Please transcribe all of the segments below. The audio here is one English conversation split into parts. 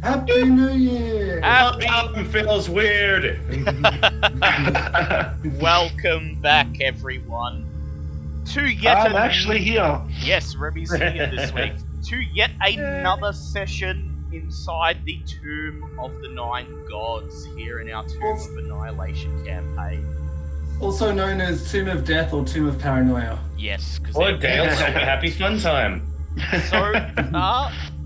Happy New Year! Happy feels weird. Welcome back, everyone, to yet I'm actually here. Yes, Remy's here this week to yet another session inside the Tomb of the Nine Gods here in our Tomb of Annihilation campaign. Also known as Tomb of Death or Tomb of Paranoia. Yes, because What a day! Happy fun time. So,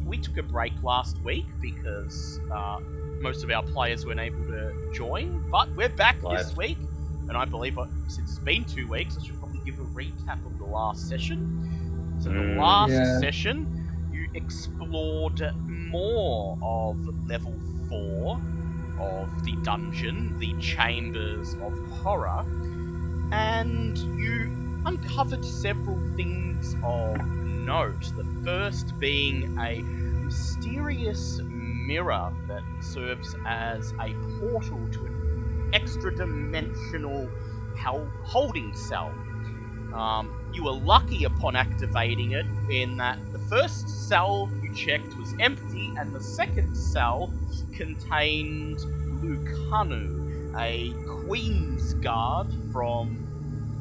we took a break last week because most of our players weren't able to join, but we're back this week, and I believe since it's been 2 weeks, I should probably give a recap of the last session. So the last session, you explored more of level 4 of the dungeon, the Chambers of Horror, and you uncovered several things of note. The first being a mysterious mirror that serves as a portal to an extra-dimensional holding cell. You were lucky upon activating it in that the first cell you checked was empty, and the second cell contained Lucanu, a Queen's Guard from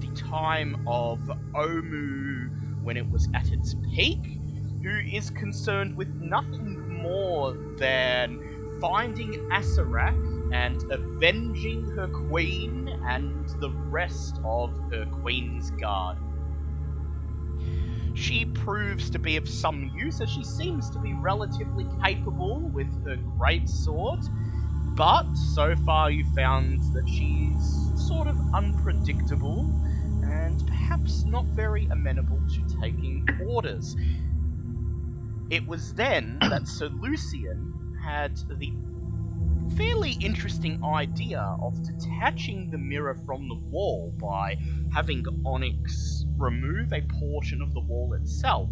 the time of Omu when it was at its peak, who is concerned with nothing more than finding Asarak and avenging her queen and the rest of her Queen's Guard. She proves to be of some use, as she seems to be relatively capable with her greatsword, but so far you found that she's sort of unpredictable and perhaps not very amenable to taking orders. It was then that Sir Lucian had the fairly interesting idea of detaching the mirror from the wall by having Onyx remove a portion of the wall itself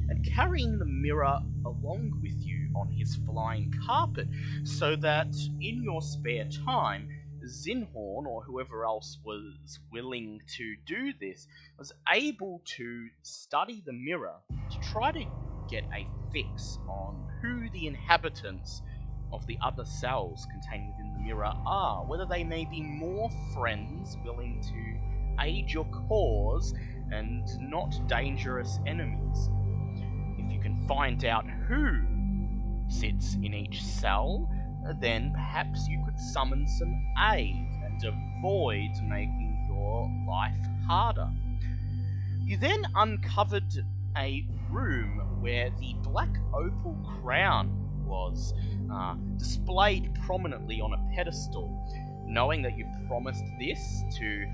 and carrying the mirror along with you on his flying carpet, so that in your spare time, Zinhorn, or whoever else was willing to do this, was able to study the mirror to try to get a fix on who the inhabitants of the other cells contained within the mirror are, whether they may be more friends willing to aid your cause and not dangerous enemies. If you can find out who sits in each cell, then perhaps you could summon some aid and avoid making your life harder. You then uncovered a room where the black opal crown was displayed prominently on a pedestal. Knowing that you promised this to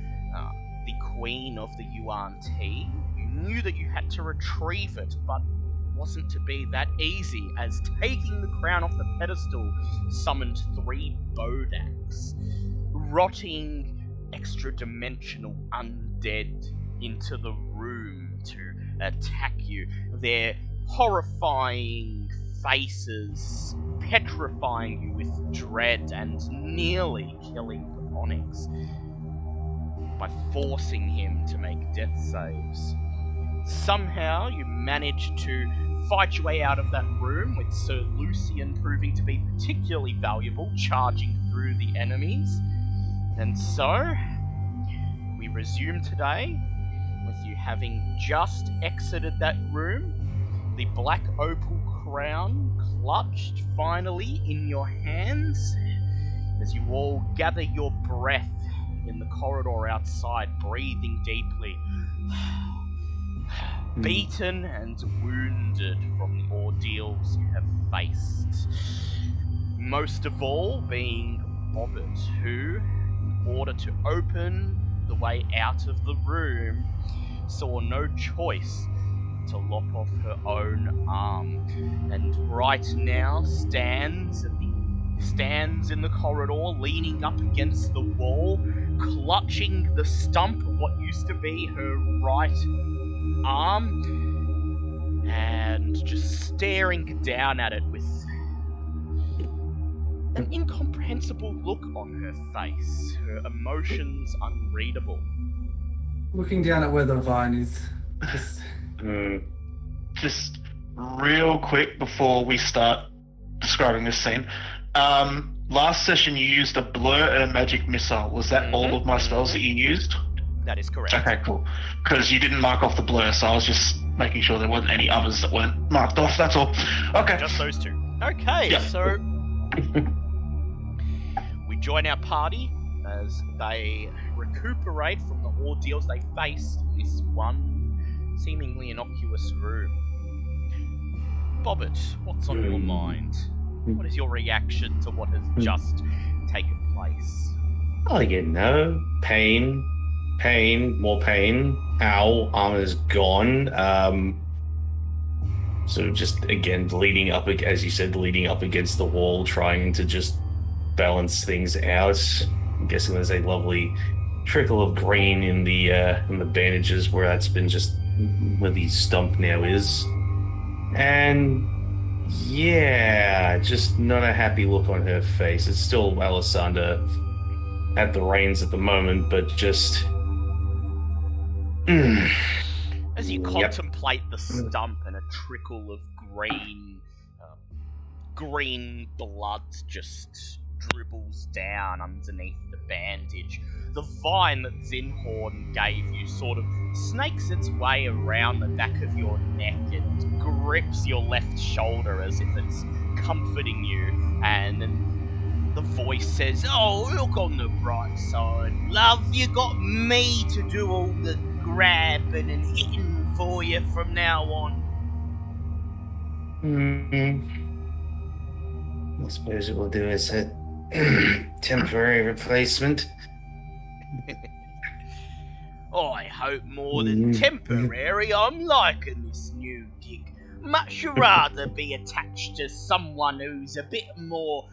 the Queen of the Yuan Ti, you knew that you had to retrieve it, but wasn't to be that easy, as taking the crown off the pedestal summoned 3 Bodaks, rotting extra-dimensional undead, into the room to attack you. Their horrifying faces petrifying you with dread and nearly killing Onyx by forcing him to make death saves. Somehow you managed to fight your way out of that room, with Sir Lucian proving to be particularly valuable, charging through the enemies. And so, we resume today with you having just exited that room, the black opal crown clutched finally in your hands, as you all gather your breath in the corridor outside, breathing deeply. Beaten and wounded from the ordeals you have faced. Most of all being Bobbit, who, in order to open the way out of the room, saw no choice to lop off her own arm, and right now stands in the corridor, leaning up against the wall, clutching the stump of what used to be her right arm, and just staring down at it with an incomprehensible look on her face, her emotions unreadable. Looking down at where the vine is. Just real quick before we start describing this scene. Last session you used a blur and a magic missile. Was that all of my spells that you used? That is correct. Okay, cool. Because you didn't mark off the blur, so I was just making sure there wasn't any others that weren't marked off. That's all. Okay. Just those two. Okay, Yeah. so we join our party as they recuperate from the ordeals they faced in this one seemingly innocuous room. Bobbit, what's on your mind? What is your reaction to what has just taken place? Oh, pain, more pain. Ow, armor's gone. So just again bleeding up, as you said, bleeding up against the wall, trying to just balance things out. I'm guessing there's a lovely trickle of green in the bandages where that's been just where the stump now is, and yeah, just not a happy look on her face. It's still Alessandra at the reins at the moment, but just. As you contemplate the stump and a trickle of green blood just dribbles down underneath the bandage, the vine that Zinhorn gave you sort of snakes its way around the back of your neck and grips your left shoulder as if it's comforting you, and then the voice says, "Oh, look on the bright side, love, you got me to do all the grabbing and hitting for you from now on." I suppose it will do as a temporary replacement. I hope more than temporary. I'm liking this new gig. Much rather be attached to someone who's a bit more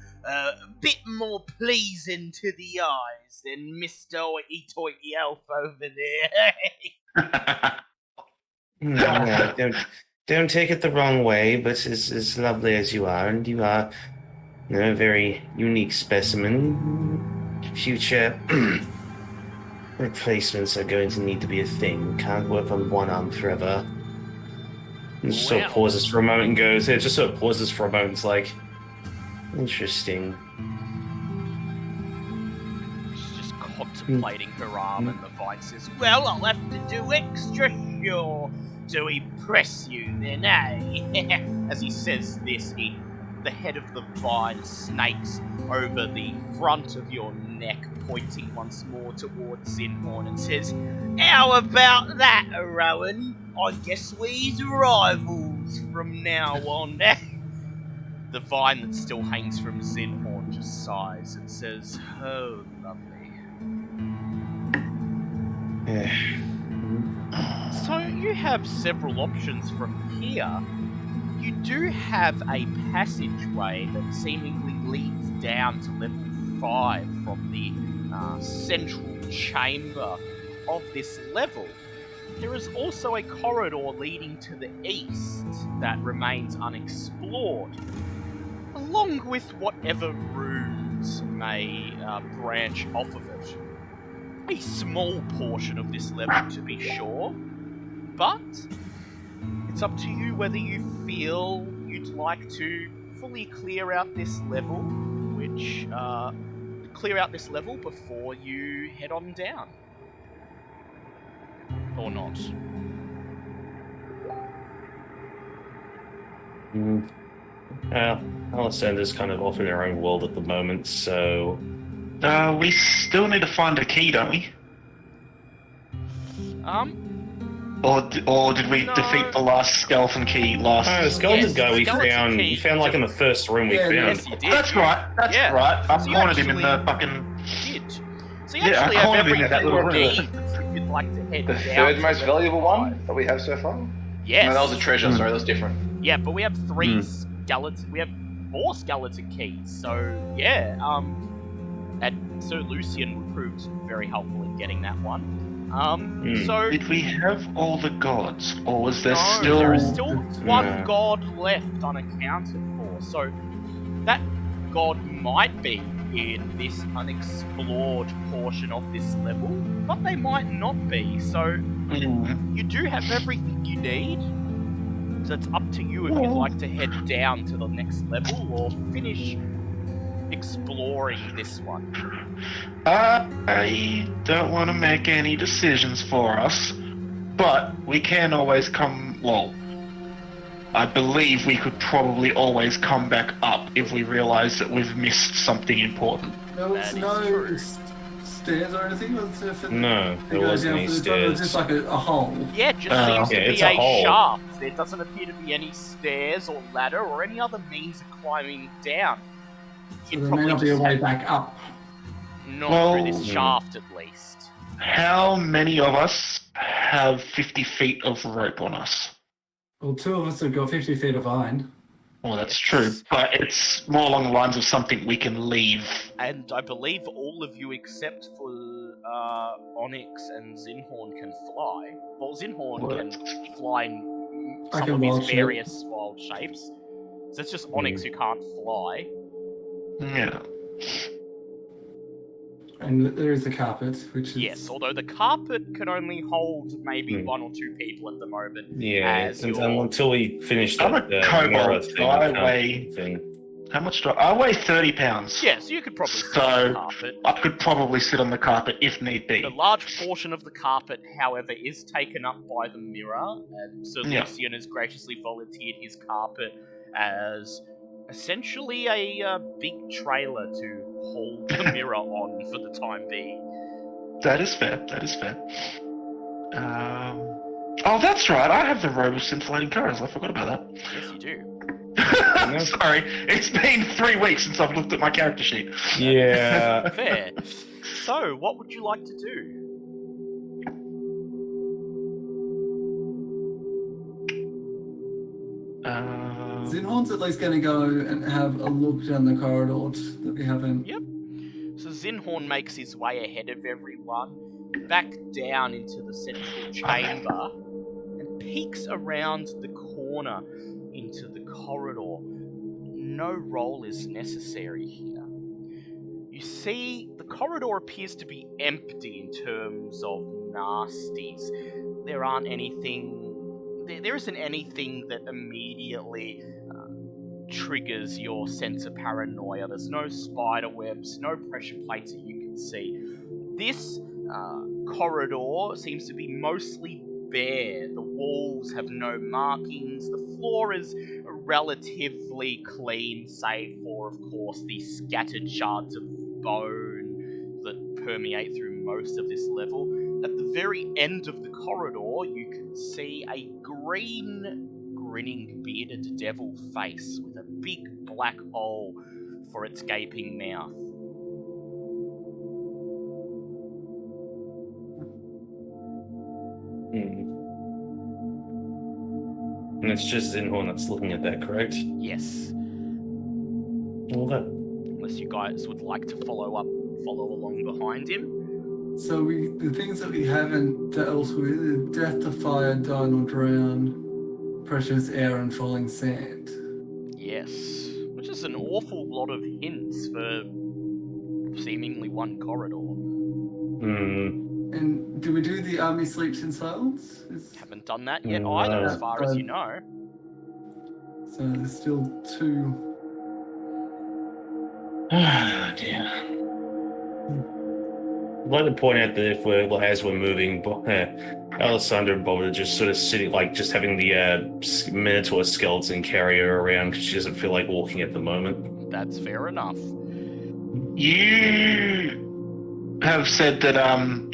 pleasing to the eyes than Mr. Hoity-toity elf over there. No, don't take it the wrong way, but as lovely as you are, and you are a very unique specimen, future replacements are going to need to be a thing. Can't work on one arm forever. And just sort of pauses for a moment and goes, it just sort of pauses for a moment, it's like, interesting. She's just contemplating her arm, and the vine says, "Well, I'll have to do extra sure to impress you then, eh?" As he says this, the head of the vine snakes over the front of your neck, pointing once more towards Zinhorn, and says, "How about that, Rowan? I guess we's rivals from now on." The vine that still hangs from Zinhorn just sighs and says, "Oh, lovely." So you have several options from here. You do have a passageway that seemingly leads down to level 5 from the central chamber of this level. There is also a corridor leading to the east that remains unexplored, along with whatever rooms may branch off of it. A small portion of this level, to be sure, but it's up to you whether you feel you'd like to fully clear out this level, before you head on down, or not. Alessandra's kind of off in her own world at the moment, so... We still need to find a key, don't we? Or did we defeat the last skeleton key last? The skeleton guy we skeleton found. key. We found like in the first room we found. Yes, you did. That's right. That's right. I So you cornered him in actually the fucking. did. So you Yeah, actually I have cornered him in that everything little you room. need if you'd like to head The down. third most to valuable level one 5. that we have so far? Yes. No, that was a treasure, sorry, that was different. Yeah, but we have 3 skeleton. We have 4 skeleton keys. So yeah, and so Lucian proved very helpful in getting that one. So Did we have all the gods, or was there no, still? there is still one Yeah. god left unaccounted for. So that god might be in this unexplored portion of this level, but they might not be. So you do have everything you need So it's up to you if you'd like to head down to the next level or finish exploring this one. I don't want to make any decisions for us, but we can always come. Well, I believe we could probably always come back up if we realize that we've missed something important. There was That is no true. stairs or anything? Was there for No, to there go wasn't down any for the top? It was stairs. just like a hole. Yeah, it just seems yeah, to be it's a hole. shaft. There doesn't appear to be any stairs or ladder or any other means of climbing down. So You'd there may probably not be a just way have- back up. Not through this Well- shaft, at least. How many of us have 50 feet of rope on us? Well, 2 of us have got 50 feet of iron. Well, that's Yes. true, but it's more along the lines of something we can leave. And I believe all of you except for Onyx and Zinhorn can fly. Well, Zinhorn What? can fly in I some can of wild his shape. various wild shapes. So it's just Onyx who can't fly. Yeah. And there is the carpet, which is... Yes, although the carpet can only hold maybe Hmm. 1 or 2 people at the moment. Yeah, As and, your- until we finish I'm that a kobold, mirror so thing, I the weigh- thing. How much do I weigh 30 pounds. Yeah, so you could probably sit on So- the carpet. I could probably sit on the carpet if need be. A large portion of the carpet, however, is taken up by the mirror, and Sir Yeah. Lucian has graciously volunteered his carpet as essentially a big trailer to hold the mirror on for the time being. That is fair. That is fair. Oh, that's right. I have the robust insulating cars. I forgot about that. Yes, you do. Sorry, it's been 3 weeks since I've looked at my character sheet. Yeah. Fair. So, what would you like to do? Zinhorn's at least going to go and have a look down the corridor that we haven't... Yep. So Zinhorn makes his way ahead of everyone, back down into the central chamber, and peeks around the corner into the corridor. No roll is necessary here. You see, the corridor appears to be empty in terms of nasties. There aren't anything... There isn't anything that immediately triggers your sense of paranoia. There's no spider webs, no pressure plates that you can see. This corridor seems to be mostly bare. The walls have no markings. The floor is relatively clean, save for, of course, the scattered shards of bone that permeate through most of this level. At the very end of the corridor, you can see a green, grinning, bearded devil face with a big black hole for its gaping mouth. Hmm. And it's just Zinhorn that's looking at that, correct? Yes, Well, that. unless you guys would like to follow along behind him. So the things that we haven't dealt with, death to fire, dine or drown, precious air and falling sand. Yes, which is an awful lot of hints for seemingly one corridor. Hmm. And do we do the army sleeps in silence? Haven't done that yet No. either, as far as you know. So there's still 2. Ah, dear. I'd like to point out that if as we're moving, Alessandra and Bob are just sort of sitting, like just having the Minotaur skeleton carry her around because she doesn't feel like walking at the moment. That's fair enough. You have said that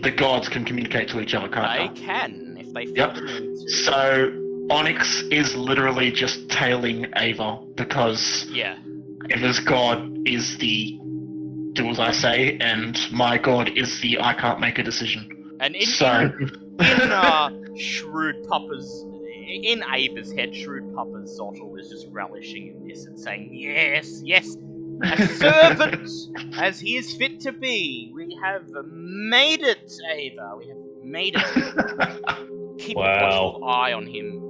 the gods can communicate to each other, They can't they? can, if they feel Yep. the need to. So Onyx is literally just tailing Ava because Yeah. Ava's god is the do as I say, and my god is the I can't make a decision. And in Shrewd Papa's, in Ava's head, Shrewd Papa's Zottel is just relishing in this and saying, yes, yes, a servant as he is fit to be. We have made it, Ava. We have made it. Keep a watchful eye on him.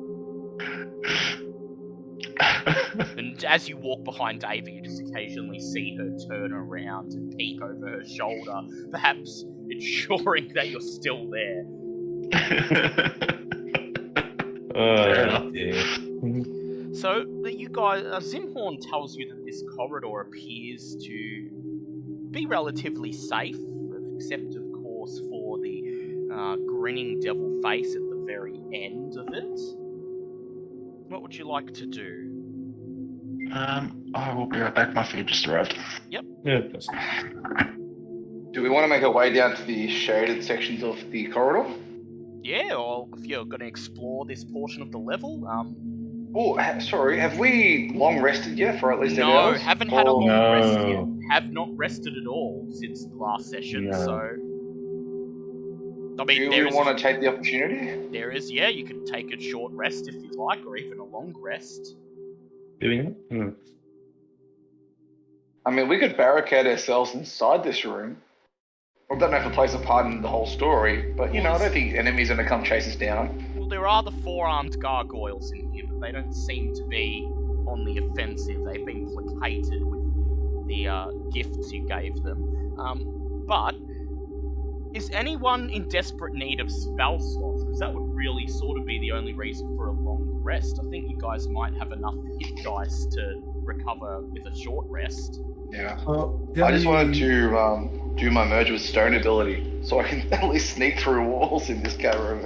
And as you walk behind Ava, you just occasionally see her turn around and peek over her shoulder, perhaps ensuring that you're still there. Oh, dear. So, you guys, Zinhorn tells you that this corridor appears to be relatively safe, except, of course, for the grinning devil face at the very end of it. What would you like to do? I will be right back. My food just arrived. Yep. Yeah. Do we want to make our way down to the shaded sections of the corridor? Yeah, or if you're going to explore this portion of the level, Oh, sorry. Have we long rested yet for at least 8 no, hours? haven't had a Or- long rest yet. No. Have not rested at all since the last session, No. so... I mean, Do there we is, want to take the opportunity? yeah, you can take a short rest if you like, or even a long rest. Doing it? I mean, we could barricade ourselves inside this room. I don't know if it plays a part in the whole story, but, I don't think enemies are going to come chase us down. Well, there are the four-armed gargoyles in here, but they don't seem to be on the offensive. They've been placated with the gifts you gave them. But is anyone in desperate need of spell slots? Because that would really sort of be the only reason for a long rest. I think you guys might have enough hit dice to recover with a short rest. Yeah. Yeah, I just wanted to do my merge with stone ability, so I can at least sneak through walls in this cavern.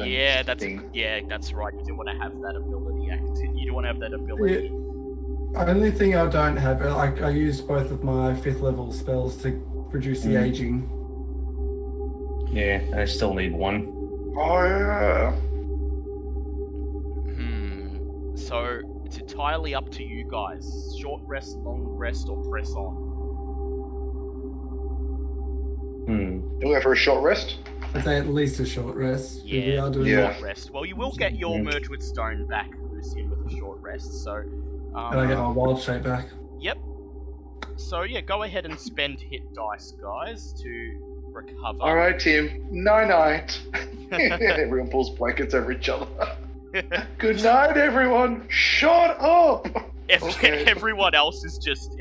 Yeah, that's thing. that's right. You do want to have that ability. You do want to have that ability. Only thing I don't have, I used both of my 5th level spells to produce the aging. Yeah, I still need one. Oh yeah. So it's entirely up to you guys. Short rest, long rest, or press on. Do we go for a short rest? I'd say at least a short rest. Yeah, We are doing yeah. Short rest. Well, you will get your merge with stone back, Lucian, with a short rest. So, And I get my wild shape back. Yep. So yeah, go ahead and spend hit dice, guys, to recover. All right, team. Night. Everyone pulls blankets over each other. Good night, everyone. Shut up. Okay. Everyone else is just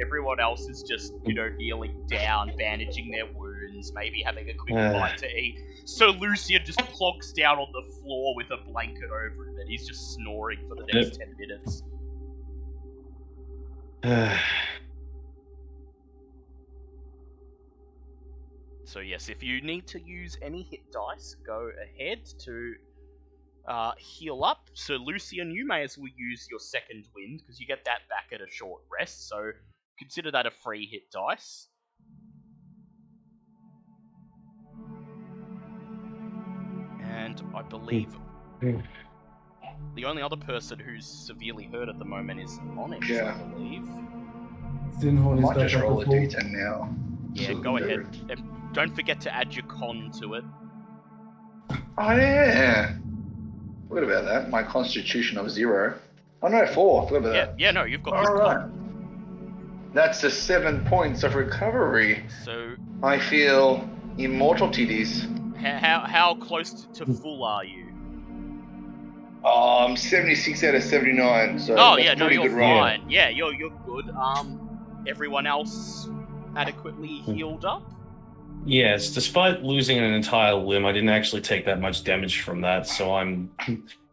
kneeling down, bandaging their wounds, maybe having a quick bite to eat. So Lucian just plonks down on the floor with a blanket over him, and he's just snoring for the next 10 minutes. So yes, if you need to use any hit dice, go ahead to heal up. So Lucian, you may as well use your second wind, because you get that back at a short rest, so consider that a free hit dice. And I believe the only other person who's severely hurt at the moment is Onyx, Yeah. I believe. Zinhorn is Might back just up roll a to full. d10 now. Yeah, go ahead. And don't forget to add your con to it. Oh yeah. Forgot about that. My constitution of 0. Oh no, 4. Forgot about that. Yeah, no, you've got All good right. con. That's the 7 points of recovery. So, I feel immortal titties. how close to full are you? 76 out of 79. So Oh that's yeah, no, pretty you're good run. fine. Yeah, you're good. Everyone else adequately healed up? Yes, despite losing an entire limb, I didn't actually take that much damage from that, so I'm...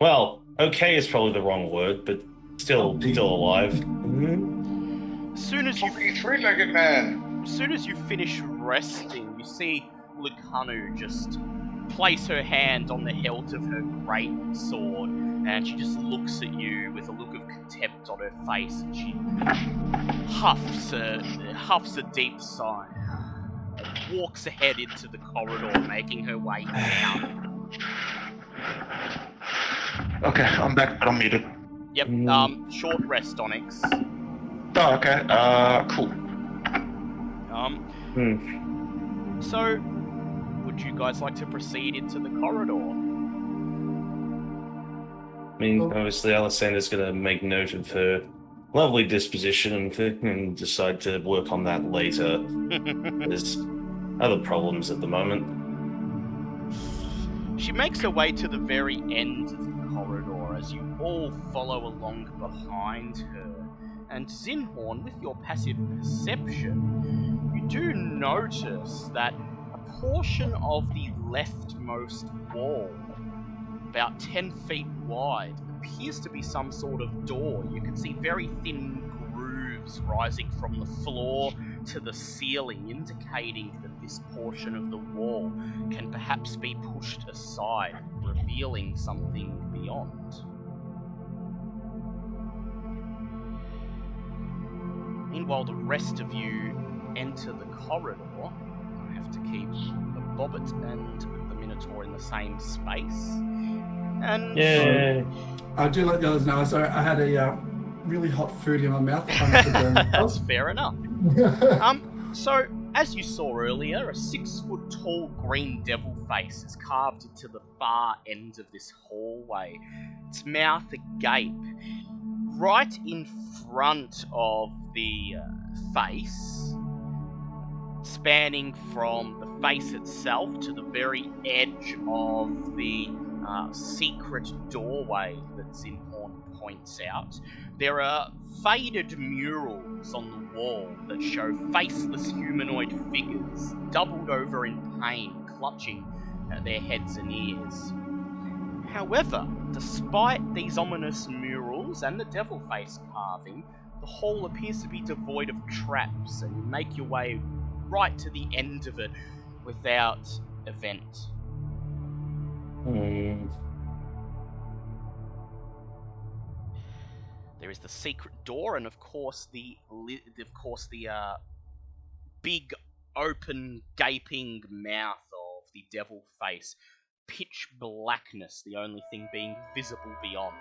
Well, okay is probably the wrong word, but still alive. As soon as you 3-legged man. As soon as you finish resting, you see Lucanu just place her hand on the hilt of her great sword, and she just looks at you with a look of contempt on her face, and she huffs a deep sigh, and walks ahead into the corridor, making her way down. Okay, I'm back, but I'm muted. Yep, short rest, Onyx. Oh, okay. Cool. So, would you guys like to proceed into the corridor? I mean, obviously, Alessandra's going to make note of her lovely disposition and decide to work on that later. There's other problems at the moment. She makes her way to the very end of the corridor as you all follow along behind her. And Zinhorn, with your passive perception, you do notice that a portion of the leftmost wall about 10 feet wide, appears to be some sort of door. You can see very thin grooves rising from the floor to the ceiling, indicating that this portion of the wall can perhaps be pushed aside, revealing something beyond. Meanwhile, the rest of you enter the corridor. I have to keep the Bobbit and the Minotaur in the same space. And Yeah. I do let the others know. Sorry, I had a really hot food in my mouth. that's fair enough. So, as you saw earlier, a 6-foot tall green devil face is carved into the far end of this hallway, its mouth agape. Right in front of the face, spanning from the face itself to the very edge of the secret doorway that Zinhorn points out, there are faded murals on the wall that show faceless humanoid figures doubled over in pain, clutching at their heads and ears. However, despite these ominous murals and the devil face carving, the hall appears to be devoid of traps, and you make your way right to the end of it without event. There is the secret door, and of course the big, open, gaping mouth of the devil face. Pitch blackness, the only thing being visible beyond.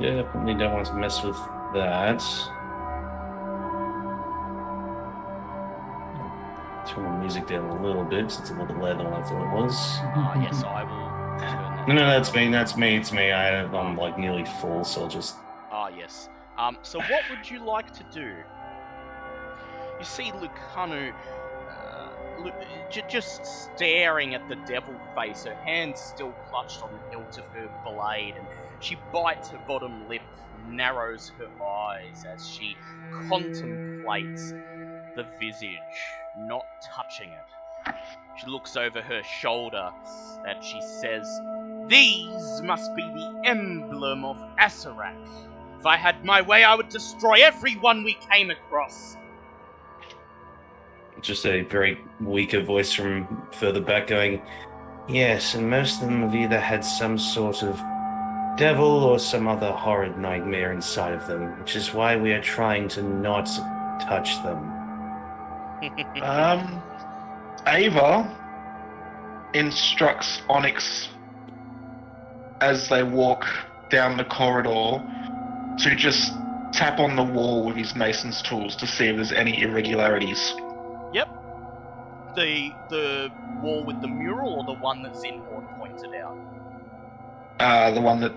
Yeah, definitely don't want to mess with that. Turn the music down a little bit, 'cause it's a little bit louder than I thought it was. Yes, I will turn that. No, that's me. It's me. I'm like nearly full, so I'll just. Yes. So what would you like to do? You see Lucanu just staring at the devil face, her hand still clutched on the hilt of her blade, and she bites her bottom lip, narrows her eyes as she contemplates the visage, not touching it. She looks over her shoulder and she says, "These must be the emblem of Asarak. If I had my way, I would destroy everyone we came across." Just a very weaker voice from further back going, "Yes, and most of them have either had some sort of devil or some other horrid nightmare inside of them, which is why we are trying to not touch them." Ava instructs Onyx as they walk down the corridor to just tap on the wall with his mason's tools to see if there's any irregularities. Yep. The wall with the mural, or the one that Zinhorn pointed out? The one that...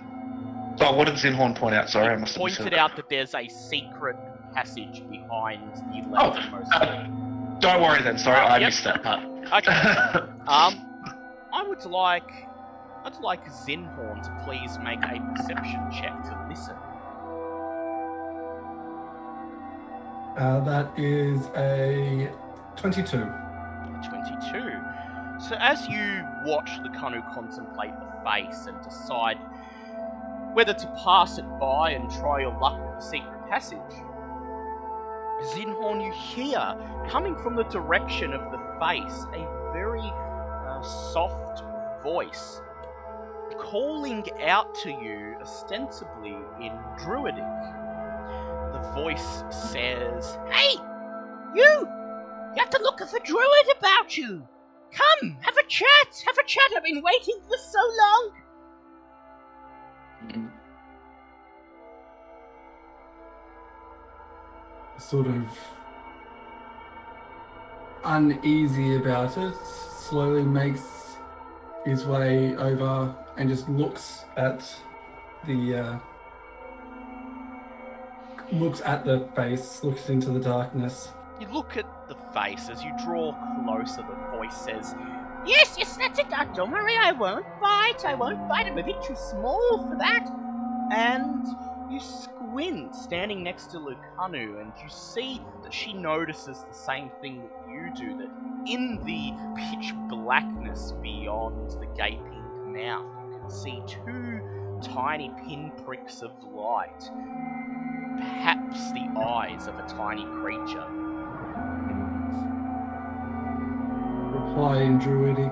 Oh, what did Zinhorn point out? Sorry, I must have pointed out that there's a secret passage behind the leftmost. Don't worry then, sorry, I missed that part. Okay. I'd like Zinhorn to please make a perception check to listen. That is a 22. 22. So as you watch Lucanu contemplate the face and decide whether to pass it by and try your luck with the secret passage, Zinhorn, you hear, coming from the direction of the face, a very soft voice calling out to you, ostensibly in Druidic. The voice says, "Hey! You! You have to look for Druid about you! Come, have a chat! Have a chat! I've been waiting for so long!" Sort of uneasy about it, slowly makes his way over and just looks at the face, looks into the darkness. You look at the face. As you draw closer, the voice says, Yes, that's it. Don't worry, I won't bite. I'm a bit too small for that. And You squint, standing next to Lucanu, and you see that she notices the same thing that you do, that in the pitch blackness beyond the gaping mouth, you can see two tiny pinpricks of light, perhaps the eyes of a tiny creature. Reply in Druidic.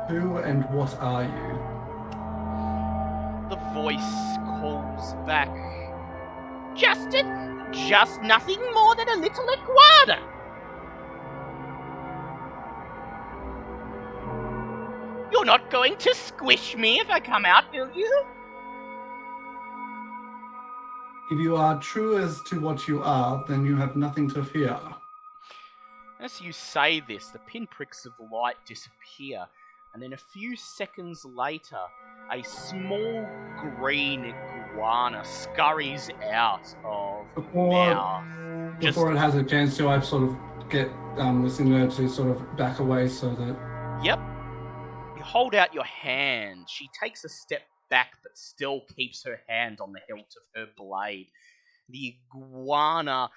Who and what are you? The voice calls back, just nothing more than a little iguana. You're not going to squish me if I come out, will you? If you are true as to what you are, then you have nothing to fear. As you say this, the pinpricks of light disappear, and then a few seconds later, a small green iguana scurries out of the mouth. Before it has a chance to, I sort of get listener to sort of back away so that... Yep. You hold out your hand. She takes a step back, but still keeps her hand on the hilt of her blade. The iguana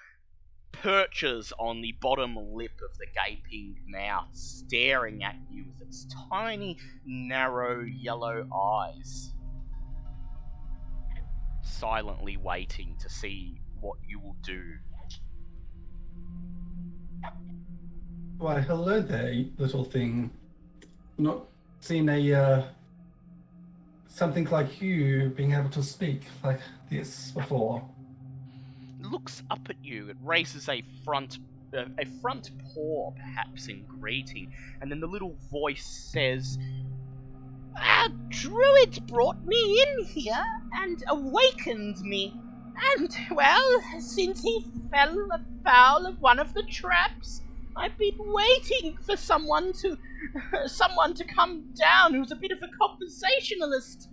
perches on the bottom lip of the gaping mouth, staring at you with its tiny, narrow yellow eyes, silently waiting to see what you will do. Why, hello there, little thing. Not seen a, something like you being able to speak like this before. Looks up at you. It raises a front paw, perhaps in greeting, and then the little voice says, "A druid brought me in here and awakened me, and, well, since he fell afoul of one of the traps, I've been waiting for someone to come down who's a bit of a conversationalist."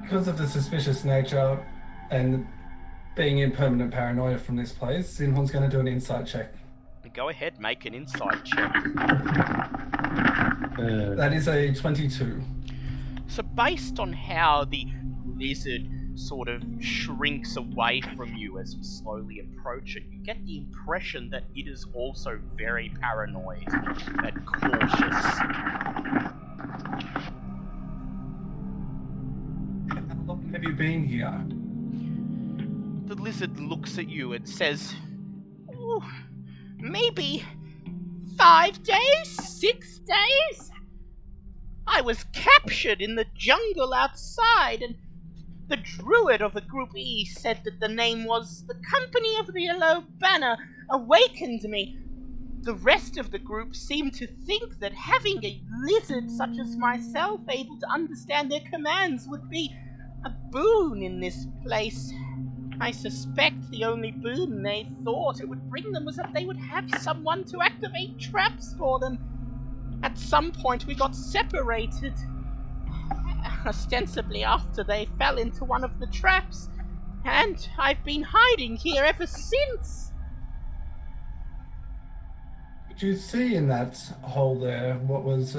Because of the suspicious nature and being in permanent paranoia from this place, Zinhorn's going to do an insight check. Go ahead, make an insight check. That is a 22. So based on how the lizard sort of shrinks away from you as you slowly approach it, you get the impression that it is also very paranoid and cautious. How long have you been here? The lizard looks at you and says, "Ooh, maybe 5 days? 6 days? I was captured in the jungle outside, and the druid of the Group E said that the name was the Company of the Yellow Banner awakened me. The rest of the group seemed to think that having a lizard such as myself able to understand their commands would be a boon in this place. I suspect the only boon they thought it would bring them was that they would have someone to activate traps for them. At some point we got separated, ostensibly after they fell into one of the traps, and I've been hiding here ever since." Did you see in that hole there what was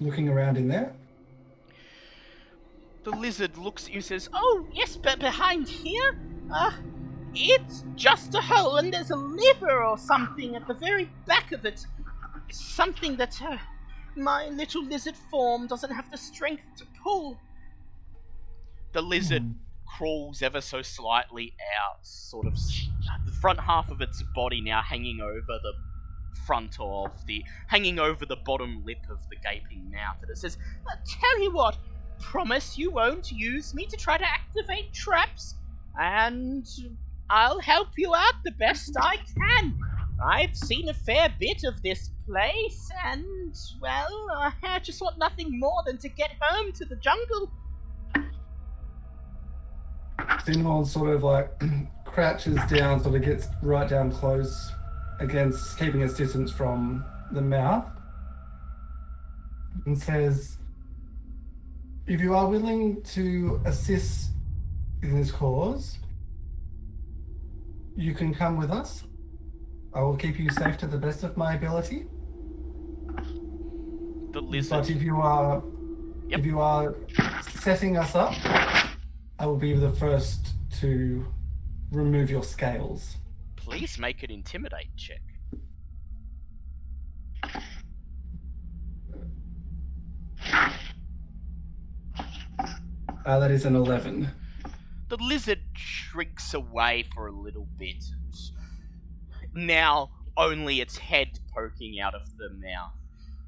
looking around in there? The lizard looks at you and says, "Oh, yes, but behind here? It's just a hole, and there's a lever or something at the very back of it. Something that my little lizard form doesn't have the strength to pull." The lizard crawls ever so slightly out, sort of the front half of its body now hanging over the bottom lip of the gaping mouth. And it says, "Tell you what, promise you won't use me to try to activate traps, and I'll help you out the best I can. I've seen a fair bit of this place, and, well, I just want nothing more than to get home to the jungle." Zinhorn sort of like crouches down, sort of gets right down close against keeping its distance from the mouth, and says, "If you are willing to assist in this cause, you can come with us. I will keep you safe to the best of my ability. The lizard. But if you are Yep. If you are setting us up, I will be the first to remove your scales. Please make an intimidate check. That is an 11. The lizard shrinks away for a little bit. Now only its head poking out of the mouth.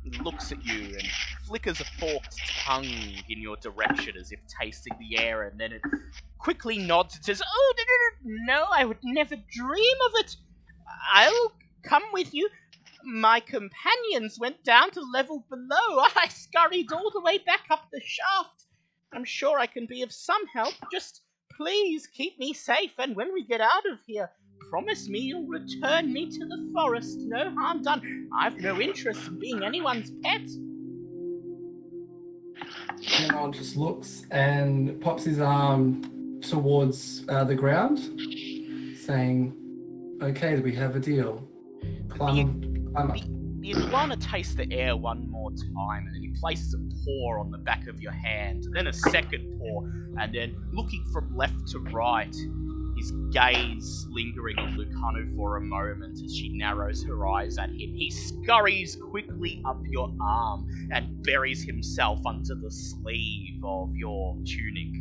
It looks at you and flickers a forked tongue in your direction as if tasting the air, and then it quickly nods and says, "Oh, no, I would never dream of it. I'll come with you. My companions went down to level below. I scurried all the way back up the shaft. I'm sure I can be of some help. Just please keep me safe, and when we get out of here, promise me you'll return me to the forest. No harm done. I've no interest in being anyone's pet." Xenon just looks and pops his arm towards the ground, saying, "Okay, we have a deal. Climb up." The iguana tastes the air one more time, and then he places a paw on the back of your hand, and then a second paw, and then looking from left to right, his gaze lingering on Lucano for a moment as she narrows her eyes at him. He scurries quickly up your arm and buries himself under the sleeve of your tunic.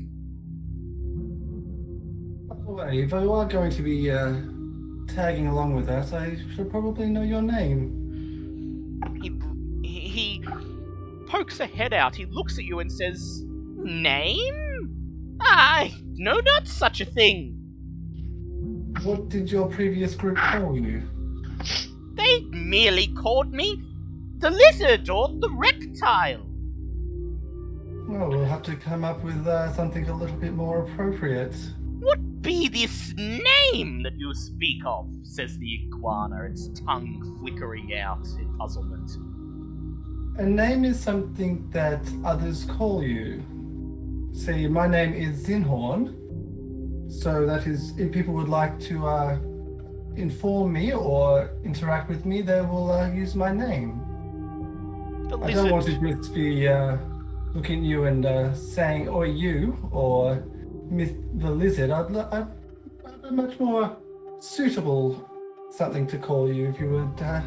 By the way, if you are going to be tagging along with us, I should probably know your name. He pokes a head out. He looks at you and says, "Name? I know not such a thing. What did your previous group call you? They merely called me the lizard or the reptile." Well, we'll have to come up with something a little bit more appropriate. "What be this name that you speak of?" says the iguana, its tongue flickering out in puzzlement. A name is something that others call you. See, my name is Zinhorn, so that is, if people would like to inform me or interact with me, they will use my name. The I don't want to just be looking at you and saying, "Oi, you," or the lizard. I'd have a much more suitable something to call you if you would have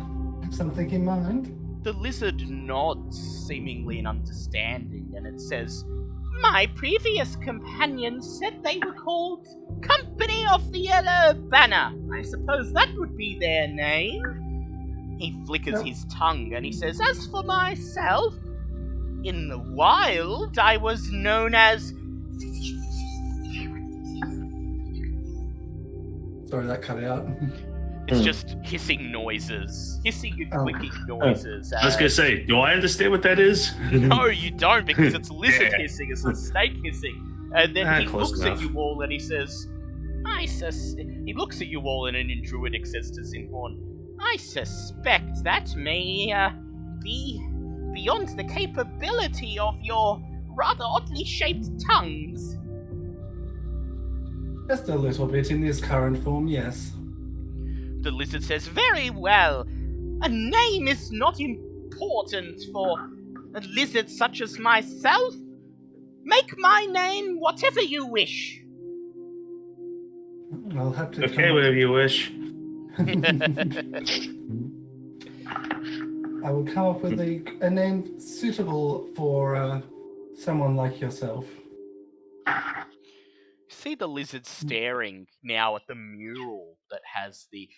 something in mind. The lizard nods, seemingly in understanding, and it says, "My previous companions said they were called Company of the Yellow Banner. I suppose that would be their name." He flickers his tongue and he says, "As for myself, in the wild I was known as..." Sorry, that cut out. It's just hissing noises. Hissing and clicking noises. I was going to say, do I understand what that is? No, you don't, because it's lizard hissing, it's not snake hissing. And then he looks at you all and he says, he looks at you all and in Druidic says to Zinhorn, "I suspect that may be beyond the capability of your rather oddly shaped tongues." Just a little bit in this current form, yes. The lizard says, "Very well. A name is not important for a lizard such as myself. Make my name whatever you wish." I'll have to. Okay, whatever you wish. I will come up with a name suitable for someone like yourself. See the lizard staring now at the mural that has the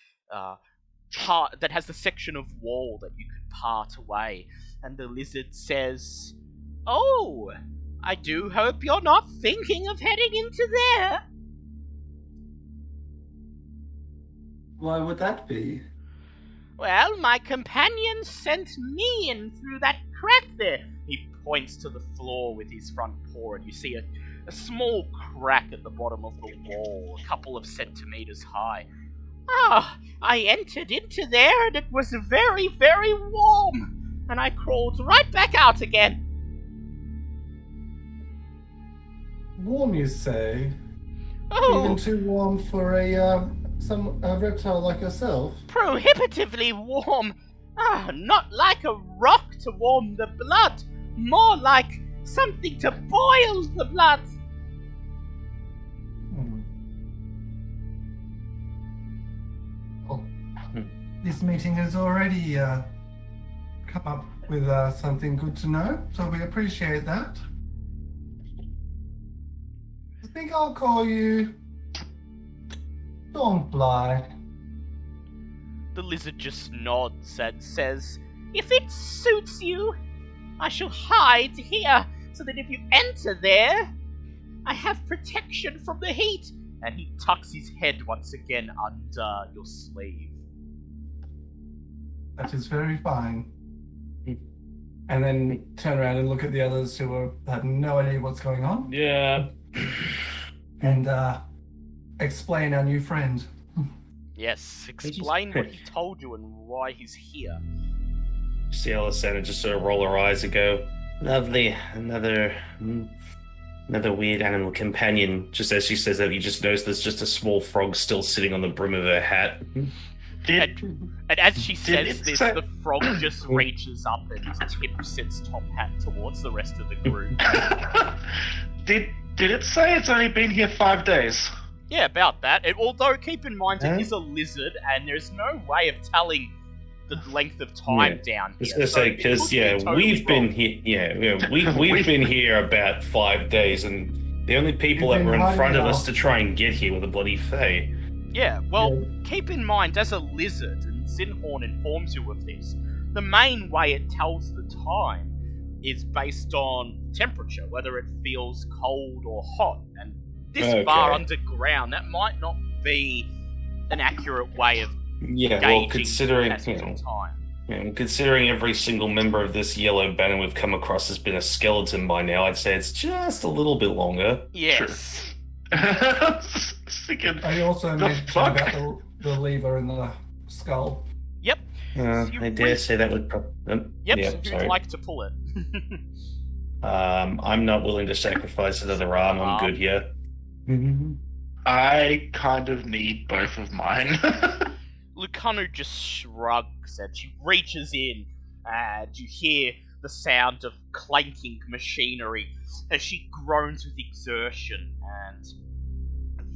section of wall that you could part away, and the lizard says, "Oh, I do hope you're not thinking of heading into there." Why would that be? "Well, my companions sent me in through that crack there." He points to the floor with his front paw, and you see a small crack at the bottom of the wall, a couple of centimeters high. I entered into there, and it was very, very warm, and I crawled right back out again." Warm, you say? "Oh, Even too warm for a reptile like yourself? prohibitively warm. Not like a rock to warm the blood, more like Something to boil the blood! Well, this meeting has already come up with something good to know, so we appreciate that. I think I'll call you Stormfly. The lizard just nods and says, "If it suits you, I shall hide here, so that if you enter there, I have protection from the heat." And he tucks his head once again under your sleeve. That is very fine. And then turn around and look at the others who have no idea what's going on, Yeah. and explain our new friend. Yes, explain what he told you and why he's here. See Alessandra just sort of roll her eyes and go, "Lovely, another weird animal companion." Just as she says that, you just notice there's just a small frog still sitting on the brim of her hat. And as she says it this, say- the frog just reaches up and tips its top hat towards the rest of the group. Did it say it's only been here 5 days? Yeah, about that. Although, keep in mind, Huh? it is a lizard, and there's no way of telling the length of time down I was here. gonna so say it because could be totally we've been wrong. here. Yeah, we've been here about 5 days, and the only people We've that been were in hiding front of now. us to try and get here were the bloody Fae. Yeah, well, keep in mind, as a lizard, and Zinhorn informs you of this, the main way it tells the time is based on temperature, whether it feels cold or hot. And this far Okay. underground, that might not be an accurate way of Yeah, well, gauging considering the passage of time. considering every single member of this yellow banner we've come across has been a skeleton by now, I'd say it's just a little bit longer. Yes. Thinking, I also The mentioned fuck? about the lever in the skull. Yep. You I dare read- say that would. Yep. Yeah, so who'd sorry. like to pull it? I'm not willing to sacrifice another arm. I'm good here. I kind of need both of mine. Lucano just shrugs and she reaches in, and you hear the sound of clanking machinery as she groans with exertion, and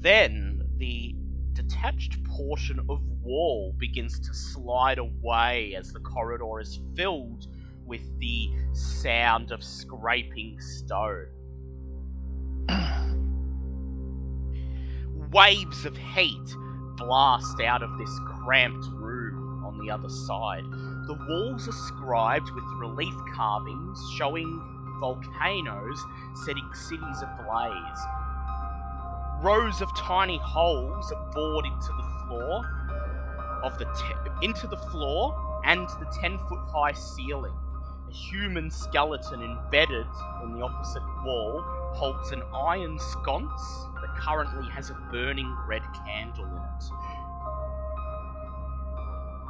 then the detached portion of wall begins to slide away as the corridor is filled with the sound of scraping stone. Waves of heat blast out of this cramped room on the other side. The walls are scribed with relief carvings showing volcanoes setting cities ablaze. Rows of tiny holes are bored into the floor and the 10-foot high ceiling. A human skeleton embedded in the opposite wall holds an iron sconce that currently has a burning red candle in it.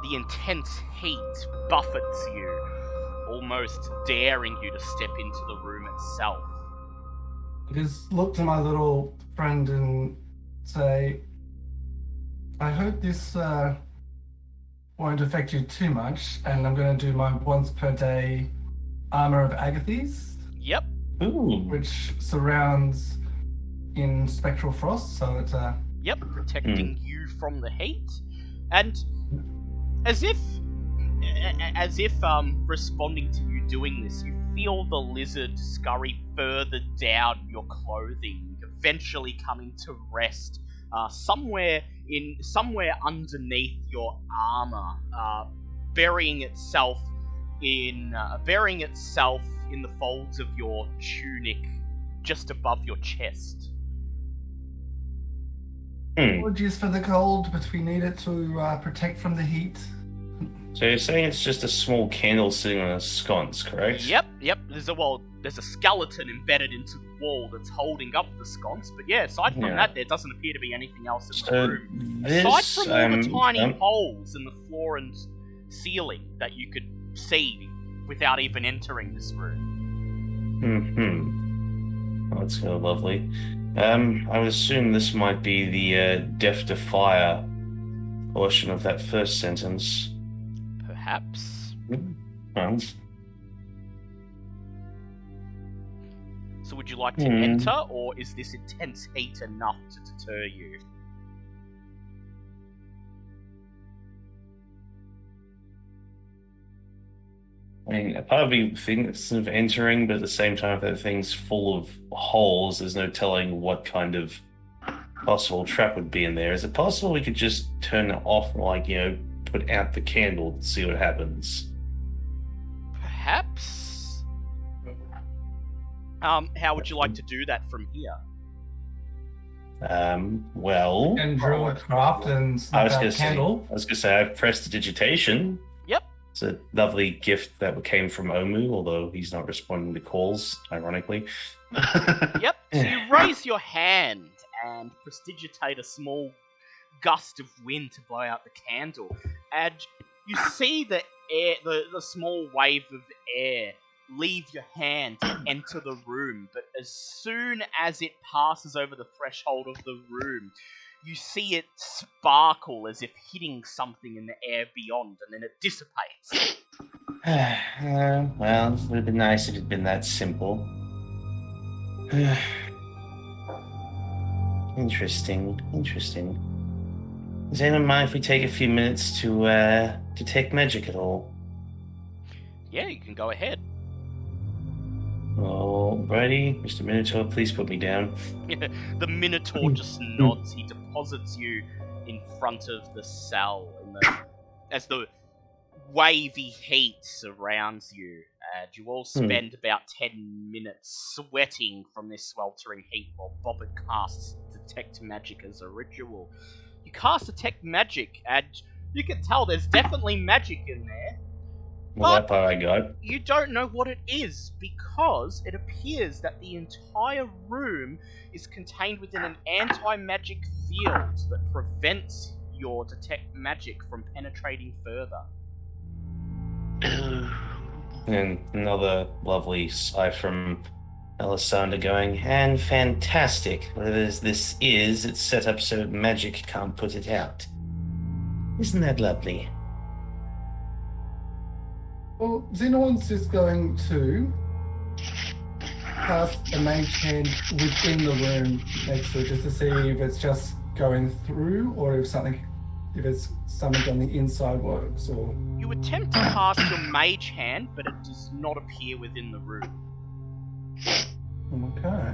The intense heat buffets you, almost daring you to step into the room itself. I just look to my little friend and say, I hope this won't affect you too much, and I'm going to do my once per day armor of Agathes, Yep. Ooh. which surrounds in spectral frost, so it's Yep, protecting you from the heat. And as if responding to you doing this, you feel the lizard scurry further down your clothing, eventually coming to rest somewhere underneath your armor, burying itself in the folds of your tunic, just above your chest. apologies for the cold, but we need it to protect from the heat. So you're saying it's just a small candle sitting on a sconce, correct? Yep. There's a skeleton embedded into the wall that's holding up the sconce, but yeah, aside from that, there doesn't appear to be anything else in the So room. this, Aside from all the tiny um, holes in the floor and ceiling that you could see without even entering this room. Oh, that's kind of lovely. I would assume this might be the death to fire portion of that first sentence. Perhaps. Well, So would you like to enter, or is this intense heat enough to deter you? I mean, a part of me thinks of entering, but at the same time, if that thing's full of holes, there's no telling what kind of possible trap would be in there. Is it possible we could just turn it off, like, put out the candle and see what happens? Perhaps. How would you like to do that from here? Well, And drill a craft and I snuff was out gonna a candle. say I've prestidigitation. Yep. It's a lovely gift that came from Omu, although he's not responding to calls, ironically. Yep. So you raise your hand and prestidigitate a small gust of wind to blow out the candle, and you see the air, the small wave of air leave your hand and enter the room. But as soon as it passes over the threshold of the room, you see it sparkle as if hitting something in the air beyond, and then it dissipates. Well, it would have been nice if it had been that simple. Interesting. Does anyone mind if we take a few minutes to detect magic at all? Yeah, you can go ahead. Alrighty, Mr. Minotaur, please put me down. The Minotaur just nods. He deposits you in front of the cell as the wavy heat surrounds you. And you all spend about 10 minutes sweating from this sweltering heat while Bobbert casts Detect Magic as a ritual. You cast Detect Magic, and you can tell there's definitely magic in there. Well, that part I got. You don't know what it is, because it appears that the entire room is contained within an anti-magic field that prevents your Detect Magic from penetrating further. And another lovely sigh from Alessandra going, and fantastic. Whatever this is, it's set up so magic can't put it out. Isn't that lovely? Well, Xenon's just going to cast a mage hand within the room next to it, just to see if it's just going through, or if it's something on the inside works, or... You attempt to cast your mage hand, but it does not appear within the room. Okay.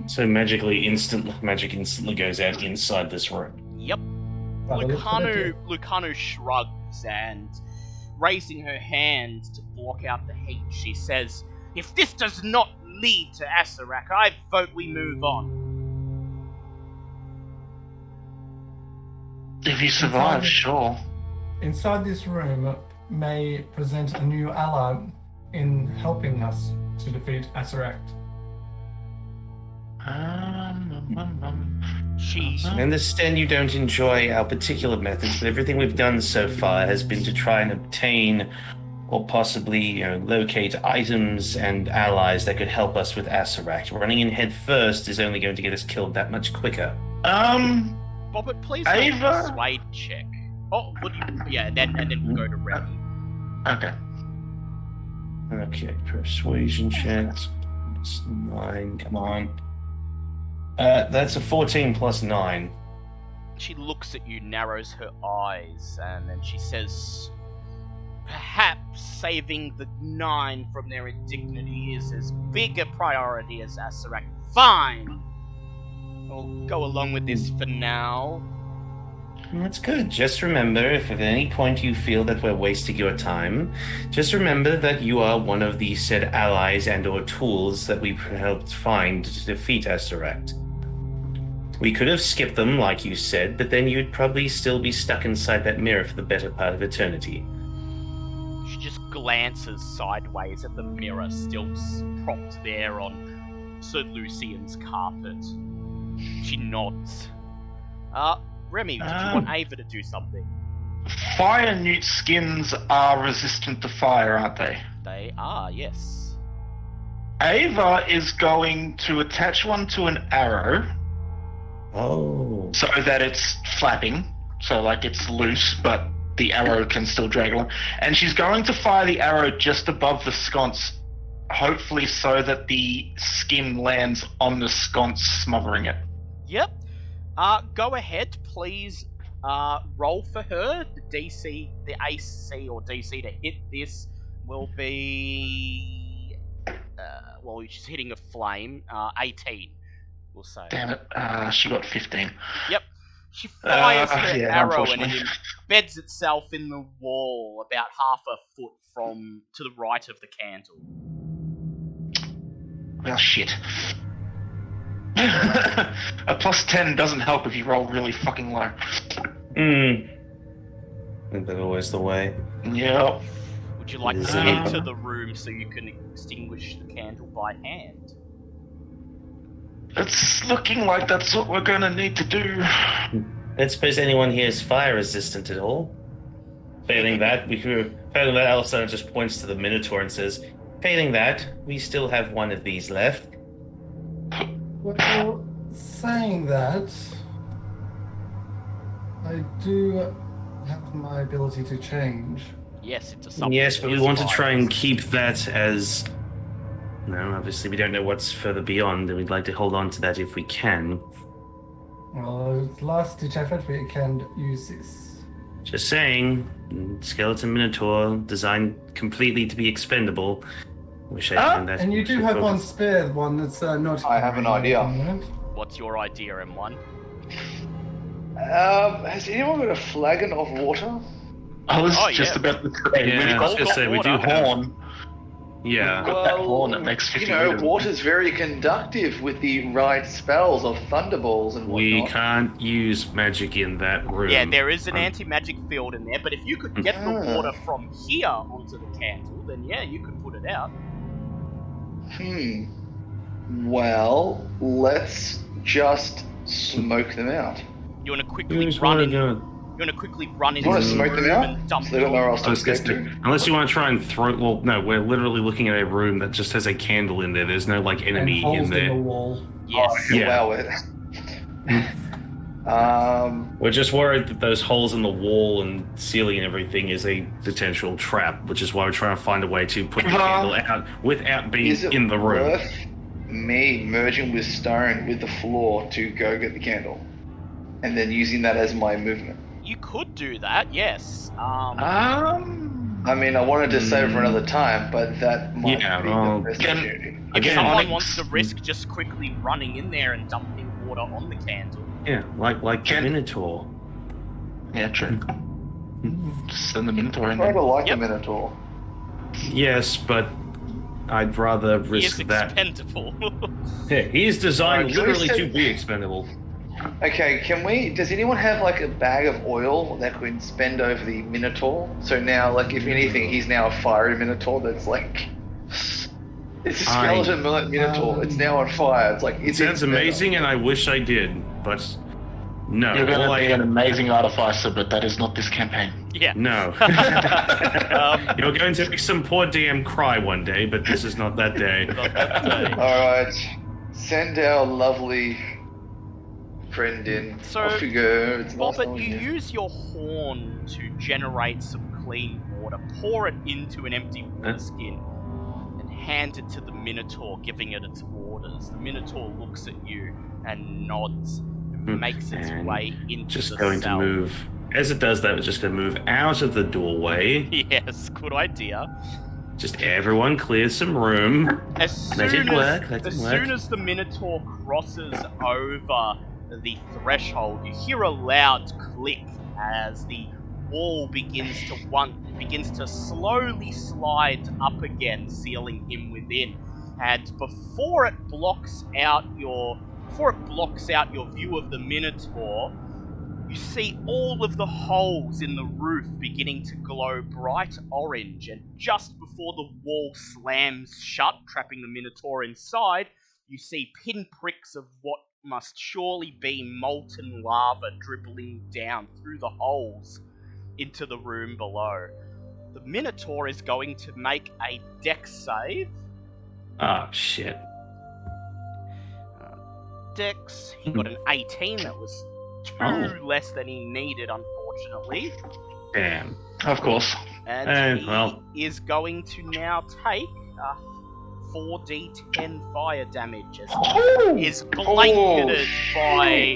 So magic instantly goes out inside this room. Yep. By the looks of it, Lucano shrugs, and raising her hand to block out the heat, she says, "If this does not lead to Asarak, I vote we move on." If you survive, sure. Inside this room may present a new ally in helping us to defeat Asarak. I understand you don't enjoy our particular methods, but everything we've done so far has been to try and obtain or possibly locate items and allies that could help us with Asarak. Running in head first is only going to get us killed that much quicker. Bobbert, please make a Ava? persuade check. Oh, what do you... Yeah, and then we'll go to Remy. Okay. Okay, persuasion check. It's 9, come on. That's a 14 plus 9. She looks at you, narrows her eyes, and then she says, "Perhaps saving the 9 from their indignity is as big a priority as Asarak. Fine! I'll go along with this for now." That's good. Just remember, if at any point you feel that we're wasting your time, just remember that you are one of the said allies and or tools that we helped find to defeat Asarak. We could have skipped them, like you said, but then you'd probably still be stuck inside that mirror for the better part of eternity. She just glances sideways at the mirror still propped there on Sir Lucian's carpet. She nods. Remy, did you want Ava to do something? Fire newt skins are resistant to fire, aren't they? They are, yes. Ava is going to attach one to an arrow Oh. so that it's flapping, so like it's loose, but the arrow can still drag along. And she's going to fire the arrow just above the sconce hopefully so that the skin lands on the sconce, smothering it. Yep. Go ahead, please. Roll for her. The AC or DC to hit this will be. Well, she's hitting a flame. 18, we'll say. Damn it, she got 15. Yep. She fires her yeah, arrow and it unfortunately. embeds itself in the wall about half a foot to the right of the candle. Well, shit. A plus 10 doesn't help if you roll really fucking low. Isn't that always the way? Yep. Would you like to Is enter the room so you can extinguish the candle by hand? It's looking like that's what we're gonna need to do. I don't suppose anyone here is fire resistant at all. Failing that, Alistair just points to the Minotaur and says, failing that, we still have one of these left. Well, saying that, I do have my ability to change. Yes, into something. Yes, but that we is want to fire try and resistant. keep that as... No, obviously we don't know what's further beyond, and we'd like to hold on to that if we can. Well, last ditch effort, we can use this. Just saying, skeleton Minotaur designed completely to be expendable. Wish I found that. And you do have one spare, one that's not... I have an idea. What's your idea, M1? Has anyone got a flagon of water? I was Oh, just yeah. about to say, Yeah, we've I was got gonna say, we do that have- horn. Yeah. Got that horn that makes 50 you know, meters. water's very conductive with the right spells of thunderballs and We whatnot. can't use magic in that room. Yeah, there is an Um, anti-magic field in there, but if you could get the water from here onto the candle, then yeah, you could put it out. Well, let's just smoke them out. You want to quickly Here's run what in? I'm You doing. want to quickly run You into want the to smoke them room out? and dump So they don't know where else I to was gonna escape say, to? unless you want to try and throw... Well, no, we're literally looking at a room that just has a candle in there. There's no, like, And enemy holes in in there. the wall. Yes. Yeah. Wow, it. We're just worried that those holes in the wall and ceiling and everything is a potential trap, which is why we're trying to find a way to put the candle out without being Is it in the room. worth me merging with stone with the floor to go get the candle, and then using that as my movement? You could do that, yes. I mean, I wanted to save for another time, but that might Yeah, be well, the best can- opportunity. If Again, someone Onyx- wants to risk just quickly running in there and dumping water on the candle, Yeah, like the Can- Minotaur. Yeah, true. Just send the Minotaur in I there. like Yep. the Minotaur. Yes, but I'd rather he risk is that. expendable. Yeah, he's designed Alright, literally please to send- be expendable. Okay, does anyone have like a bag of oil that can spend over the Minotaur? So now, like, if anything, he's now a fiery Minotaur that's like... It's a skeleton Minotaur. It's now on fire. It's like... It sounds amazing, and I wish I did, but no. You're all gonna I be an amazing artificer, but that is not this campaign. yeah. No. You're going to make some poor DM cry one day, but this is not that day. Alright, send our lovely friend in. So, Off you go. It's nice Robert, knowing you use your horn to generate some clean water, pour it into an empty water skin, and hand it to the Minotaur, giving it its orders. The Minotaur looks at you and nods and makes its And way into Just the going cell. to move. As it does that, it's just going to move out of the doorway. Yes, good idea. Just everyone clear some room. As Let soon it work, let as it soon work. as the Minotaur crosses over the threshold, you hear a loud click as the wall begins to slowly slide up again, sealing him within. And before it blocks out your view of the Minotaur, you see all of the holes in the roof beginning to glow bright orange, and just before the wall slams shut, trapping the Minotaur inside, you see pinpricks of what must surely be molten lava dribbling down through the holes into the room below. The Minotaur is going to make a dex save. Oh, shit. Dex, he got an 18, that was 2 less than he needed, unfortunately. Damn. Of course. And he well. is going to now take 4d10 fire damage as Oh! he is blanketed by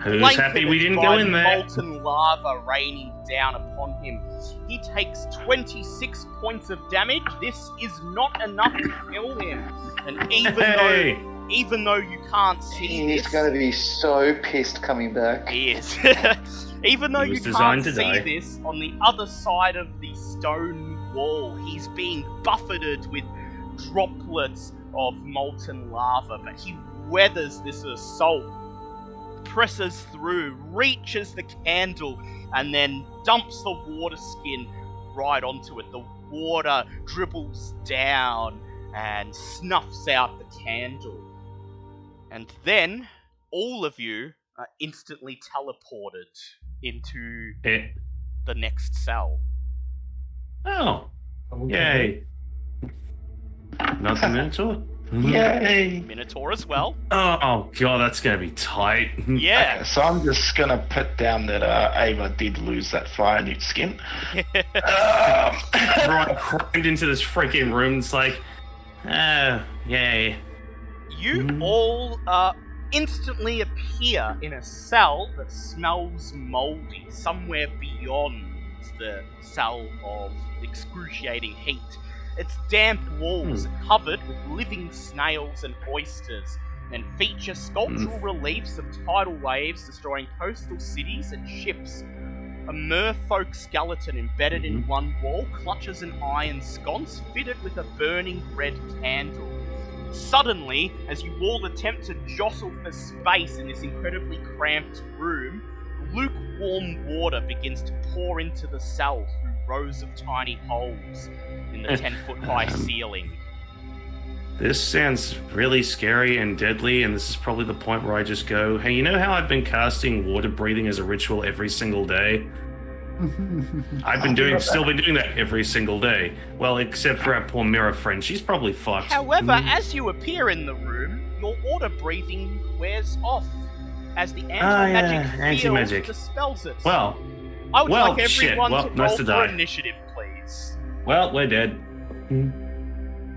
Who's happy we didn't go in there? molten lava raining down upon him. He takes 26 points of damage. This is not enough to kill him. And even though you can't see He's this, gonna be so pissed coming back. he is. Even though He you was can't designed to see die. this, on the other side of the stone wall, he's being buffeted with droplets of molten lava, but he weathers this assault, presses through, reaches the candle, and then dumps the water skin right onto it. The water dribbles down and snuffs out the candle. And then, all of you are instantly teleported into the next cell. Oh, Okay. yay. Not the Minotaur? Yay! Minotaur as well. Oh, God, that's going to be tight. Yeah. Okay, so I'm just gonna put down that Ava did lose that fire newt skin. Everyone crammed into this freaking room. It's like, yay. You all instantly appear in a cell that smells moldy, somewhere beyond the cell of excruciating heat. Its damp walls are covered with living snails and oysters, and feature sculptural reliefs of tidal waves destroying coastal cities and ships. A merfolk skeleton embedded in one wall clutches an iron sconce fitted with a burning red candle. Suddenly, as you all attempt to jostle for space in this incredibly cramped room, lukewarm water begins to pour into the cell through rows of tiny holes in the 10-foot high ceiling. This sounds really scary and deadly, and this is probably the point where I just go, hey, you know how I've been casting water breathing as a ritual every single day? I've been still been doing that every single day. Well, except for our poor mirror friend. She's probably fucked. However, as you appear in the room, your water breathing wears off as the anti-magic field anti-magic. dispels it. Well, I would like shit. everyone Well, to roll nice to for die. initiative, please. well, we're dead.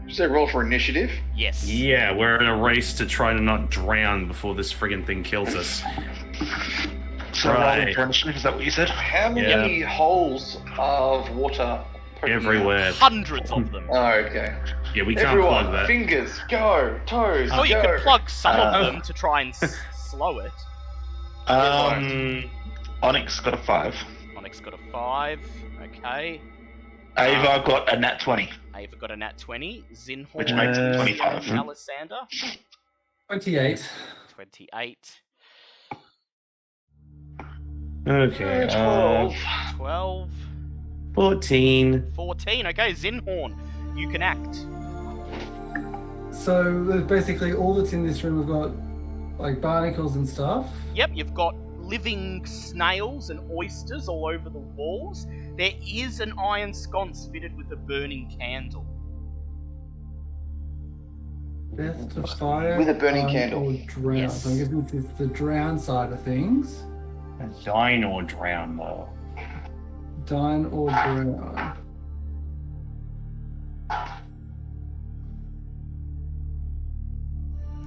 So roll for initiative. Yes. Yeah, we're in a race to try to not drown before this friggin' thing kills us. So Right. rolling for initiative, is that what you said? How many holes of water? poking out? Everywhere. Hundreds of them. Oh, okay. Yeah, we can't Everyone, plug that. fingers, go, toes, Or you go. could plug some Oh. of them to try and slow it. Onyx got a 5. Onyx got a 5. Okay. Ava got a nat 20. Ava got a nat 20. Zinhorn. Which makes it 25. Alisander. 28. 28. Okay. 12. 14. 14. Okay, Zinhorn. You can act. So basically, all that's in this room, we've got like barnacles and stuff. Yep, you've got living snails and oysters all over the walls. There is an iron sconce fitted with a burning candle. Death to fire. With a burning drown, candle. Or drown. Yes. So I'm guessing this is the drown side of things. Dine or drown, though. Dine or drown.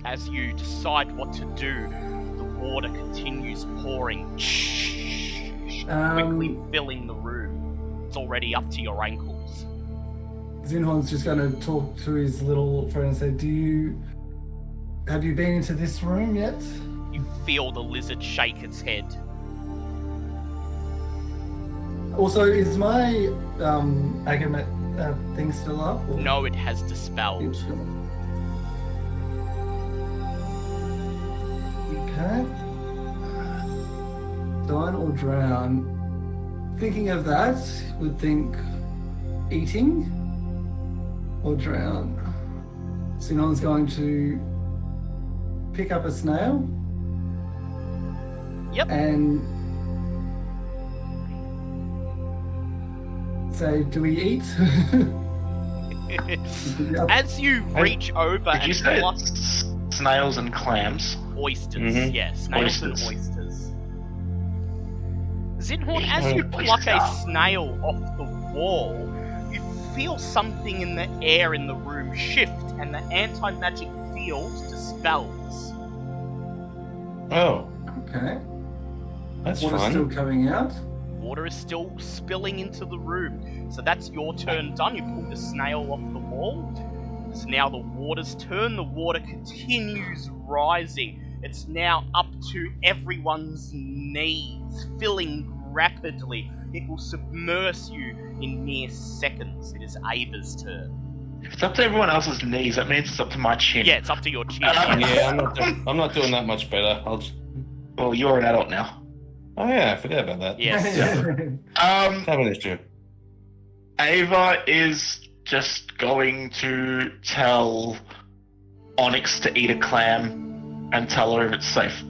As you decide what to do, the water continues pouring, quickly filling the room. It's already up to your ankles. Zinhorn's just going to talk to his little friend and say, have you been into this room yet? You feel the lizard shake its head. Also, is my Agamet thing still up? Or? No, it has dispelled. It's still- Okay. Dine or drown. Thinking of that, would think eating or drown. Sinon's going to pick up a snail. Yep. And say, do we eat? As you reach over Did you and say pluck it's snails and clams? oysters, Mhm. yeah, snails and Oysters. oysters. Zinhorn, as you pluck a snail off the wall, you feel something in the air in the room shift, and the anti-magic field dispels. Oh, Okay. that's Water's fun. still coming out. Water is still spilling into the room. So that's your turn done. You pulled the snail off the wall. It's now the water's turn. The water continues rising. It's now up to everyone's knees, filling rapidly. It will submerge you in mere seconds. It is Ava's turn. If it's up to everyone else's knees, that means it's up to my chin. Yeah, it's up to your chin. Yeah, I'm not doing that much better. I'll just... Well, you're an adult now. Oh yeah, I forgot about that. Yes. Have an issue. Ava is just going to tell Onyx to eat a clam and tell her if it's safe.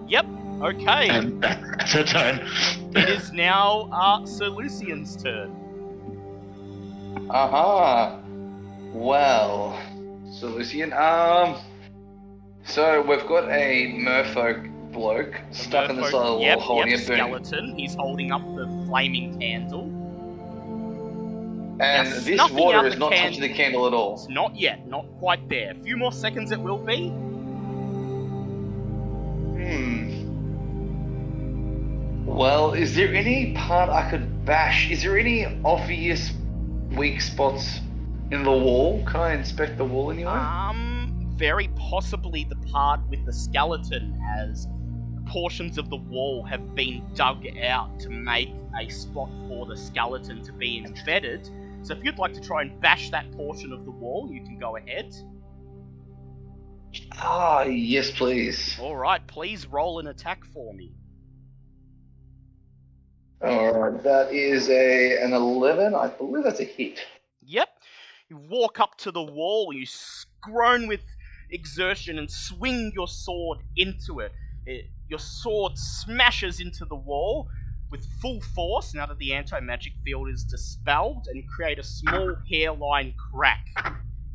Yep. Okay. And that's her turn. It is now Sir Lucian's turn. Aha. Well, so Lucian, so we've got a merfolk bloke stuck in the side of the wall Yep, holding a burning, skeleton. He's holding up the flaming candle. and Now, this snuffing water out is the not candle. touching the candle at all. It's not yet, not quite there. A few more seconds it will be. Well, is there any part I could bash? Is there any obvious weak spots in the wall? Can I inspect the wall anyway? Very possibly the part with the skeleton, as portions of the wall have been dug out to make a spot for the skeleton to be embedded. So if you'd like to try and bash that portion of the wall, you can go ahead. Yes, please. Alright, please roll an attack for me. Alright, that is an 11. I believe that's a hit. Yep. You walk up to the wall, you groan with exertion and swing your sword into it. Your sword smashes into the wall with full force now that the anti-magic field is dispelled, and create a small hairline crack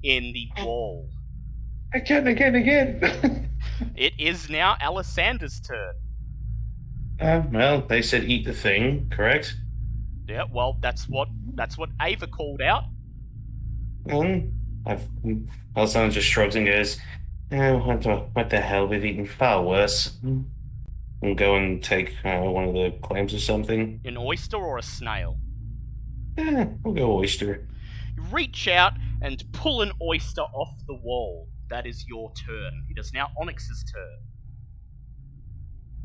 in the wall. Again. It is now Alisander's turn. Well, they said eat the thing, correct? Yeah, well, that's what Ava called out. Alessandra just shrugs and goes, what the hell, we've eaten far worse. And go and take one of the clams or something. An oyster or a snail? We'll go oyster. You reach out and pull an oyster off the wall. That is your turn. It is now Onyx's turn.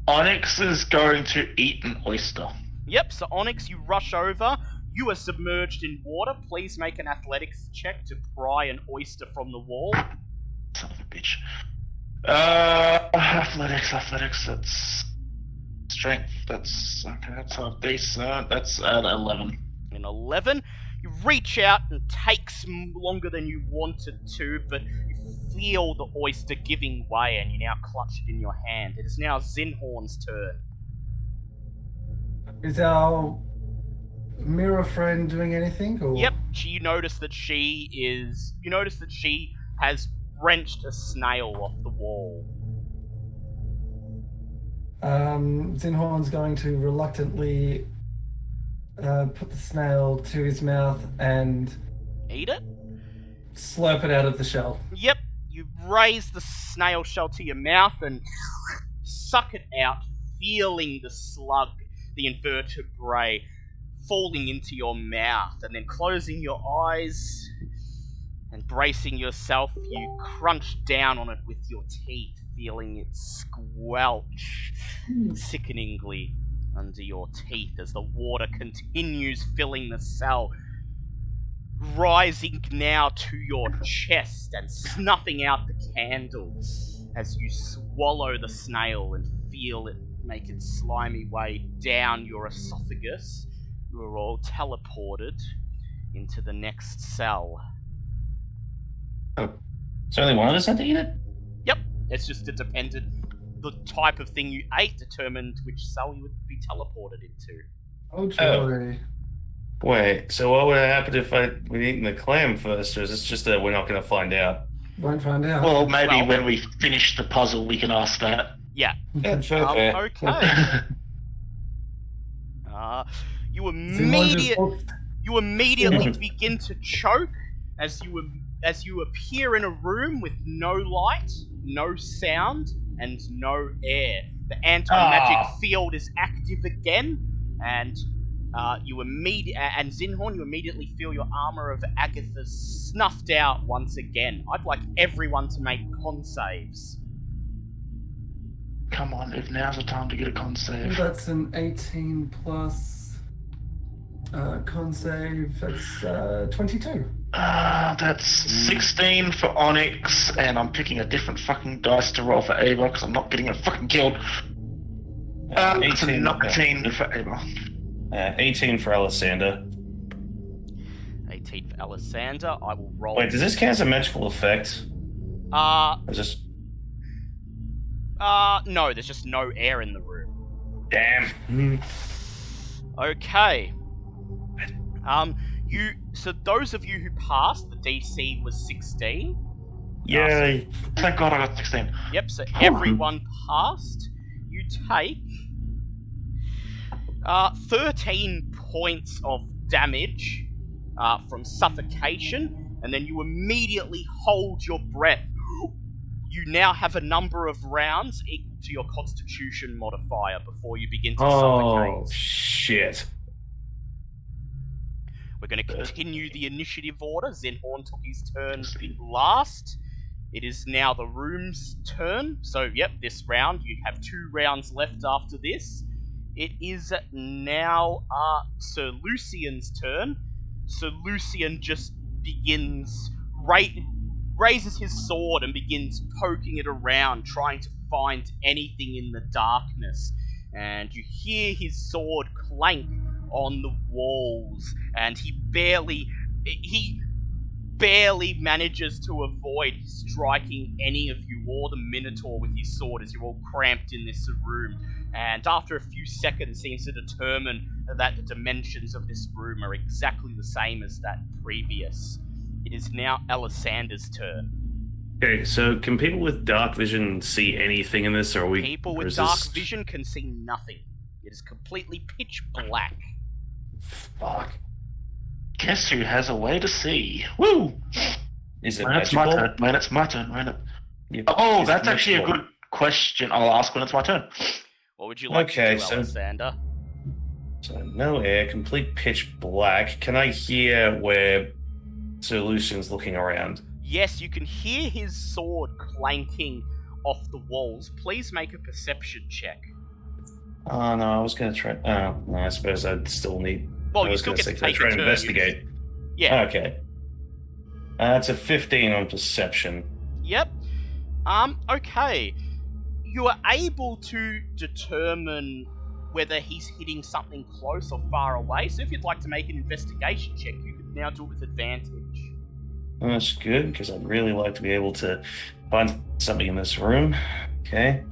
Onyx is going to eat an oyster. Yep, so Onyx, you rush over. You are submerged in water. Please make an athletics check to pry an oyster from the wall. Son of a bitch. Athletics, that's strength, that's half decent, that's at 11. An 11. You reach out and it takes longer than you wanted to, but you feel the oyster giving way and you now clutch it in your hand. It is now Zinhorn's turn. Is our mirror friend doing anything? Or? Yep, you notice that she has wrenched a snail off the wall. Zinhorn's going to reluctantly put the snail to his mouth and Eat it? slurp it out of the shell. Yep, you raise the snail shell to your mouth and suck it out, feeling the slug, the invertebrate, falling into your mouth, and then closing your eyes and bracing yourself, you crunch down on it with your teeth, feeling it squelch sickeningly under your teeth as the water continues filling the cell, rising now to your chest and snuffing out the candle as you swallow the snail and feel it make its slimy way down your esophagus. You are all teleported into the next cell. Oh, so only one of us had to eat it? Yep, it's just the type of thing you ate determined which cell you would be teleported into. Oh, joy. Wait, so what would have happened if we'd eaten the clam first, or is this just that we're not going to find out? Won't find out. Well, maybe Well- when we finish the puzzle, we can ask that. Yeah. Yeah, fair. Okay. You Zinhorn just immediately You immediately begin to choke as you appear in a room with no light, no sound, and no air. The anti-magic field is active again, and Zinhorn, you immediately feel your armor of Agatha snuffed out once again. I'd like everyone to make con saves. Come on, if now's the time to get a con save. That's an 18 plus con save. That's 22. That's 16 for Onyx, and I'm picking a different fucking dice to roll for Ava because I'm not getting her fucking killed. It's a 19 for Ava. 18 for Alessander. 18 for Alessander. I will roll. Wait, does this count as a magical effect? Or just... no, there's just no air in the room. Damn. Okay. So those of you who passed, the DC was 16. Yay. Thank God I got 16. Yep, so everyone passed. You take 13 points of damage from suffocation, and then you immediately hold your breath. You now have a number of rounds equal to your Constitution modifier before you begin to suffocate. Oh, shit. We're going to continue the initiative order. Zinhorn took his turn last. It is now the room's turn. So, yep, this round. You have 2 rounds left after this. It is now Sir Lucian's turn. Sir Lucian just begins... raises his sword and begins poking it around, trying to find anything in the darkness. And you hear his sword clank on the walls, and he barely manages to avoid striking any of you or the Minotaur with his sword as you're all cramped in this room. And after a few seconds seems to determine that the dimensions of this room are exactly the same as that previous. It is now Alessander's turn. Okay, so can people with dark vision see anything in this, or are we... People with dark vision can see nothing. It is completely pitch black. Fuck. Guess who has a way to see? Woo! Is it It's magical? my turn. Man, it's my turn. Man. Yeah, Oh, is that's it actually a magical? good question. I'll ask when it's my turn. What would you like Okay, to do, so- Alessander? So no air, complete pitch black. Can I hear where Sir Lucian's looking around? Yes, you can hear his sword clanking off the walls. Please make a perception check. Oh no, I was gonna try... Oh, no, I suppose I'd still need... Well, I you was still gonna get say, to can I take try a and turn. investigate? Yeah. Okay. It's a 15 on perception. Yep. Okay. You are able to determine whether he's hitting something close or far away. So if you'd like to make an investigation check, you could now do it with advantage. That's good, because I'd really like to be able to find something in this room. Okay.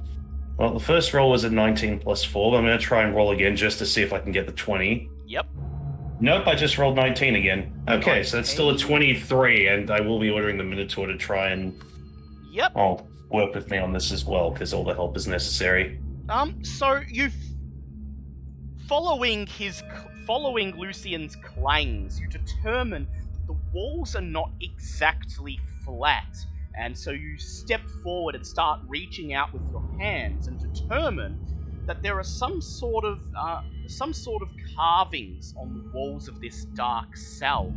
Well, the first roll was a 19 plus 4, but I'm going to try and roll again just to see if I can get the 20. Yep. Nope, I just rolled 19 again. Okay, so it's still a 23, and I will be ordering the Minotaur to try and Yep. work with me on this as well, because all the help is necessary. So you've following Lucian's clangs, you determine that the walls are not exactly flat, and so you step forward and start reaching out with your hands and determine that there are some sort of carvings on the walls of this dark cell.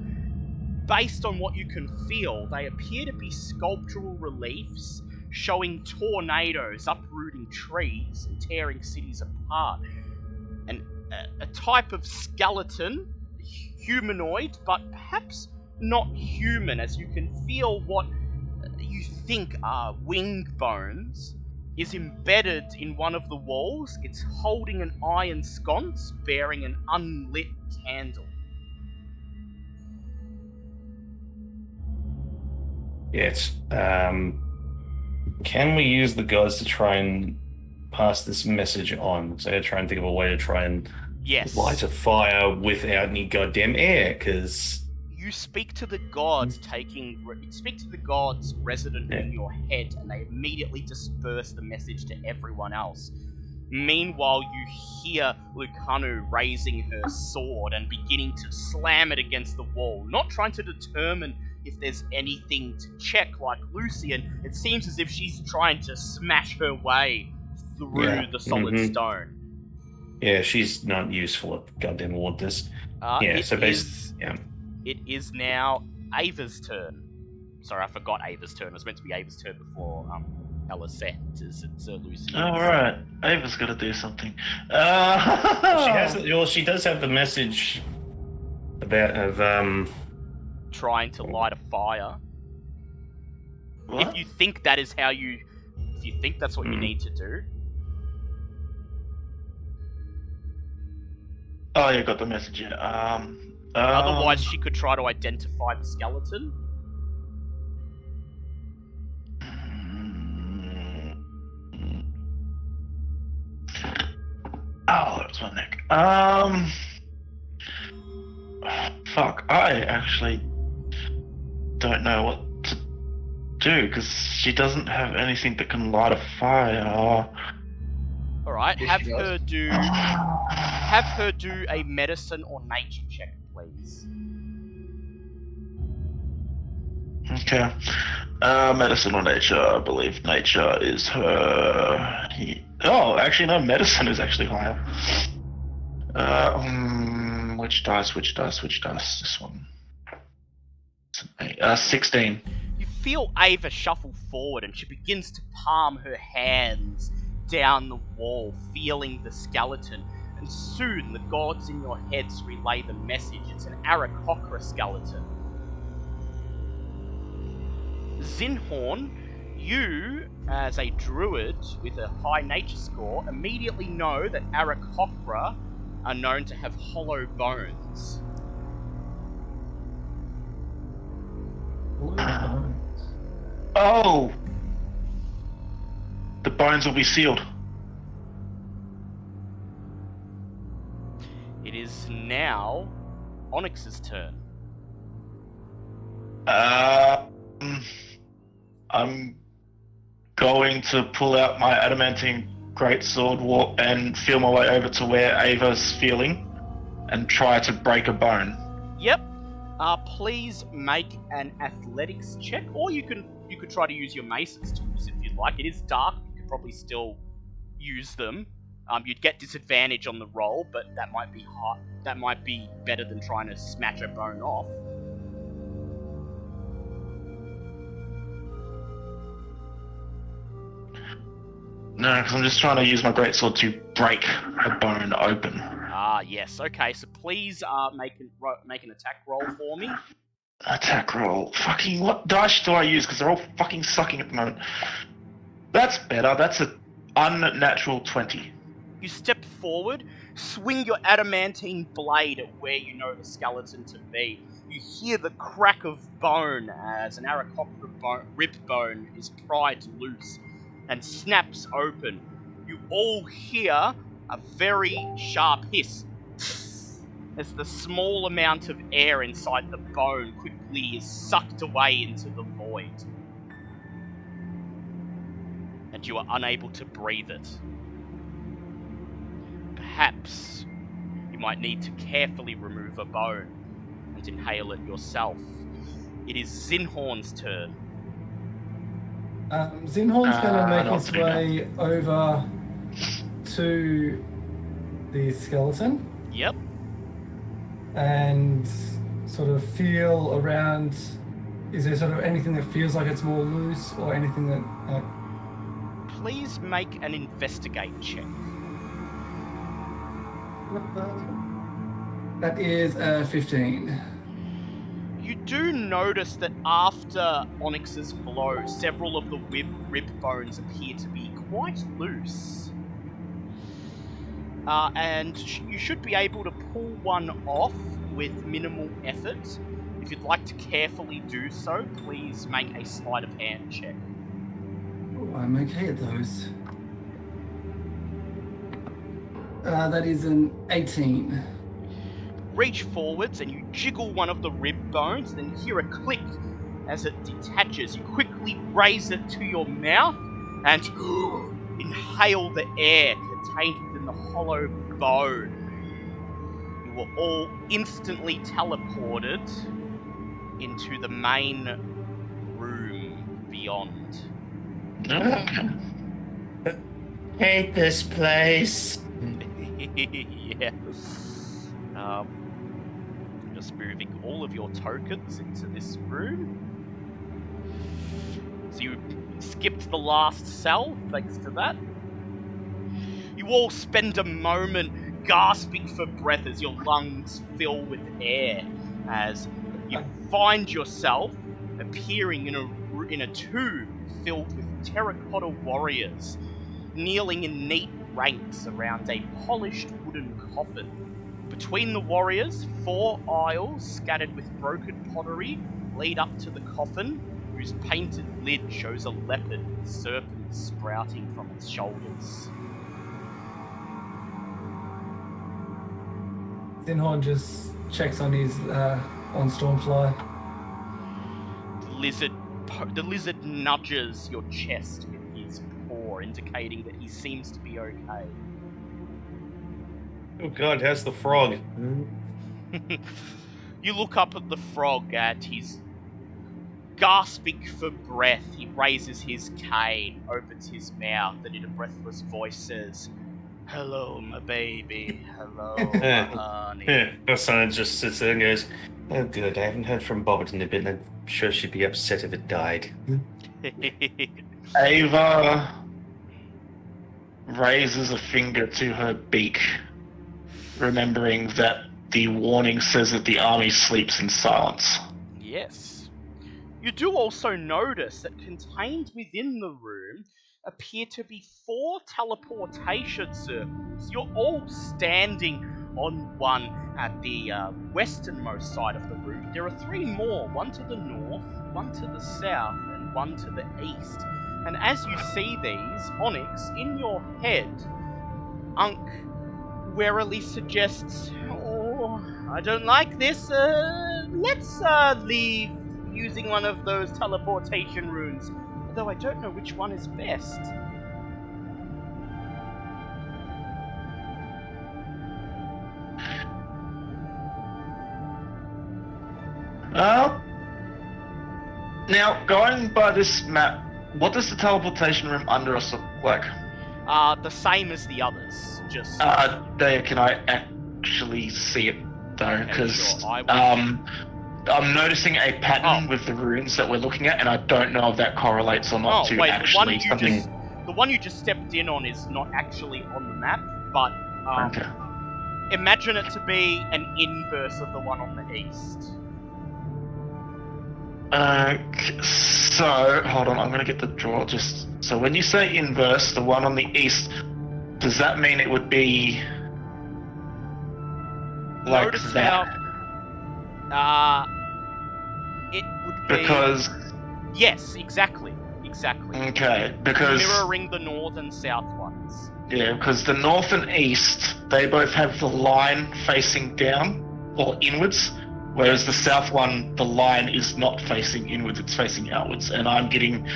Based on what you can feel, they appear to be sculptural reliefs showing tornadoes uprooting trees and tearing cities apart. And a type of skeleton, humanoid, but perhaps not human, as you can feel what you think are wing bones, is embedded in one of the walls. It's holding an iron sconce bearing an unlit candle. Yes. Can we use the gods to try and pass this message on? So I try and think of a way to try and Yes. light a fire without any goddamn air, because... You speak to the gods, resident in your head, and they immediately disperse the message to everyone else. Meanwhile, you hear Lucanu raising her sword and beginning to slam it against the wall, not trying to determine if there's anything to check like Lucian. It seems as if she's trying to smash her way through the solid stone. Yeah, she's not useful at goddamn waters. It is now Ava's turn. Sorry, I forgot Ava's turn. It was meant to be Ava's turn before Ella set. It's Lucian. Alright, Ava's gotta do something. She does have the message about trying to light a fire. What? If you think that is how you... If you think that's what you need to do. Oh, yeah, got the message, yeah. Otherwise, she could try to identify the skeleton. Oh, that was my neck. Fuck, I actually don't know what to do, because she doesn't have anything that can light a fire. Alright, Yes, have she does. her do a medicine or nature check, please. Okay. Medicine or nature? I believe nature is her... Oh, actually no, medicine is actually higher. Which dice? This one. 16. You feel Ava shuffle forward and she begins to palm her hands down the wall, feeling the skeleton. And soon the gods in your heads relay the message. It's an Aarakocra skeleton. Zinhorn, you, as a druid with a high nature score, immediately know that Aarakocra are known to have hollow bones. Oh! The bones will be sealed. It is now Onyx's turn. I'm going to pull out my adamantine greatsword and feel my way over to where Ava's feeling and try to break a bone. Yep. Please make an athletics check, or you could try to use your mace's tools if you'd like. It is dark. You could probably still use them. You'd get disadvantage on the roll, but that might be hard. That might be better than trying to smash a bone off. No, because I'm just trying to use my greatsword to break a bone open. Ah, yes. Okay, so please make an attack roll for me. Attack roll. Fucking what dice do I use? Because they're all fucking sucking at the moment. That's better. That's an unnatural 20. You step forward, swing your adamantine blade at where you know the skeleton to be. You hear the crack of bone as an Aarakocra rib bone is pried loose and snaps open. You all hear a very sharp hiss as the small amount of air inside the bone quickly is sucked away into the void. And you are unable to breathe it. Perhaps you might need to carefully remove a bone and inhale it yourself. It is Zinhorn's turn. Zinhorn's going to make not his too way over to the skeleton Yep. and sort of feel around. Is there sort of anything that feels like it's more loose or anything that... Please make an investigate check. That is 15. You do notice that after Onyx's blow, several of the rib bones appear to be quite loose. And you should be able to pull one off with minimal effort. If you'd like to carefully do so, please make a sleight of hand check. Oh, I'm okay at those. That is an 18. Reach forwards and you jiggle one of the rib bones, then you hear a click as it detaches. You quickly raise it to your mouth and inhale the air contained within the hollow bone. You were all instantly teleported into the main room beyond. Hate this place. Yeah. Just moving all of your tokens into this room. So you skipped the last cell, thanks to that. You all spend a moment gasping for breath as your lungs fill with air, as you find yourself appearing in a tomb filled with terracotta warriors, kneeling in neat ranks around a polished wooden coffin. Between the warriors, 4 aisles scattered with broken pottery lead up to the coffin, whose painted lid shows a leopard with serpents sprouting from its shoulders. Zinhorn just checks on his on Stormfly. The lizard nudges your chest with his paw, indicating that he seems to be okay. Oh god, how's the frog? You look up at the frog and he's gasping for breath. He raises his cane, opens his mouth, and in a breathless voice says, "Hello, my baby. Hello, my honey." Rosanna just sits there and goes, "Oh good, I haven't heard from Bobbit in a bit, and I'm sure she'd be upset if it died." Ava raises a finger to her beak, remembering that the warning says that the army sleeps in silence. Yes. You do also notice that contained within the room appear to be 4 teleportation circles. You're all standing on one at the westernmost side of the room. There are 3 more, one to the north, one to the south, and one to the east. And as you see these, Onyx, in your head, Unk warily suggests, "Oh, I don't like this. Let's leave using one of those teleportation runes. Although I don't know which one is best." Now, going by this map, what does the teleportation room under us look like? The same as the others, just... There, can I actually see it, though? Because, sure, I will. I'm noticing a pattern with the runes that we're looking at, and I don't know if that correlates or not to actually something... The one you just stepped in on is not actually on the map, but Okay. imagine it to be an inverse of the one on the east. So, hold on, I'm gonna get the draw just... So when you say inverse, the one on the east, does that mean it would be... like Notice that? how... it would be... Because... Yes, exactly. Okay, because... Mirroring the north and south ones. Yeah, because the north and east, they both have the line facing down, or inwards, whereas the south one, the line is not facing inwards, it's facing outwards, and I'm getting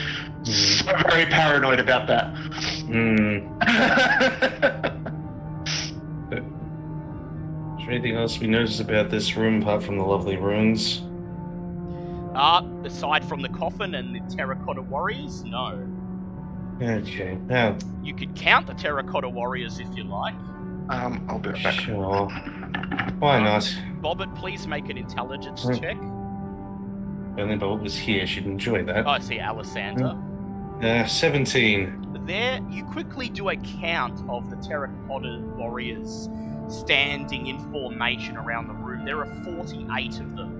so very paranoid about that. Is there anything else we notice about this room apart from the lovely ruins? Aside from the coffin and the terracotta warriors, no. Okay, now... You could count the terracotta warriors if you like. I'll be right back. Sure. Why not? Bobbit, please make an intelligence check. If only Bobbit was here, she'd enjoy that. Oh, I see, Alessander. 17. There, you quickly do a count of the terracotta warriors standing in formation around the room. There are 48 of them.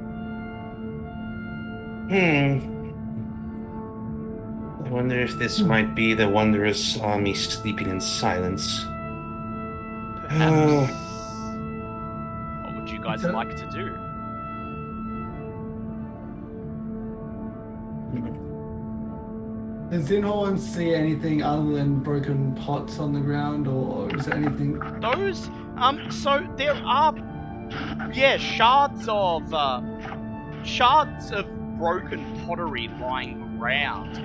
I wonder if this might be the wondrous army sleeping in silence. Perhaps. What would you guys like to do? Does Zinhorn see anything other than broken pots on the ground, or is there anything? Those, so there are, shards of broken pottery lying around.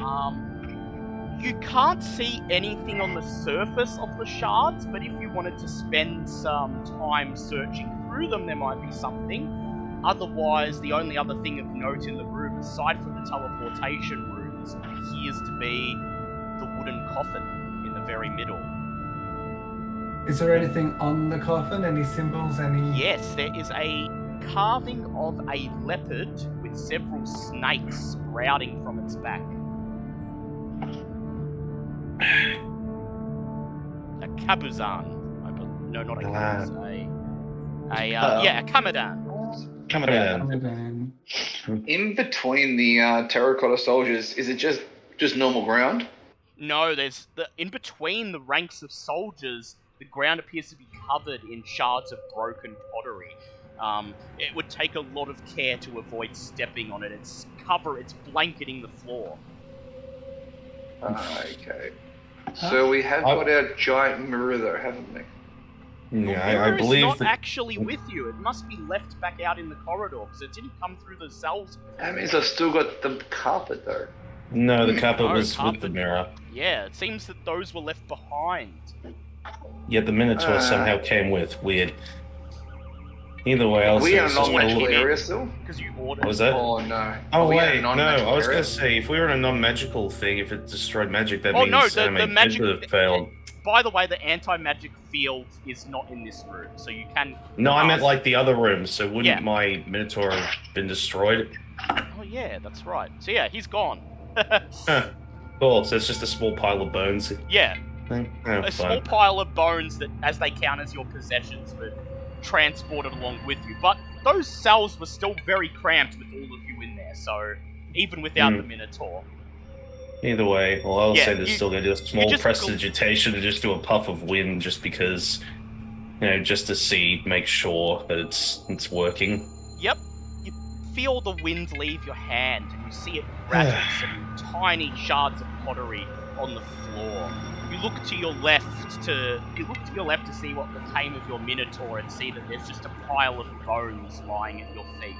You can't see anything on the surface of the shards, but if you wanted to spend some time searching through them, there might be something. Otherwise, the only other thing of note in the room, aside from the teleportation rooms, appears to be the wooden coffin in the very middle. Is there anything on the coffin? Any symbols? Any? Yes, there is a carving of a leopard with several snakes sprouting from its back. A kabuzan. No, not a kabuz. A kamadan. Coming down. In between the terracotta soldiers, is it just normal ground? No, in between the ranks of soldiers, the ground appears to be covered in shards of broken pottery. It would take a lot of care to avoid stepping on it. It's blanketing the floor. Okay. So we have got our giant mirror though, haven't we? Yeah, I Mirror is believe not that. actually with you. It must be left back out in the corridor because it didn't come through the cells. That means I've still got the carpet though. No, the carpet No, was with carpet. the mirror. Yeah, it seems that those were left behind. Yet the Minotaur somehow came with. Weird. Either way, I'll We say in a it's just non-magical all- area still? Because you ordered. What was that? Oh no. Oh Are we in a wait, no. non-magical I was area? gonna say if we were in a non-magical thing, if it destroyed magic, that Oh, means no, the animation magic- would have failed. By the way, the anti-magic field is not in this room, so you can. No, I meant cast- like the other rooms. So wouldn't Yeah. my Minotaur have been destroyed? Oh yeah, that's right. So yeah, he's gone. Huh. Cool. So it's just a small pile of bones. Yeah, Oh, a small fine. pile of bones that, as they count as your possessions, were transported along with you. But those cells were still very cramped with all of you in there, so even without the Minotaur. Either way, well, I'll Yeah, say there's you- still gonna do a small just prestidigitation to just do a puff of wind, just because, just to see, make sure that it's working. Yep, you feel the wind leave your hand, and you see it rattle some tiny shards of pottery on the floor. You look to your left to see what became of your Minotaur, and see that there's just a pile of bones lying at your feet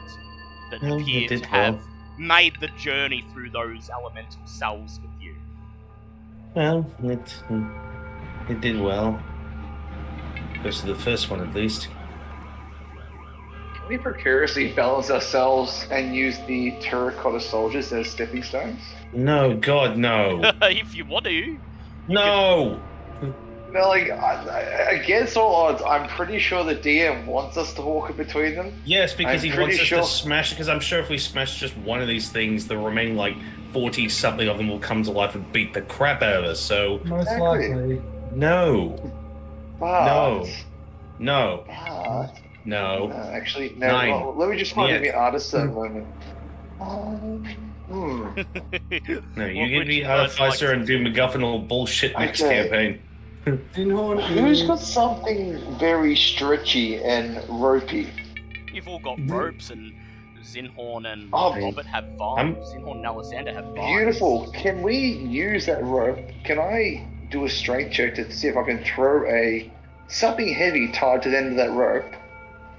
that Well, appear it did to have well. made the journey through those elemental cells with you. Well, it did well. Goes to the first one at least. Can we precariously balance ourselves and use the terracotta soldiers as stepping stones? No, God, no, If you want to. no. No, like, against all odds, I'm pretty sure the DM wants us to walk in between them. Yes, because I'm he wants pretty us sure- to smash. Because I'm sure if we smash just one of these things, the remaining 40 something of them will come to life and beat the crap out of us. So Most Exactly. likely. no, But, no, but, no. actually, no. 9. Well, let me just find Yeah. the artist a moment. No, you What give would me you guys Artificer like to and do MacGuffinal bullshit next Okay. campaign. Dinhorn Who's is... got something very stretchy and ropey? You've all got Mhm. ropes, and Zinhorn and Oh, Robert have I'm- vines. Zinhorn and Alessander have vines. Beautiful. Can we use that rope? Can I do a strength check to see if I can throw something heavy tied to the end of that rope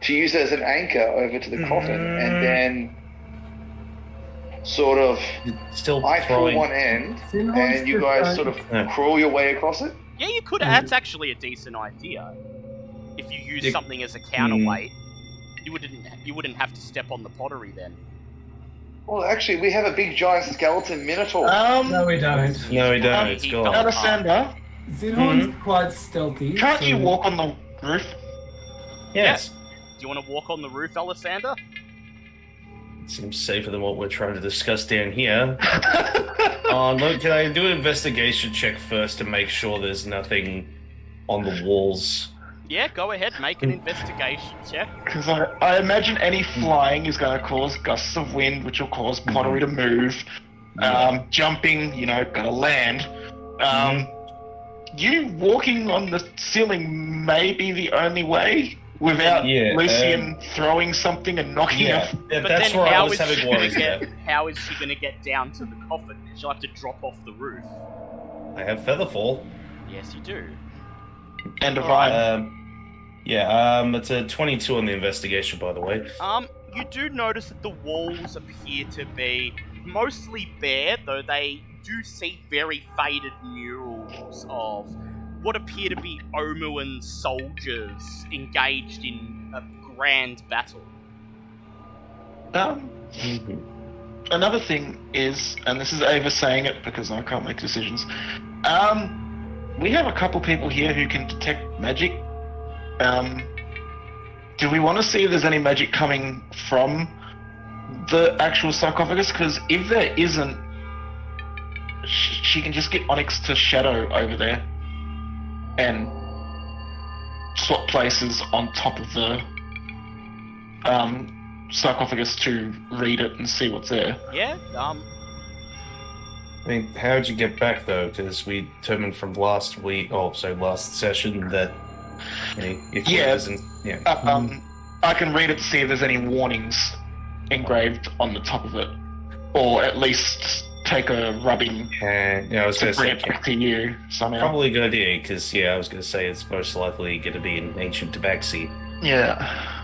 to use as an anchor over to the coffin, and then sort of Still I pull throwing. one end Dinhorn's and you guys sort of Yeah. crawl your way across it? Yeah, you could. Mm. That's actually a decent idea. If you use It- something as a counterweight, you wouldn't have to step on the pottery then. Well, actually, we have a big giant skeleton minotaur. No, we don't. No, we don't. Um, It's he gone. fell- Alessander, Zinhorn's quite stealthy. can't you so- walk on the roof? Yes. Do you want to walk on the roof, Alessander? Seems safer than what we're trying to discuss down here. Look, can I do an investigation check first to make sure there's nothing on the walls? Yeah, go ahead, make an investigation check. Because I imagine any flying is going to cause gusts of wind, which will cause pottery to move. Jumping, gotta land. You walking on the ceiling may be the only way without Yeah, Lucian throwing something and knocking Yeah, her. yeah, But that's then where I how was is she having gonna worries get? there. How is she gonna get down to the coffin? She'll have to drop off the roof. I have Featherfall. Yes, you do. And a Alright. vine. It's a 22 on the investigation, by the way. You do notice that the walls appear to be mostly bare, though they do see very faded murals of what appear to be Omuan soldiers engaged in a grand battle. Another thing is, and this is Ava saying it because I can't make decisions. We have a couple people here who can detect magic. Do we want to see if there's any magic coming from the actual sarcophagus? Because if there isn't, she can just get Onyx to shadow over there and swap places on top of the sarcophagus to read it and see what's there. Yeah, I mean, how'd you get back though? Because we determined from last session that if Yeah. it isn't, I can read it to see if there's any warnings engraved on the top of it, or at least take a rubbing and I was to going to bring say it back to you somehow. probably a good idea because I was going to say it's most likely going to be an ancient tabaxi. Yeah.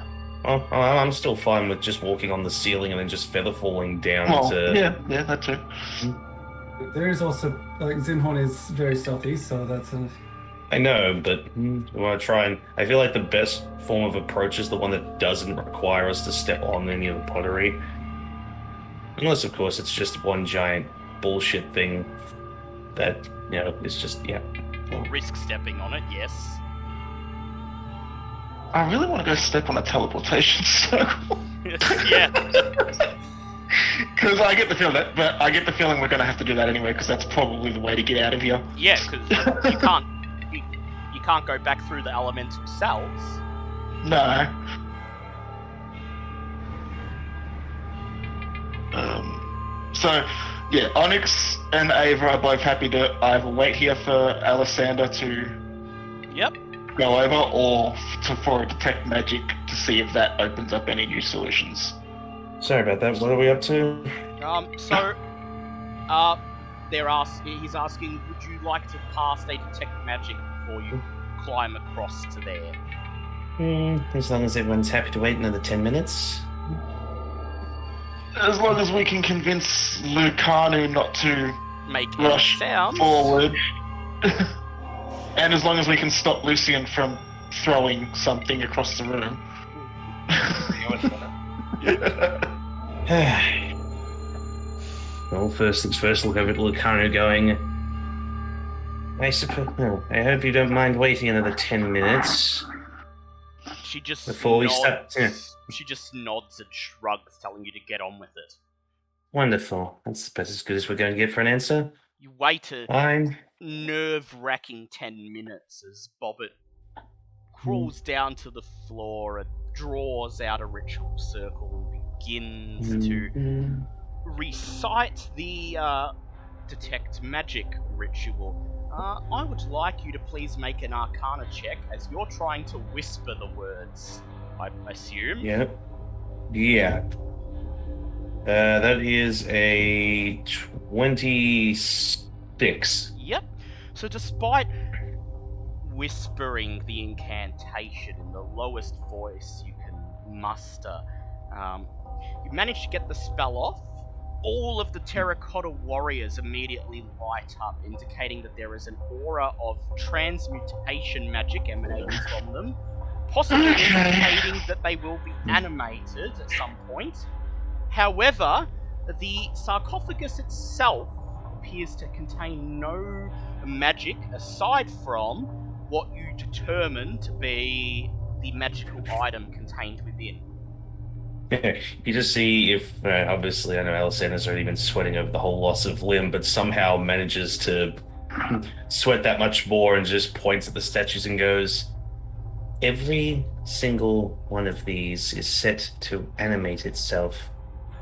Well, I'm still fine with just walking on the ceiling and then just feather falling down Well, to. yeah, that too. There is also Zinhorn is very stealthy, so that's a. I know, but I want to try and. I feel like the best form of approach is the one that doesn't require us to step on any of the pottery. Unless, of course, it's just one giant bullshit thing that, is just, risk stepping on it, yes. I really want to go step on a teleportation circle. Yeah. Because I get the feeling we're going to have to do that anyway, because that's probably the way to get out of here. Yeah, because you can't go back through the elemental cells. No. Yeah, Onyx and Ava are both happy to either wait here for Alessander to Yep. go over, or for a detect magic to see if that opens up any new solutions. Sorry about that. What are we up to? He's asking, would you like to cast a detect magic before you climb across to there? As long as everyone's happy to wait another 10 minutes. As long as we can convince Lucanu not to Make any rush sounds. forward. And as long as we can stop Lucian from throwing something across the room. Well, first things first, we'll go with Lucano going. I hope you don't mind waiting another 10 minutes. She just Before we nods. start, yeah. She just nods and shrugs, telling you to get on with it. Wonderful. That's about as good as we're going to get for an answer. You waited Fine. nerve-wracking 10 minutes as Bobbit crawls down to the floor and draws out a ritual circle and begins to recite the detect magic ritual. I would like you to please make an Arcana check as you're trying to whisper the words, I assume. Yep. Yeah. That is a 26. Yep. So despite whispering the incantation in the lowest voice you can muster, you manage to get the spell off. All of the terracotta warriors immediately light up, indicating that there is an aura of transmutation magic emanating from them, possibly indicating that they will be animated at some point. However, the sarcophagus itself appears to contain no magic aside from what you determine to be the magical item contained within. You just see if, obviously, I know Alessandra's already been sweating over the whole loss of limb, but somehow manages to sweat that much more and just points at the statues and goes, every single one of these is set to animate itself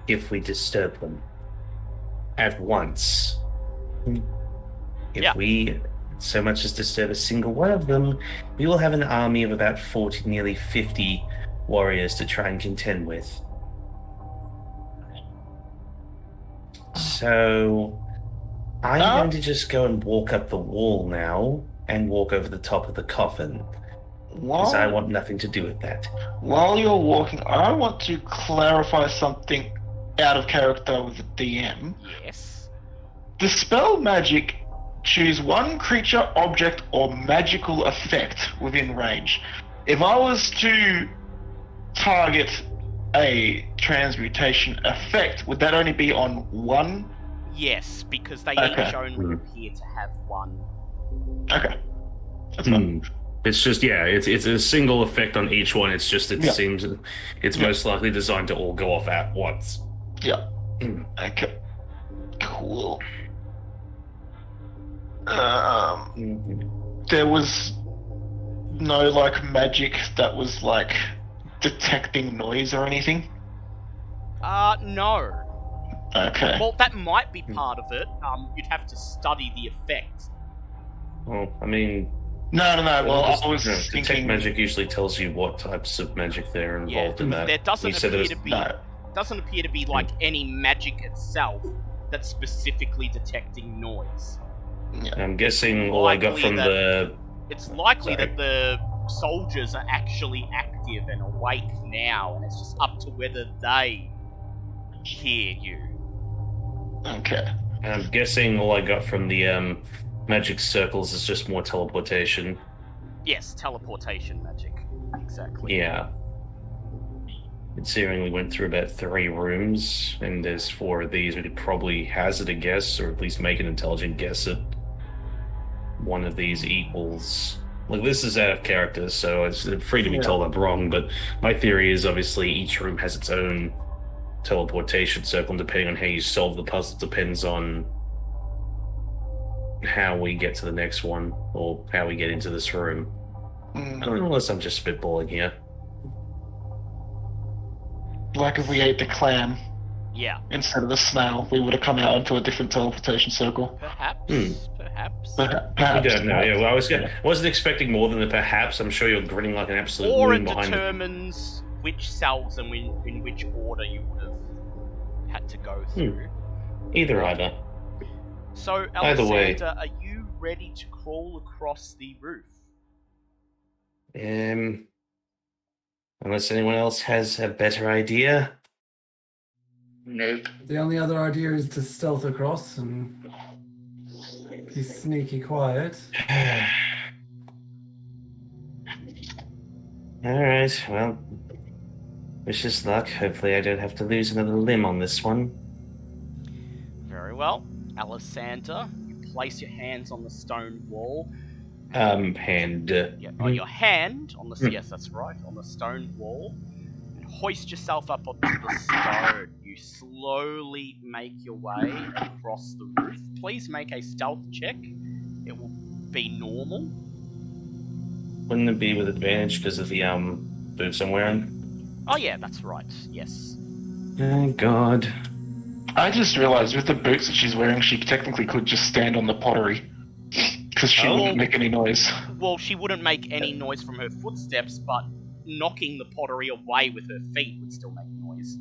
if we disturb them at once. If we so much as disturb a single one of them, we will have an army of about 40, nearly 50 warriors to try and contend with. So I'm going to just go and walk up the wall now and walk over the top of the coffin, because I want nothing to do with that. While you're walking, I want to clarify something out of character with the DM. Yes. Dispel magic. Choose one creature, object, or magical effect within range. If I was to target a transmutation effect, would that only be on one? Yes, because they Okay. each only appear to have one. Okay. That's fine. It's just it's a single effect on each one. It's just Yeah. seems it's most likely designed to all go off at once. Yeah. Okay. Cool. There was no like magic that was like detecting noise or anything. No. Okay. Well, that might be part of it. You'd have to study the effect. Well, I mean, No. Well, I was detect thinking. magic usually tells you what types of magic they're involved in that. There doesn't You said appear there to be No. doesn't appear to be like any magic itself that's specifically detecting noise. I'm guessing all I got Likely from that- It's likely Sorry. that the soldiers are actually active and awake now, and it's just up to whether they hear you. Okay. I'm guessing all I got from the magic circles is just more teleportation. Yes, teleportation magic. Exactly. Yeah. It seemingly went through about 3 rooms, and there's 4 of these. We could probably hazard a guess, or at least make an intelligent guess at one of these equals. Like, this is out of character, so it's free to be told I'm wrong, but my theory is obviously each room has its own teleportation circle, and depending on how you solve the puzzle depends on how we get to the next one, or how we get into this room. Unless I'm just spitballing here. Like if we ate the clam Yeah. instead of the snail, we would have come out into a different teleportation circle. Perhaps. Perhaps. Perhaps. I don't know. Yeah, well, I wasn't expecting more than a perhaps. I'm sure you're grinning like an absolute Or loon it behind it. determines which cells and in which order you would have had to go through. Either. So, Either way. Alexander, are you ready to crawl across the roof? Unless anyone else has a better idea. Nope. The only other idea is to stealth across and be sneaky quiet. Alright, well, wish us luck. Hopefully I don't have to lose another limb on this one. Very well. Alexander, you place your hands on the stone wall. Hand. On your hand, on the yes, that's right, on the stone wall, and hoist yourself up onto the stone. You slowly make your way across the roof. Please make a stealth check. It will be normal. Wouldn't it be with advantage because of the boots I'm wearing? Oh yeah, that's right. Yes. Oh god. I just realized with the boots that she's wearing, she technically could just stand on the pottery. Because she wouldn't make any noise. Well, she wouldn't make any noise from her footsteps, but knocking the pottery away with her feet would still make noise.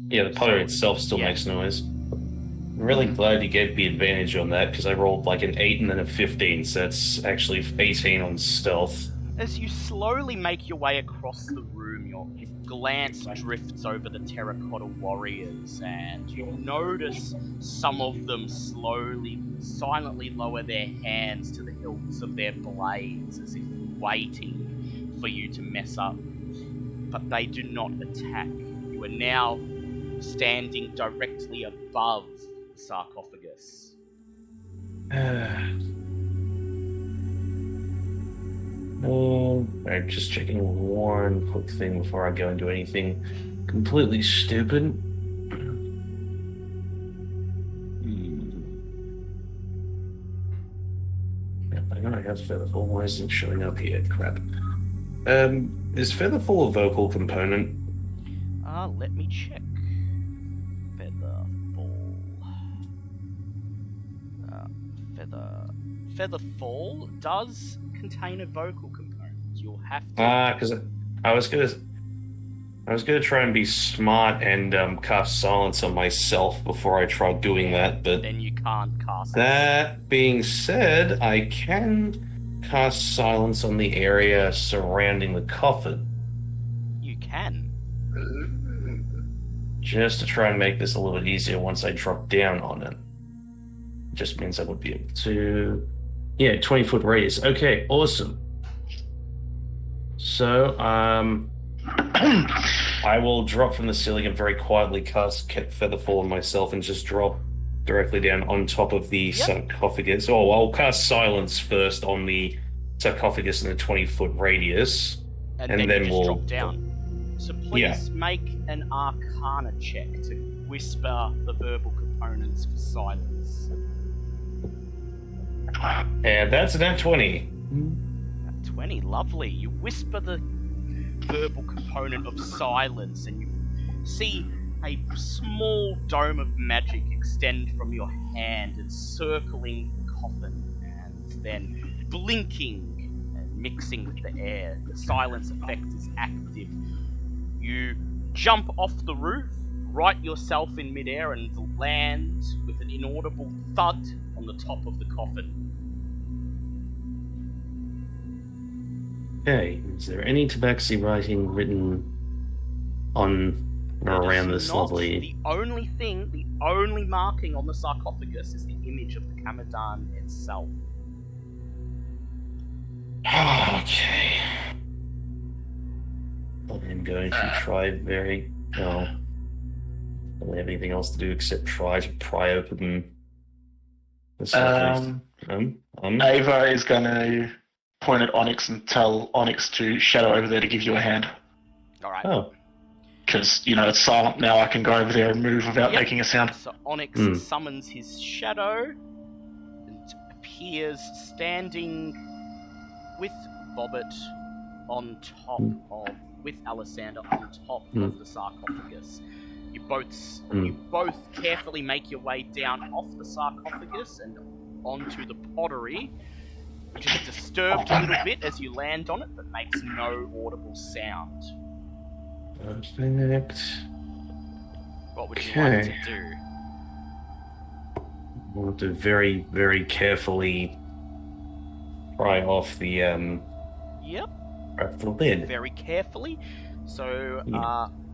Yeah, the pottery itself still makes noise. I'm really glad you gave me advantage on that because I rolled like an 8 and then a 15, so that's actually 18 on stealth. As you slowly make your way across the room, your glance drifts over the terracotta warriors, and you notice some of them slowly, silently lower their hands to the hilts of their blades as if waiting for you to mess up. But they do not attack. You are now standing directly above the sarcophagus. I'm just checking one quick thing before I go and do anything completely stupid. Yep, I know I have Featherfall. Why isn't it showing up here? Crap. Is Featherfall a vocal component? Let me check. Featherfall does contain a vocal component. You'll have to. Because I was gonna try and be smart and cast silence on myself before I tried doing that, but Then you can't cast. that being said, I can cast silence on the area surrounding the coffin, You can. just to try and make this a little bit easier once I drop down on it. just means I would be able to... Yeah, 20-foot radius. Okay, awesome. So, I will drop from the ceiling and very quietly cast Featherfall on myself and just drop directly down on top of the sarcophagus. Oh, I'll cast Silence first on the sarcophagus in a 20-foot radius. And And then then you just we'll- drop down. So please make an Arcana check to whisper the verbal components for silence. And that's a nat 20. 20, lovely. You whisper the verbal component of silence, and you see a small dome of magic extend from your hand, encircling the coffin, and then blinking and mixing with the air. The silence effect is active. You jump off the roof, right yourself in midair, and land with an inaudible thud on the top of the coffin. Okay, is there any tabaxi writing written on or That around is this not lovely... The only marking on the sarcophagus is the image of the Kamadan itself. Okay. I'm going to try very... No. I don't have anything else to do except try to pry open the sarcophagus. Ava is going to point at Onyx and tell Onyx to shadow over there to give you a hand. Alright. Oh. Because, it's silent now, I can go over there and move without making a sound. So Onyx summons his shadow and appears standing with Bobbit on top of, with Alessander on top of the sarcophagus. You both carefully make your way down off the sarcophagus and onto the pottery, which is disturbed a little bit as you land on it, but makes no audible sound. Perfect. What would you like to do? I want to very, very carefully pry off the lid. Very carefully. So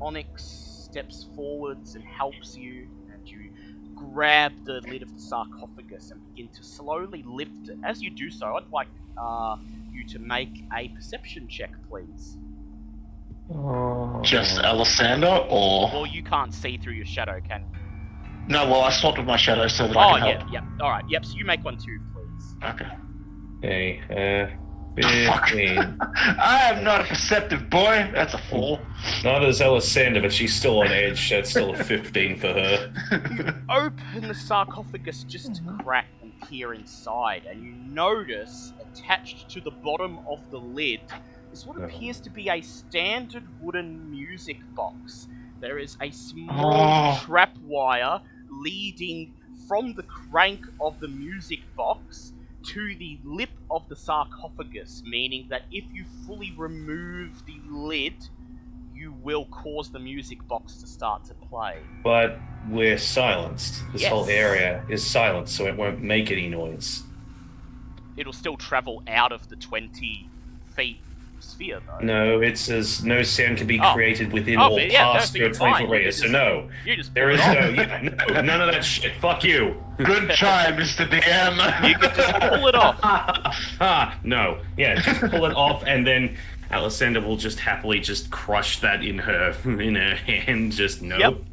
Onyx steps forwards and helps you, and you grab the lid of the sarcophagus and begin to slowly lift it. As you do so, I'd like you to make a perception check, please. Just Alessander, or... Well, you can't see through your shadow, can you? No, well, I swapped with my shadow so that I can help. Yeah. Alright, yep, so you make one too, please. Okay. Okay, 15. I am not a perceptive boy. That's a 4. Not as Alessander, but she's still on edge. That's still a 15 for her. You open the sarcophagus just to crack and peer inside, and you notice, attached to the bottom of the lid, is what appears to be a standard wooden music box. There is a small trap wire leading from the crank of the music box to the lip of the sarcophagus, meaning that if you fully remove the lid, you will cause the music box to start to play. But we're silenced. This Yes. whole area is silenced, so it won't make any noise. It'll still travel out of the 20 feet sphere, though. No, it says no sound can be created within Oh, or but yeah, past no, your but you're 20-foot fine. radius. So no, You just there pull is it off. no, none of that shit. Fuck you. Good try, Mr. DM. You can just pull it off. No. Yeah, just pull it off, and then Alessander will just happily just crush that in her hand. Just nope,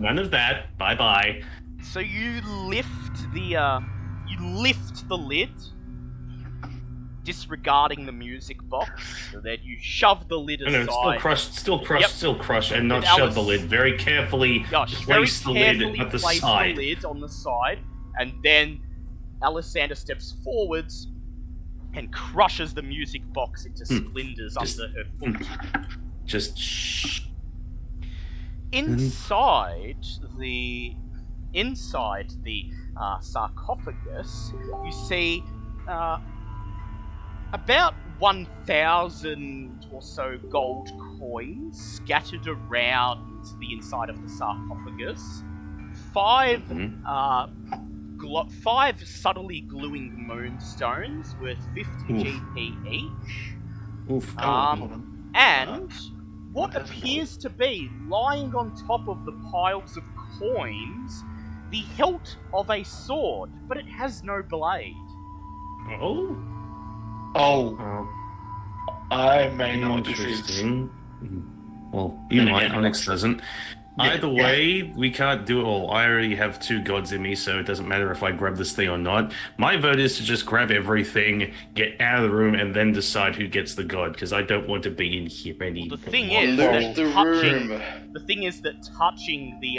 none of that. Bye bye. So you lift the lid, disregarding the music box, so that you shove the lid aside. No, still crush, and not With shove the lid. Very carefully place the lid at the place side. the lid on the side, and then Alessander steps forwards and crushes the music box into splinters under her foot. Just shh. Inside the sarcophagus, you see about 1,000 or so gold coins scattered around the inside of the sarcophagus. Five subtly glowing moonstones worth 50 GP each. Oof. And what appears to be lying on top of the piles of coins the hilt of a sword, but it has no blade. Oh, Oh, I may know what this is. interesting. Well, you Then might. again, Onyx doesn't. Yeah, Either yeah. way, we can't do it all. I already have 2 gods in me, so it doesn't matter if I grab this thing or not. My vote is to just grab everything, get out of the room, and then decide who gets the god, because I don't want to be in here anymore. Well, the thing is Loot that the touching room. the thing is that touching the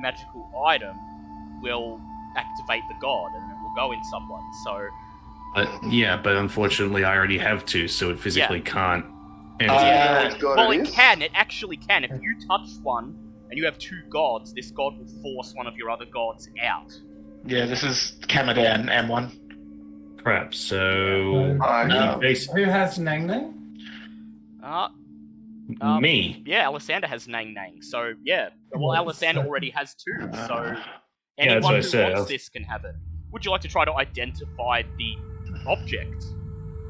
magical item will activate the god, and it will go in someone. So Yeah, but unfortunately, I already have 2, so it physically can't. And Which god well, it it is? can. It actually can. If you touch one and you have 2 gods, this god will force one of your other gods out. Yeah, this is Kamadan M1. crap, so... I basi- Who has Nang Nang? me. Yeah, Alessander has Nang Nang. So yeah, well, Alessander already has 2. So Yeah, that's anyone what I who said. wants this can have it. Would you like to try to identify the object?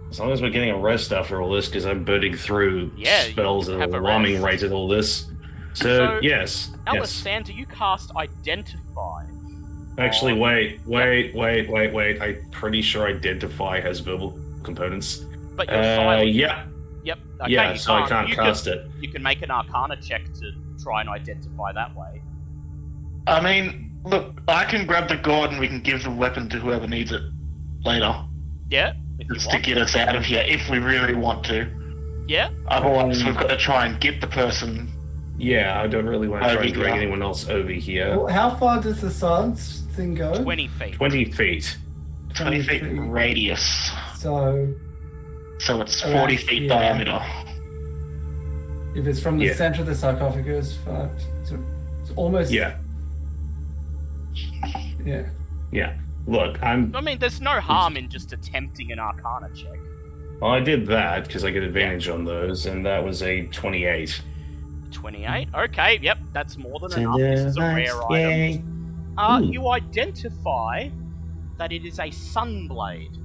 As long as we're getting a rest after all this, because I'm burning through Yeah, you spells at have an a alarming rest. rate at all this. So, So, yes. Alessander, you cast Identify. Actually, on- wait. I'm pretty sure Identify has verbal components. But you're silent. Yeah. Yep. Okay, Yeah, you so I can't you cast can, it. You can make an Arcana check to try and identify that way. I mean, look, I can grab the god and we can give the weapon to whoever needs it later. Yeah, if you Just to want. get us out of here, if we really want to. Yeah. Otherwise, we've got to try and get the person. Yeah, I don't really want to try Over and drag here. anyone else over here. Well, how far does the silence thing go? 20 feet. 20 feet. 20 feet 20 feet. radius. So, So it's Around 40 feet here. diameter. if it's from the Yeah. center of the sarcophagus, so it's almost. Yeah. Yeah. Yeah. Look, I mean, there's no harm in just attempting an Arcana check. I did that because I get advantage on those, and that was a 28. 28. Okay, yep, that's more than enough. This is a rare item. You identify that it is a sunblade.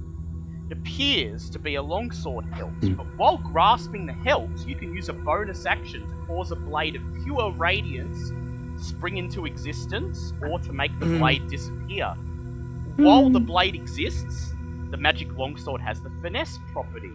It appears to be a longsword hilt, but while grasping the hilt, you can use a bonus action to cause a blade of pure radiance to spring into existence, or to make the blade disappear. While the blade exists, the magic longsword has the finesse property.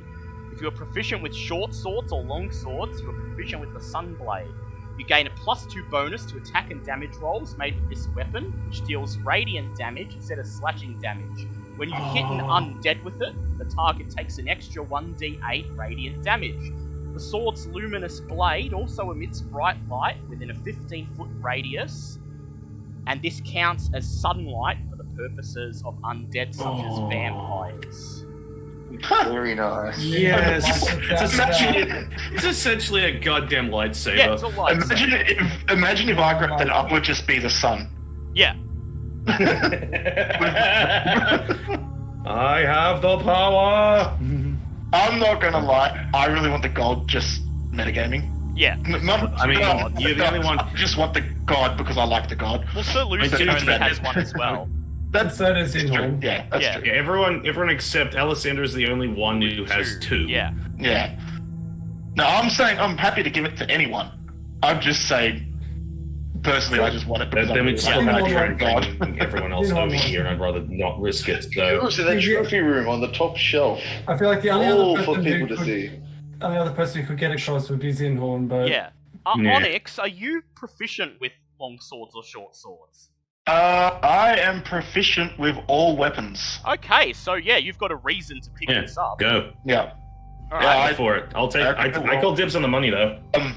If you are proficient with short swords or long swords, you are proficient with the sunblade. You gain a +2 bonus to attack and damage rolls made with this weapon, which deals radiant damage instead of slashing damage. When you hit an undead with it, the target takes an extra 1d8 radiant damage. The sword's luminous blade also emits bright light within a 15-foot radius, and this counts as sunlight for the purposes of undead such as vampires. Very nice. Yes. That's- It's essentially a goddamn lightsaber. Yeah, it's a light. Imagine if I grabbed that up, would just be the sun. Yeah. I have the power. I'm not gonna lie, I really want the god just metagaming. Yeah. I mean, you're the only one- I just want the god because I like the god. Well, Sir Lucian But only that- has one as well. And so does That's true. Inhorn. Yeah, that's Yeah. true. Yeah, everyone except Alessander is the only one who has 2. Yeah. Yeah. No, I'm saying I'm happy to give it to anyone. I'm just saying, personally, I just want it because Then I'm it's really still Yeah. going to like try the and god. bring everyone else over here, and I'd rather not risk it. So, Who's in that trophy room on the top shelf? I feel like the only All other for person people who to could, see. only other person who could get across would be Zinhorn, but Yeah. Yeah. Onyx, are you proficient with long swords or short swords? I am proficient with all weapons. Okay, so yeah, you've got a reason to pick yeah, this up. go. Yeah. All Yeah, right. Go for it. I'll take. I Okay. call dibs on the money though. I'm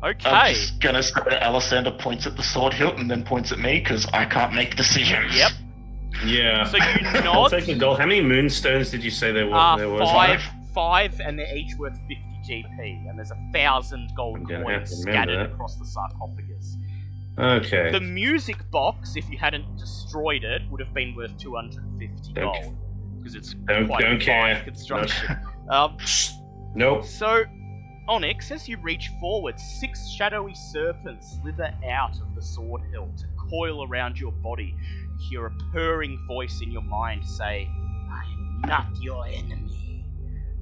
Okay. just gonna say that Alessander points at the sword hilt and then points at me because I can't make decisions. Yep. Yeah. So you I'll nod. take the gold. How many moonstones did you say there was? There was Five, and they're each worth 50 GP, and there's 1,000 gold I'm gonna have coins to remember scattered that. across the sarcophagus. Okay. The music box, if you hadn't destroyed it, would have been worth 250 Don't- gold because it's don't quite a care. fine construction. Nope. So, Onyx, as you reach forward, 6 shadowy serpents slither out of the sword hilt and coil around your body. You hear a purring voice in your mind say, "I am not your enemy."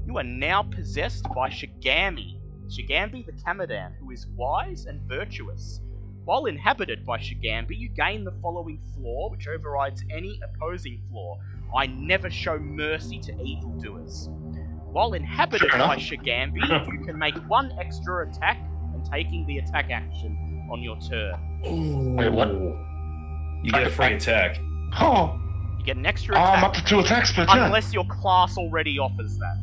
You are now possessed by Shigambi the Kamadan, who is wise and virtuous. While inhabited by Shigambi, you gain the following flaw, which overrides any opposing flaw. I never show mercy to evildoers. While inhabited Fair by enough. Shigambi, you can make one extra attack when taking the attack action on your turn. Wait, what? You get a free attack. Oh, You get an extra I'm attack up to 2 attacks per turn. unless your class already offers that.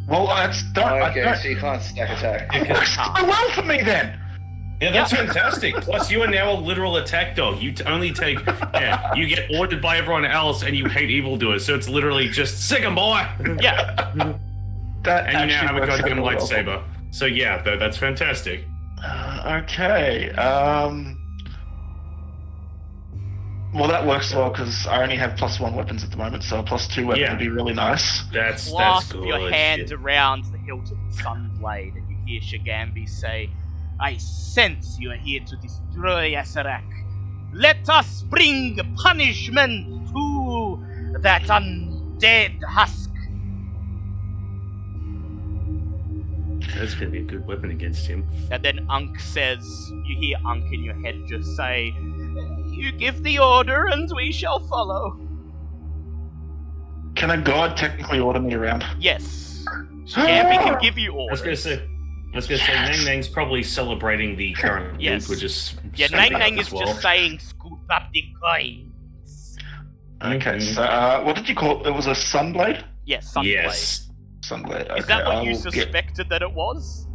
Well, that's Okay, so you can't stack attack. It works so well for me then. Yeah, that's fantastic. Plus, you are now a literal attack dog. You only take. Yeah, you get ordered by everyone else, and you hate evildoers. So it's literally just sick 'em, boy. Yeah. That And you now actually have a works goddamn out well. lightsaber. So yeah, that's fantastic. Okay. Well, that works well because I only have +1 weapons at the moment, so a +2 weapon Yeah. would be really nice. That's Clasp good. your hand shit. around the hilt of the Sunblade, and you hear Shigambi say, I sense you are here to destroy Asarak. Let us bring punishment to that undead husk. That's gonna be a good weapon against him. And then Unk says, you hear Unk in your head just say, you give the order and we shall follow. Can a god technically order me around? Yes. Shigambi can give you I was orders. gonna say, Nang Nang's probably celebrating the current Yes. loot, which is Yeah, stepping Nang up Nang as is well. just saying, scoop up the coins. Okay, Mhm. so what did you call it? It was a sunblade? Yes, Sunblade. Yes. Sunblade. Is okay, that what I you will get- suspected that it was?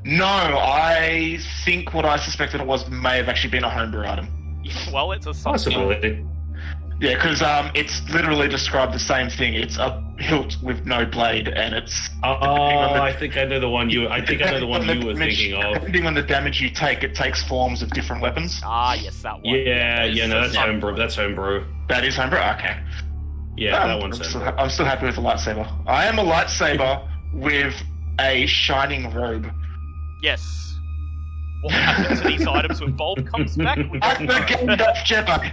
No, I think what I suspected it was may have actually been a homebrew item. Well, it's a Sunblade. Possibility. Yeah, because it's literally described the same thing. It's a hilt with no blade, and it's. Oh, depending on the- I think I know the one you. I think I know the one depending you on were damage- thinking of. Depending on the damage you take, it takes forms of different weapons. Ah, yes, that one. Yeah, no, that's Sunblade. homebrew. That's homebrew. That is homebrew. Okay. Yeah, that one's homebrew. I'm still happy with the lightsaber. I am a lightsaber with a shining robe. Yes. What happens to these items when Bulb comes back? We I'm don't the know. Gandalf Jedi.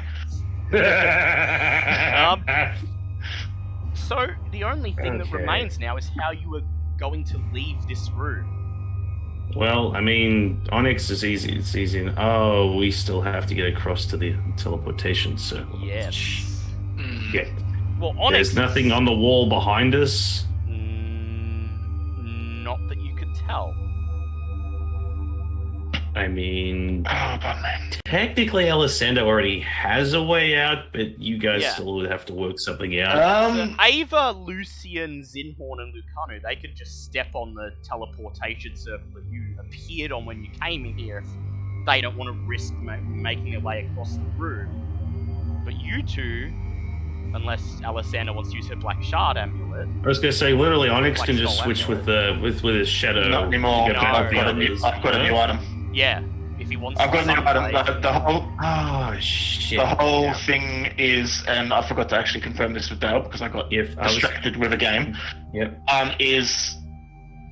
So, the only thing that Okay. remains now is how you are going to leave this room. Well, I mean, Onyx is easy. It's easy. Oh, we still have to get across to the teleportation circle. Yes. Yeah. Well, Onyx. There's nothing on the wall behind us. Not that you could tell. I mean, Oh, but man. technically, Alessandro already has a way out, but you guys Yeah. still would have to work something out. So Ava, Lucian, Zinhorn, and Lucanu, they could just step on the teleportation circle that you appeared on when you came in here if they don't want to risk making their way across the room. But you two, unless Alessandra wants to use her Black Shard amulet, I was gonna say, literally, Onyx Like can just Soul switch with Amulet. with his shadow. Not anymore. to get No, back I've the got a new. others. I've got a new item. yeah, if he wants I've got a new Sunblade. item. The whole. Oh shit! The whole Yeah. thing is, and I forgot to actually confirm this with Dale because I got If I was, distracted with a game. yep. Is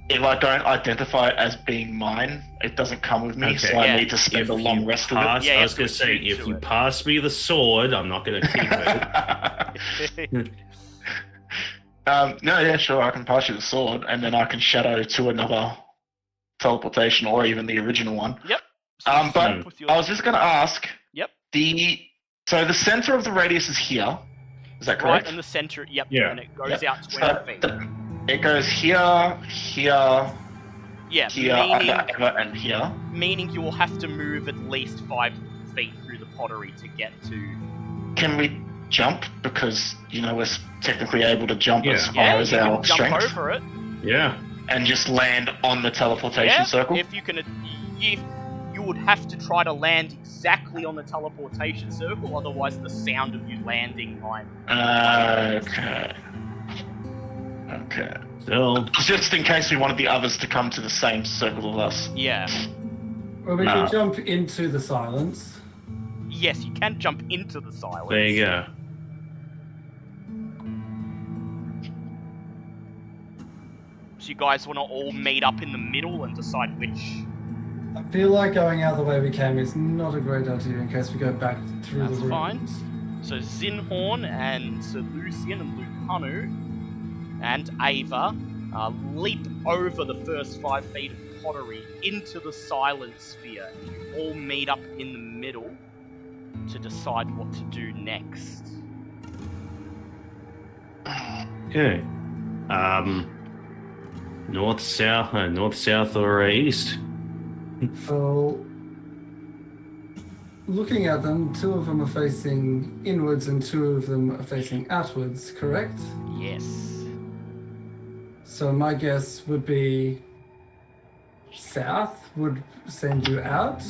if I don't identify it as being mine, it doesn't come with me, Okay. so I Yeah. need to spend If a long you rest pass, Yeah, you I have was to gonna say, attune if to you it. pass me the sword, I'm not gonna keep it. No, yeah, sure, I can pass you the sword, and then I can shadow to another teleportation, or even the original one. Yep. But swap with your- I was just going to ask. Yep. So the center of the radius is here. Is that right correct? in the center, yep, Yeah. and it goes Yep. out 20 So feet. it goes here, here, Yeah, here, and here. meaning you will have to move at least 5 feet through the pottery to get to. Can we jump? Because we're technically able to jump Yeah. as far Yeah, as you our can jump strength, over it. Yeah. and just land on the teleportation Yeah, circle. if you can, you would have to try to land exactly on the teleportation circle, otherwise the sound of you landing might. Okay. Okay. Still, Just in case we wanted the others to come to the same circle as us. Yeah. Well, we No. can jump into the silence. Yes, you can jump into the silence. there you go. So you guys want to all meet up in the middle and decide which. I feel like going out the way we came is not a great idea in case we go back through That's the fine. rooms. So Zinhorn and Sir Lucian and Lucanu and Ava leap over the first 5 feet of pottery into the silent sphere. You all meet up in the middle to decide what to do next. Okay. North, south, or east? So, looking at them, 2 of them are facing inwards and 2 of them are facing outwards, correct? Yes. So my guess would be south would send you out,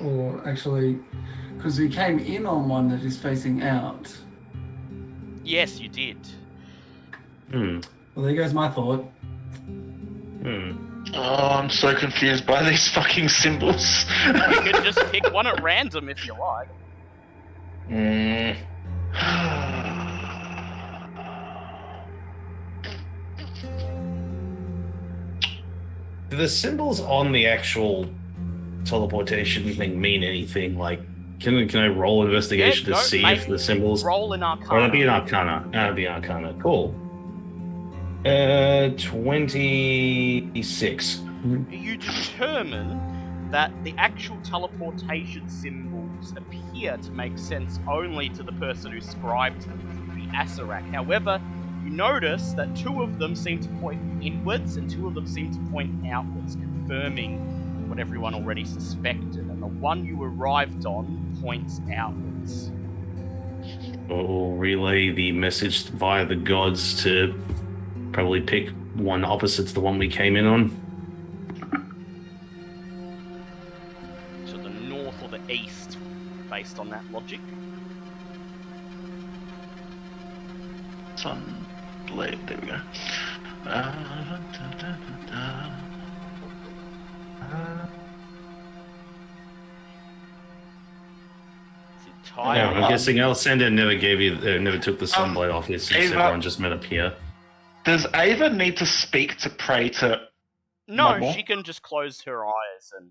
or actually, because we came in on one that is facing out. Yes, you did. Hmm. Well, there goes my thought. Hmm. Oh, I'm so confused by these fucking symbols. You could just pick one at random if you like. Do the symbols on the actual teleportation thing mean anything? Like, can I roll investigation Yeah, to see if the symbols... Roll an Arcana. Or that'd be an Arcana. That'd be Arcana. Cool. 26. You determine that the actual teleportation symbols appear to make sense only to the person who scribed them, the Asarak. However, you notice that 2 of them seem to point inwards and 2 of them seem to point outwards, confirming what everyone already suspected. And the one you arrived on points outwards. We'll relay the message via the gods to probably pick one opposite to the one we came in on. To the north or the east, based on that logic. Sunblade, there we go. It's entirely Yeah, I'm guessing Alcindor never took the sunblade off here since Ava- everyone just met up here. Does Ava need to speak to pray to... No, Mudmore? she can just close her eyes and...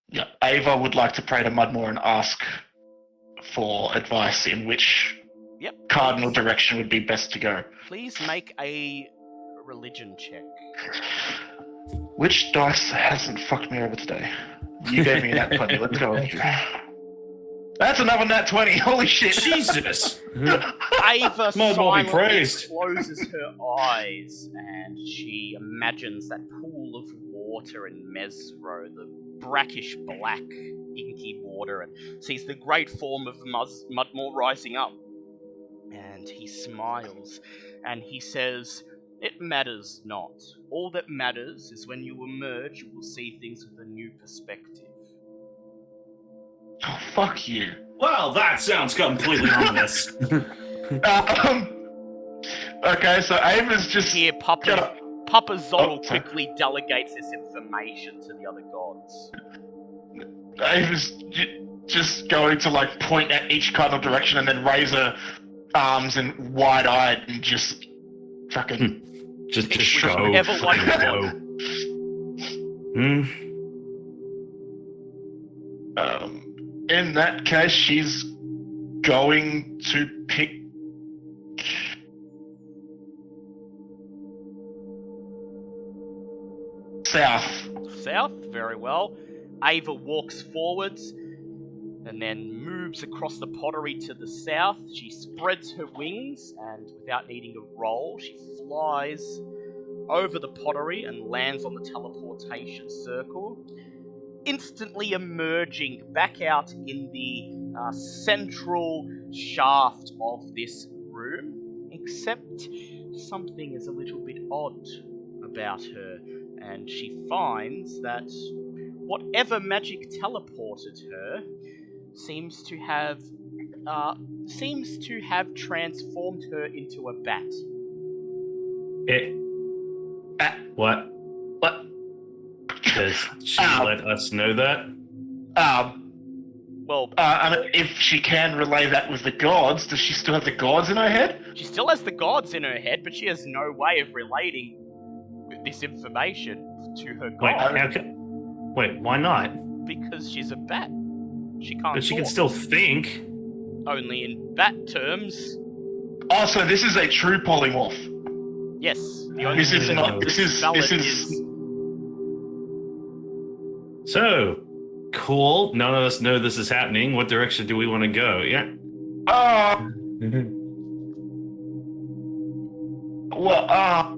Yeah, Ava would like to pray to Mudmore and ask for advice in which Yep. cardinal direction would be best to go. Please make a religion check. Which dice hasn't fucked me over today? You gave me that 20, let's go with you. That's another nat 20, holy shit! Jesus! Ava Lord will be silently praised. closes her eyes and she imagines that pool of water in Mesro, the brackish black, inky water, and sees the great form of Mudmore rising up. And he smiles, and he says, "It matters not. All that matters is when you emerge, you will see things with a new perspective." Oh, fuck you. Well, that sounds completely ominous. Okay, so Ava's just... Here, Shut up. Papa Zottel Oh, sorry. quickly delegates this information to the other gods. Ava's just going to, like, point at each cardinal direction and then raise her arms and wide-eyed and just fucking... just Which go. whichever one you Go. want. In that case, she's going to pick... South. South, very well. Ava walks forwards and then moves across the pottery to the south. She spreads her wings and, without needing a roll, she flies over the pottery and lands on the teleportation circle, instantly emerging back out in the central shaft of this room, except something is a little bit odd about her, and she finds that whatever magic teleported her seems to have transformed her into a bat. What? What? Does she let us know that? Well, I mean, if she can relay that with the gods, does she still have the gods in her head? she still has the gods in her head, but she has no way of relating with this information to her Wait, god wait, why not? because she's a bat. She can't But she can talk. still think. Only in bat terms. Oh, so this is a true polymorph. Yes. The only This is thing not. that This is. valid This is. So, cool. None of us know this is happening. What direction do we want to go? Yeah. Well,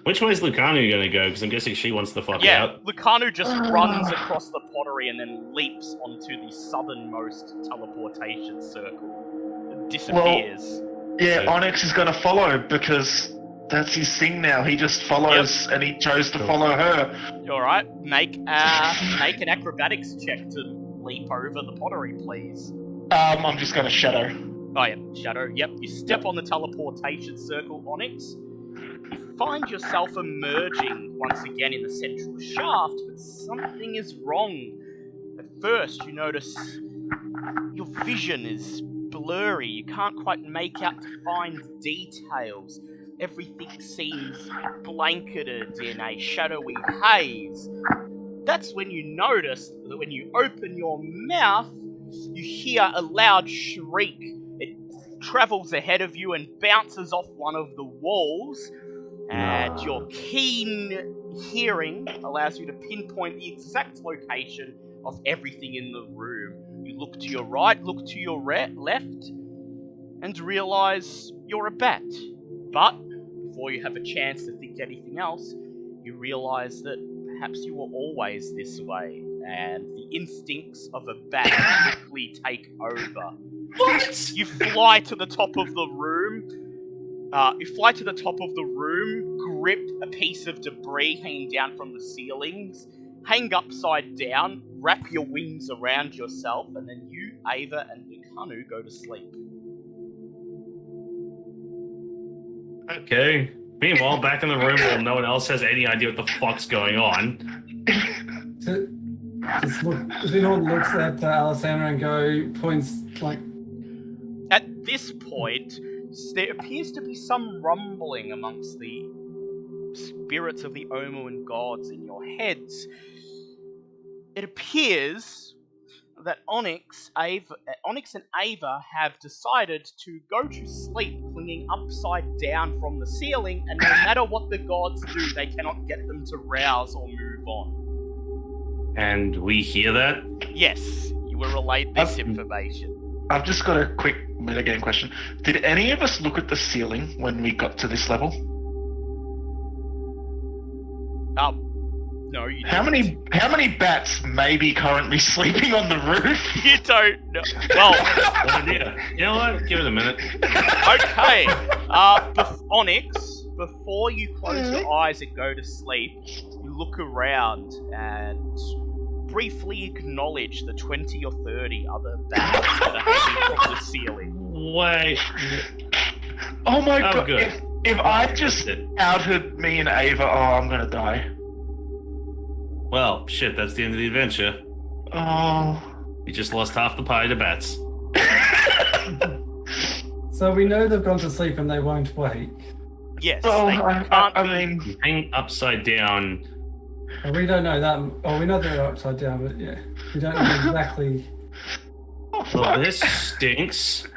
Which way is Lucanu going to go? Because I'm guessing she wants the fuck Yeah, out. Lucanu just runs across the pottery and then leaps onto the southernmost teleportation circle. And disappears. yeah, Onyx is going to follow because that's his thing now. He just follows, and he chose to follow her. Alright, make an acrobatics check to leap over the pottery, please. I'm just going to shadow. Oh yeah, shadow, yep. You step on the teleportation circle, Onyx. You find yourself emerging once again in the central shaft, but something is wrong. At first, you notice your vision is blurry. You can't quite make out defined details. Everything seems blanketed in a shadowy haze. That's when you notice that when you open your mouth, you hear a loud shriek. It travels ahead of you and bounces off one of the walls. And your keen hearing allows you to pinpoint the exact location of everything in the room. You look to your right, look to your left, and realize you're a bat. But before you have a chance to think anything else, you realize that perhaps you were always this way, and the instincts of a bat quickly take over. What? You fly to the top of the room. Grip a piece of debris hanging down from the ceilings, hang upside down, wrap your wings around yourself, and then you, Ava, and Lucanu go to sleep. Okay. Meanwhile, back in the room while no one else has any idea what the fuck's going on. Zinhorn looks at Alessandra and points like... At this point, there appears to be some rumbling amongst the spirits of the Omoan gods in your heads. It appears that Onyx and Ava have decided to go to sleep clinging upside down from the ceiling, and no matter what the gods do, they cannot get them to rouse or move on. And we hear that? Yes, you were relayed this information. I've just got a quick metagame question. Did any of us look at the ceiling when we got to this level? No, you How didn't. many bats may be currently sleeping on the roof? You don't know. Well, No idea. You know what? Give it a minute. okay. Onyx, before you close your eyes and go to sleep, you look around and briefly acknowledge the 20 or 30 other bats that are hanging from the ceiling. Wait. Oh my Oh, god! good. If I just outed me and Ava, I'm gonna die. Well, shit, that's the end of the adventure. Oh. You just lost half the pie to bats. So we know they've gone to sleep and they won't wake. Yes, Well, they I can't mean, You hang upside down. Well, we don't know that. Oh, we know they're upside down, but yeah, we don't know exactly. oh, Well, fuck. this stinks.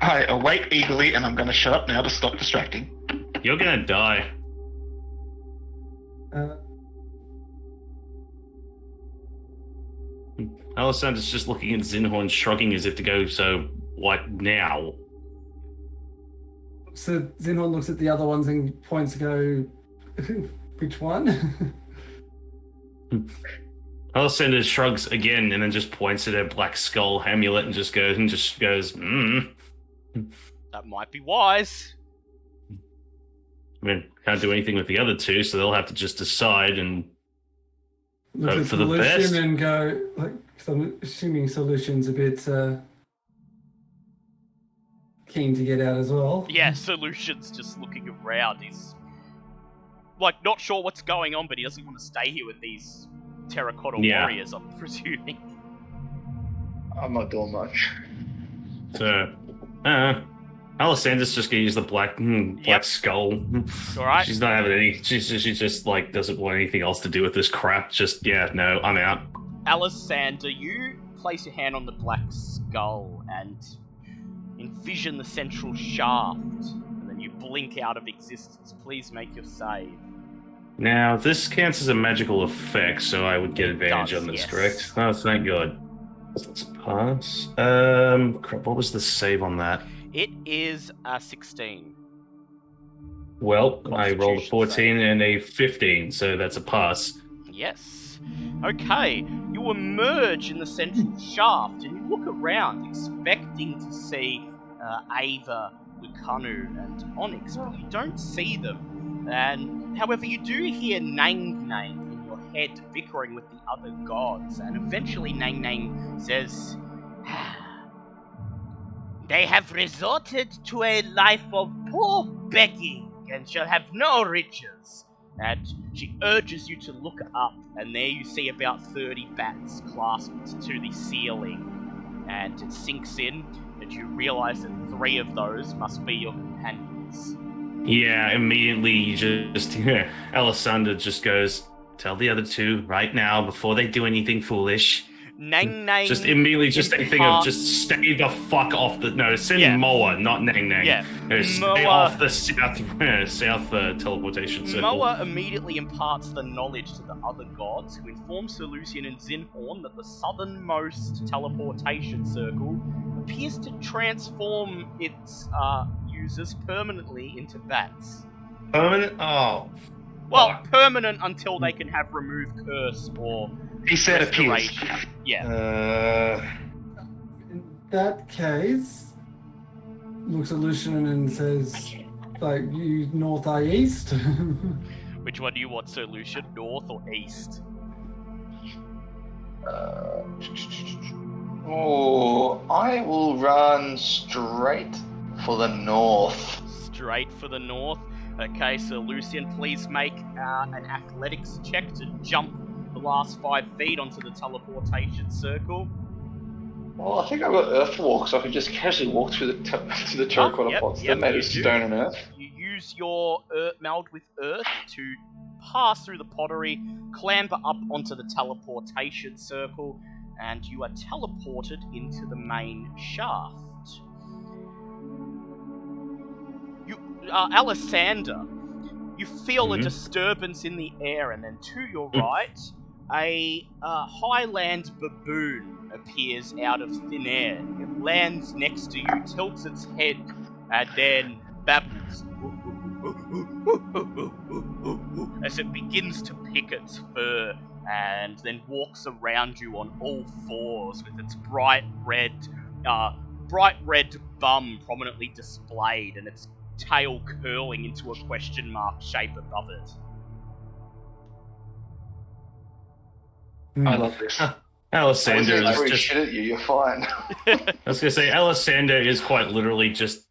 I awake eagerly, and I'm gonna shut up now to stop distracting. You're gonna die. Alessandra's just looking at Zinhorn, shrugging as if to go, so what now? So Zinhorn looks at the other ones and points to go, which one? Alessandra shrugs again and then just points at her black skull amulet and just goes, That might be wise. I mean, can't do anything with the other two, so they'll have to just decide and Looks Hope at for the best. Solution and go, like, so I'm assuming Solution's a bit keen to get out as well. Yeah, Solution's just looking around. He's like not sure what's going on, but he doesn't want to stay here with these terracotta warriors, I'm presuming. I'm not doing much. so, Alessandra's just gonna use the black Yep. skull. Alright. She's not having any. She just like doesn't want anything else to do with this crap. Just no, I'm out. Alessandra, you place your hand on the black skull and envision the central shaft, and then you blink out of existence. Please make your save. Now, this counts as a magical effect, so I would get It advantage does, on this, yes. correct? Oh, thank God. So that's a pass. Crap, what was the save on that? It is a 16. Well, I rolled a Constitution 14 save. and a 15, so that's a pass. Yes. Okay, you emerge in the central shaft and you look around, expecting to see Ava, Lucanu, and Onyx, but you don't see them. And however, you do hear Nang Nang in your head bickering with the other gods, and eventually Nang Nang says, "They have resorted to a life of poor begging and shall have no riches." And she urges you to look up, and there you see about 30 bats clasped to the ceiling. And it sinks in, and you realize that 3 of those must be your companions. Yeah, immediately you just Alessandra just goes, "Tell the other 2 right now before they do anything foolish." Nang Nang. Just immediately just a thing of impart- just stay the fuck off the send Yeah. Moa, not Nang Nang. Yeah, Stay Moa- off the south teleportation circle. Moa immediately imparts the knowledge to the other gods, who inform Sir Lucian and Zinhorn that the southernmost teleportation circle appears to transform its users permanently into bats. Permanent? Oh. Well, fuck. permanent until they can have remove curse or He said appears. restoration. Yeah. In that case, looks at Lucian and says, like, you north, I east? Which one do you want, Sir Lucian? North or east? Oh, I will run straight for the north. Straight for the north. Okay, Sir Lucian, please make an athletics check to jump the last 5 feet onto the teleportation circle. Well, I think I've got earth walk, so I can just casually walk through the to the terracotta yep, pots. yep, They're made you of do. stone and earth. You use your meld with earth to pass through the pottery, clamber up onto the teleportation circle, and you are teleported into the main shaft. Alessander, you feel a disturbance in the air, and then to your right, a highland baboon appears out of thin air. It lands next to you, tilts its head, and then babbles as it begins to pick its fur, and then walks around you on all 4s with its bright red bum prominently displayed, and its tail curling into a question mark shape above it. I love this. Alessander I is threw just... shit at you. You're fine. I was going to say, Alessander is quite literally just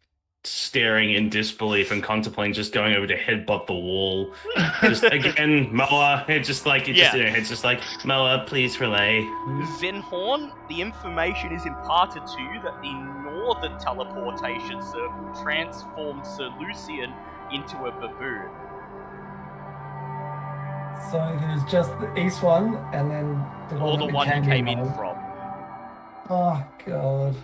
staring in disbelief and contemplating just going over to headbutt the wall. Just, again, Moa, it's just like, Moa, please relay. Zinhorn, the information is imparted to you that the northern teleportation circle transformed Sir Lucian into a baboon. So there's just the east one, and then the one Or the that we one you came in on. from. Oh, God.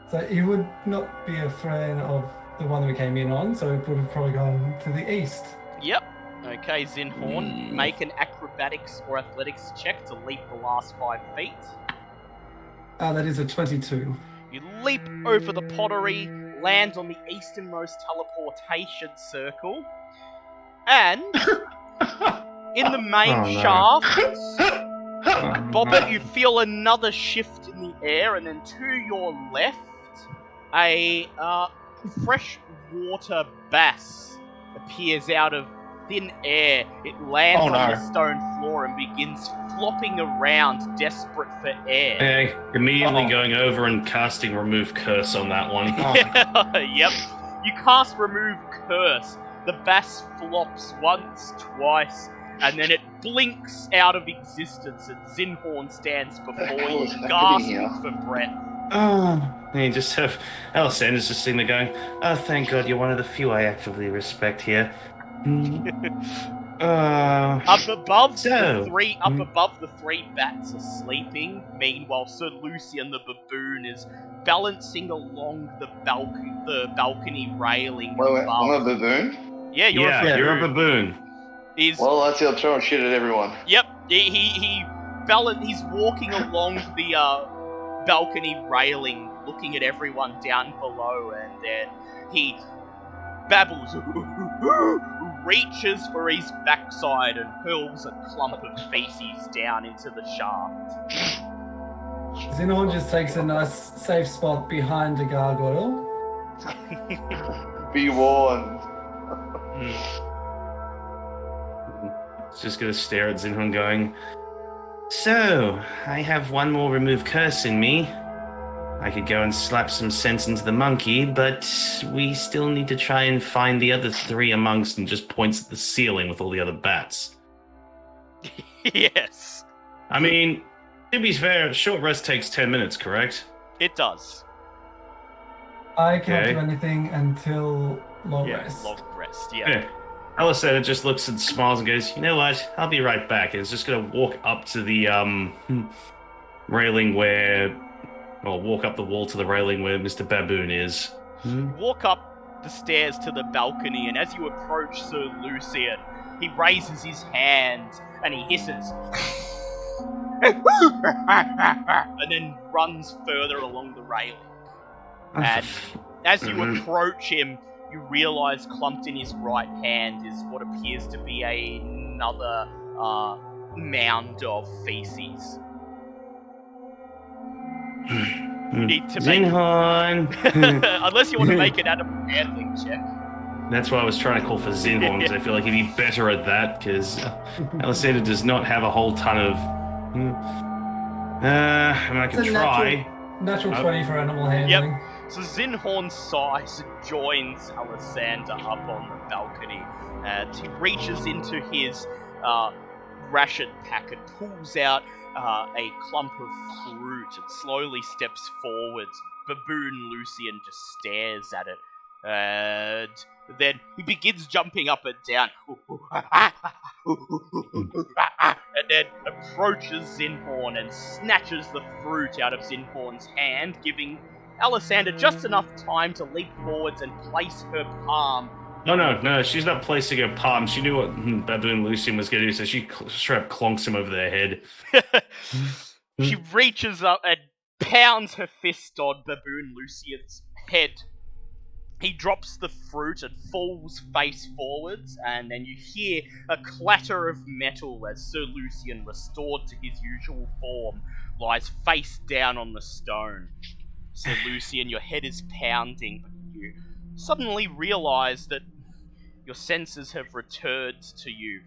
So he would not be a fan of the one that we came in on, so it would have probably gone to the east. Yep. Okay, Zinhorn, make an acrobatics or athletics check to leap the last 5 feet. That is a 22. You leap over the pottery, land on the easternmost teleportation circle, and in the main shaft, Bobbert, you feel another shift in the air, and then to your left, a freshwater bass appears out of thin air. It lands on the stone floor and begins flopping around, desperate for air. Immediately going over and casting Remove Curse on that one. Yep. You cast Remove Curse. The bass flops once, twice, and then it blinks out of existence, and Zinhorn stands before you, gasping for breath. And you just have Alessander's just sitting there going, "Oh, thank God, you're one of the few I actively respect here." Up above the 3 bats are sleeping. Meanwhile, Sir Lucian the baboon is balancing along the balcony railing. Wait, above. I'm a baboon? Yeah, you're a baboon. You're a baboon. is Well, that's the throwing shit at everyone. Yep, he's walking along the balcony railing, looking at everyone down below, and then he babbles, reaches for his backside and hurls a clump of feces down into the shaft. Zinhorn just takes a nice safe spot behind the gargoyle. Be warned. Just gonna stare at Zinhorn going, so, I have one more remove curse in me. I could go and slap some sense into the monkey, but we still need to try and find the other 3 amongst, and just points at the ceiling with all the other bats. Yes. I mean, to be fair, short rest takes 10 minutes, correct? It does. I can't Okay. do anything until long Yeah, rest. long rest, yeah. Yeah. Aliceta just looks and smiles and goes, you know what, I'll be right back. And it's just gonna walk up to the railing walk up the wall to the railing where Mr. Baboon is. Walk up the stairs to the balcony, and as you approach Sir Lucian, he raises his hands and he hisses. And then runs further along the railing. And as you approach him, you realise clumped in his right hand is what appears to be another mound of feces. Need to make Zinhorn! unless you want to make an animal handling check. That's why I was trying to call for Zinhorn, because I feel like he'd be better at that, because Aliceta does not have a whole ton of... I mean, I can It's a try. Natural 20 for animal handling. So Zinhorn sighs and joins Alessander up on the balcony, and he reaches into his ration pack and pulls out a clump of fruit and slowly steps forwards. Baboon Lucian just stares at it, and then he begins jumping up and down, and then approaches Zinhorn and snatches the fruit out of Zinhorn's hand, giving Alessander just enough time to leap forwards and place her palm. No, she's not placing her palm. She knew what Baboon Lucian was going to do, so she straight up clonks him over the head. She reaches up and pounds her fist on Baboon Lucian's head. He drops the fruit and falls face forwards, and then you hear a clatter of metal as Sir Lucian, restored to his usual form, lies face down on the stone. Sir Lucian, your head is pounding, but you suddenly realise that your senses have returned to you.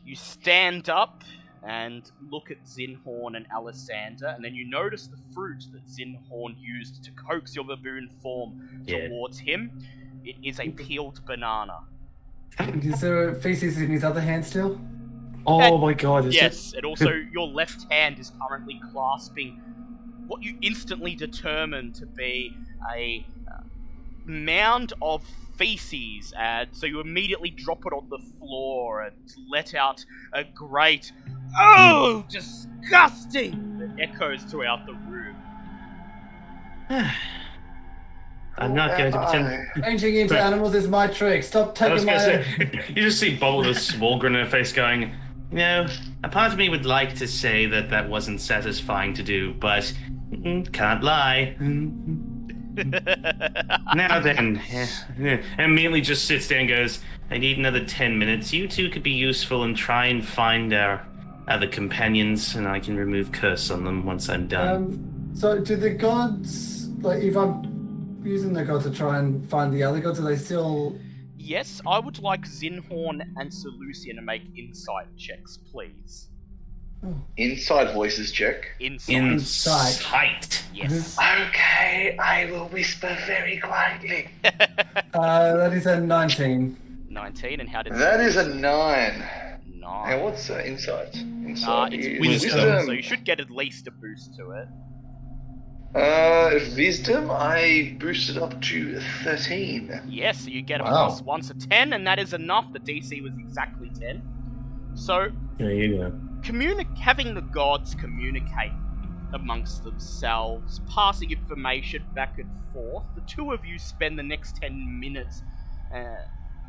You stand up and look at Zinhorn and Alessander, and then you notice the fruit that Zinhorn used to coax your baboon form towards him. It is a peeled banana. Is there feces in his other hand still? Oh my god, Yes, and also your left hand is currently clasping what you instantly determine to be a mound of feces, and so you immediately drop it on the floor and let out a great "Oh, disgusting!" that echoes throughout the room. I'm not going to pretend... Changing into animals is my trick. Stop taking my... You just see Bob with a small grin on her face going, you know, a part of me would like to say that that wasn't satisfying to do, but can't lie. Now then, and immediately just sits there and goes, I need another 10 minutes. You two could be useful and try and find our other companions, and I can remove curse on them once I'm done. So do the gods, like if I'm using the gods to try and find the other gods, are they still... Yes, I would like Zinhorn and Sir Lucian to make insight checks, please. Inside voices check. Insight. Yes. Okay, I will whisper very quietly. That is a 19. 19, and how did That is a 9. 9. And what's insight? Insight It's is wisdom, so you should get at least a boost to it. Wisdom, I boosted up to 13. Yes, so you get a Wow. plus 1, so 10, and that is enough. The DC was exactly 10. So, There you go. having the gods communicate amongst themselves, passing information back and forth, the two of you spend the next 10 minutes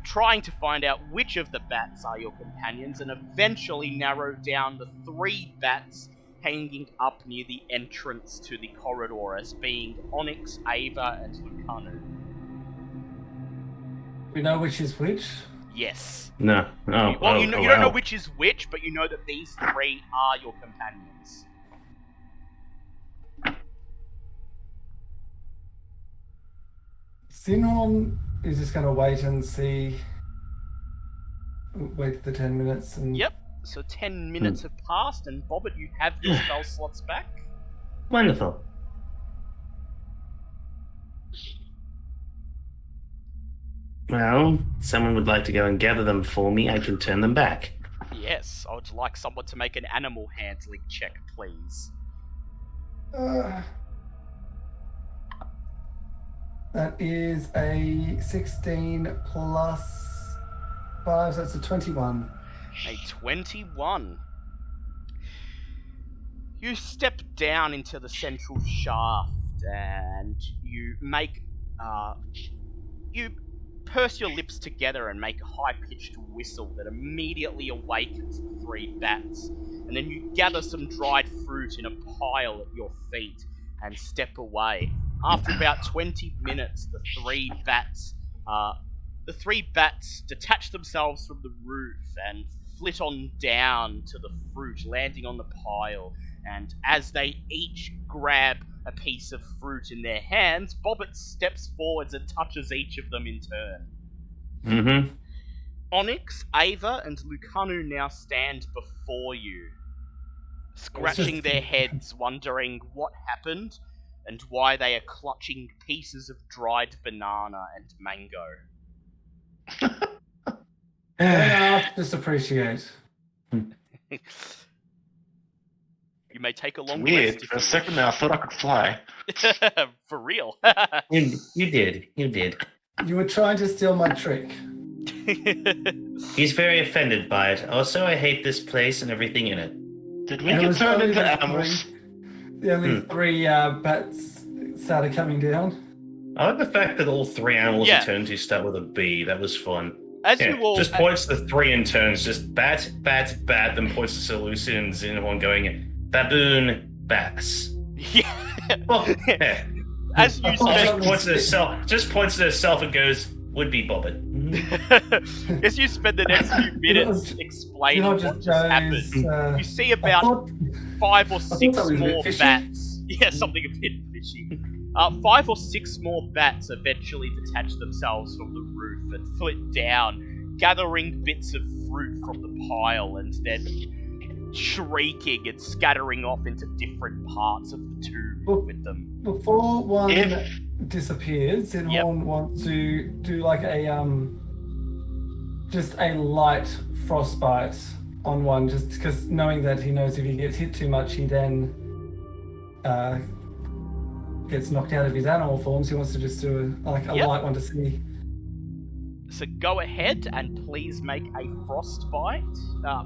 trying to find out which of the bats are your companions, and eventually narrow down the 3 bats hanging up near the entrance to the corridor as being Onyx, Ava, and Lucanu. We know which is which. Yes. No. Oh, Well, you don't know wow. which is which, but you know that these 3 are your companions. Sinhorn is just going to wait and see. Wait the 10 minutes and. Yep. So 10 minutes have passed, and Bobbit, you have your spell slots back. Wonderful. Well, someone would like to go and gather them for me. I can turn them back. Yes, I would like someone to make an animal handling check, please. That is a 16 plus 5, so that's a 21. A 21. You step down into the central shaft and you make, you purse your lips together and make a high-pitched whistle that immediately awakens the 3 bats. And then you gather some dried fruit in a pile at your feet and step away. After about 20 minutes, the 3 bats detach themselves from the roof and flit on down to the fruit, landing on the pile. And as they each grab a piece of fruit in their hands, Bobbit steps forwards and touches each of them in turn. Mm-hmm. Onyx, Ava, and Lucanu now stand before you, scratching their heads, wondering what happened and why they are clutching pieces of dried banana and mango. Just appreciate. You may take a long Weird. rest if For a you second wish. there, I thought I could fly. For real. You did. You were trying to steal my trick. He's very offended by it. Also, I hate this place and everything in it. Did we It get was turned only into the animals? The only 3 bats started coming down. I like the fact that all 3 animals Yeah. you turned to start with a B. That was fun. As Yeah, you all just points to the 3 in turns, just bat, bat, bat, then points to Sir Lucian and Zinhorn going, baboon, bats. Yeah. Well, yeah. As you Oh, spend Just points to herself and goes, would be Bobbit. as you spend the next few minutes explaining what just happened, you see about 5 or 6 that was a bit more fishy. bats. Yeah, something a bit fishy. 5 or 6 more bats eventually detach themselves from the roof and flit down, gathering bits of fruit from the pile and then shrieking and scattering off into different parts of the tomb with them. Before one If- disappears, Sinhorn wants to do like a just a light frostbite on one, just because knowing that he knows if he gets hit too much, he then gets knocked out of his animal forms. He wants to just do a light one to see. So go ahead and please make a frostbite.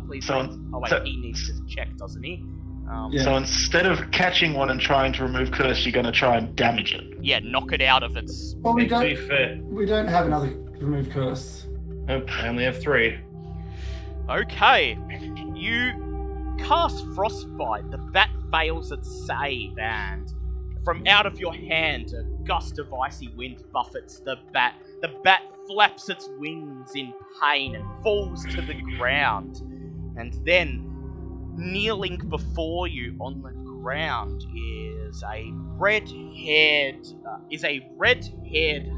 Please. So- Oh wait, so- he needs to check, doesn't he? Yeah. So instead of catching one and trying to remove curse, you're going to try and damage it. Yeah, knock it out of its. Well, we To be don't. fair, We don't have another remove curse. oh, I only have 3. Okay, you cast frostbite. The bat fails its save, and from out of your hand, a gust of icy wind buffets the bat. The bat flaps its wings in pain and falls to the ground. And then, kneeling before you on the ground is a red-haired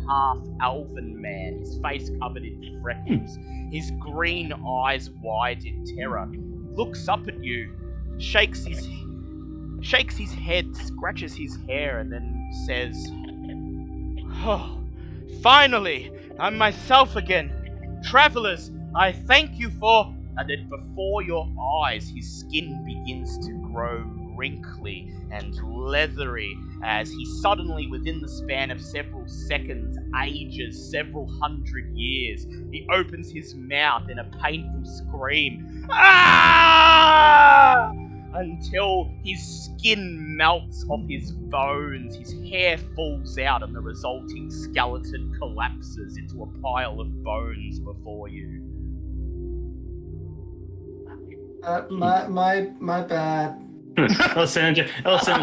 half-elven man. His face covered in freckles, his green eyes wide in terror. Looks up at you, shakes his head, scratches his hair, and then says, "Oh, finally, I'm myself again. Travelers, I thank you for..." And then before your eyes, his skin begins to grow wrinkly and leathery as he suddenly, within the span of several seconds, ages several hundred years. He opens his mouth in a painful scream. Ah! And until his skin melts off his bones, his hair falls out, and the resulting skeleton collapses into a pile of bones before you. My bad. Alessandra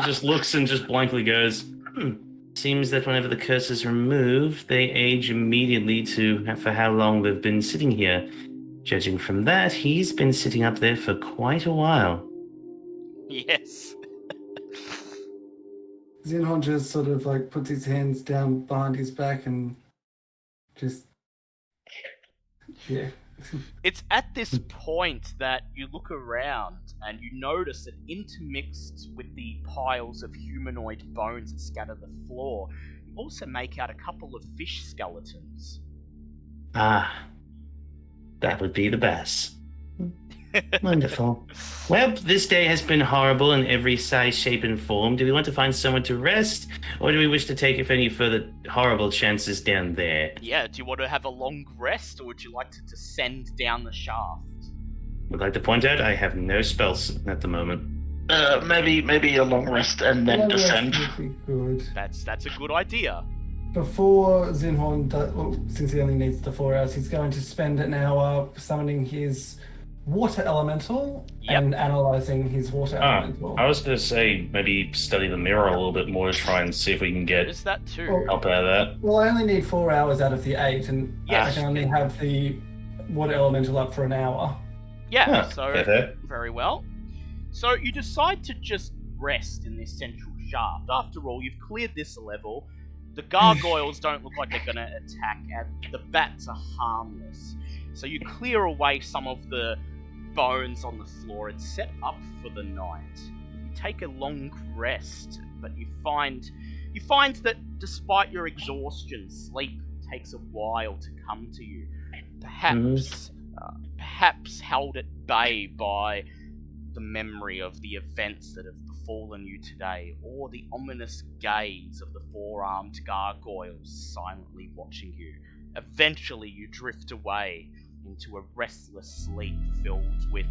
just looks and just blankly goes, Seems that whenever the curse is removed, they age immediately for how long they've been sitting here. Judging from that, he's been sitting up there for quite a while. Yes. Xenhorn just sort of like puts his hands down behind his back and just... Yeah. It's at this point that you look around and you notice that intermixed with the piles of humanoid bones that scatter the floor, you also make out a couple of fish skeletons. Ah, that would be the best. Wonderful. Well, this day has been horrible in every size, shape, and form. Do we want to find somewhere to rest, or do we wish to take any further horrible chances down there? Yeah, do you want to have a long rest, or would you like to descend down the shaft? Would like to point out I have no spells at the moment. Maybe a long rest and then descend. Would be good. That's a good idea. Before Xenhorn does, well, since he only needs the 4 hours, he's going to spend an hour summoning his water elemental and analyzing his water elemental. I was going to say maybe study the mirror a little bit more to try and see if we can get Is that too? help out of that. Well, I only need 4 hours out of the 8, and Yes. I can only have the water elemental up for an hour. Yeah, Huh, so okay. very well. So you decide to just rest in this central shaft. After all, you've cleared this level. The gargoyles don't look like they're going to attack, and the bats are harmless. So you clear away some of the bones on the floor and set up for the night. You take a long rest, but you find that despite your exhaustion, sleep takes a while to come to you. Perhaps held at bay by the memory of the events that have befallen you today, or the ominous gaze of the four-armed gargoyles silently watching you. Eventually you drift away into a restless sleep filled with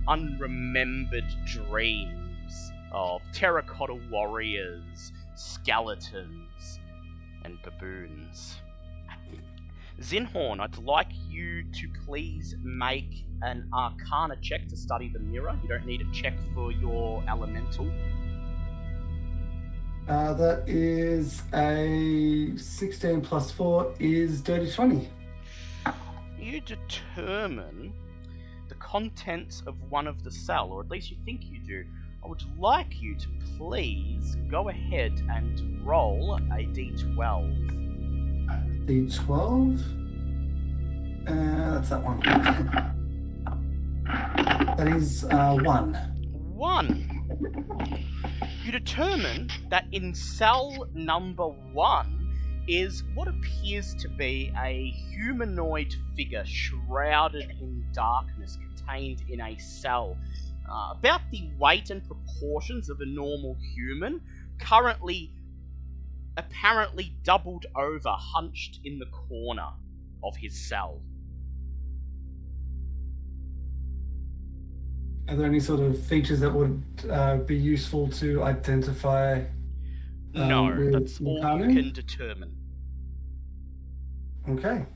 unremembered dreams of terracotta warriors, skeletons, and baboons. Xenhorn, I'd like you to please make an Arcana check to study the mirror. You don't need a check for your elemental. That is a 16 plus 4 is dirty 20. You determine the contents of one of the cell, or at least you think you do. I would like you to please go ahead and roll a d12. D12. That's that one. That is 1. 1. You determine that in cell number 1 is what appears to be a humanoid figure shrouded in darkness, contained in a cell. About the weight and proportions of a normal human, currently apparently doubled over, hunched in the corner of his cell. Are there any sort of features that would be useful to identify? No, with that's all Mikanu? you can determine. Okay.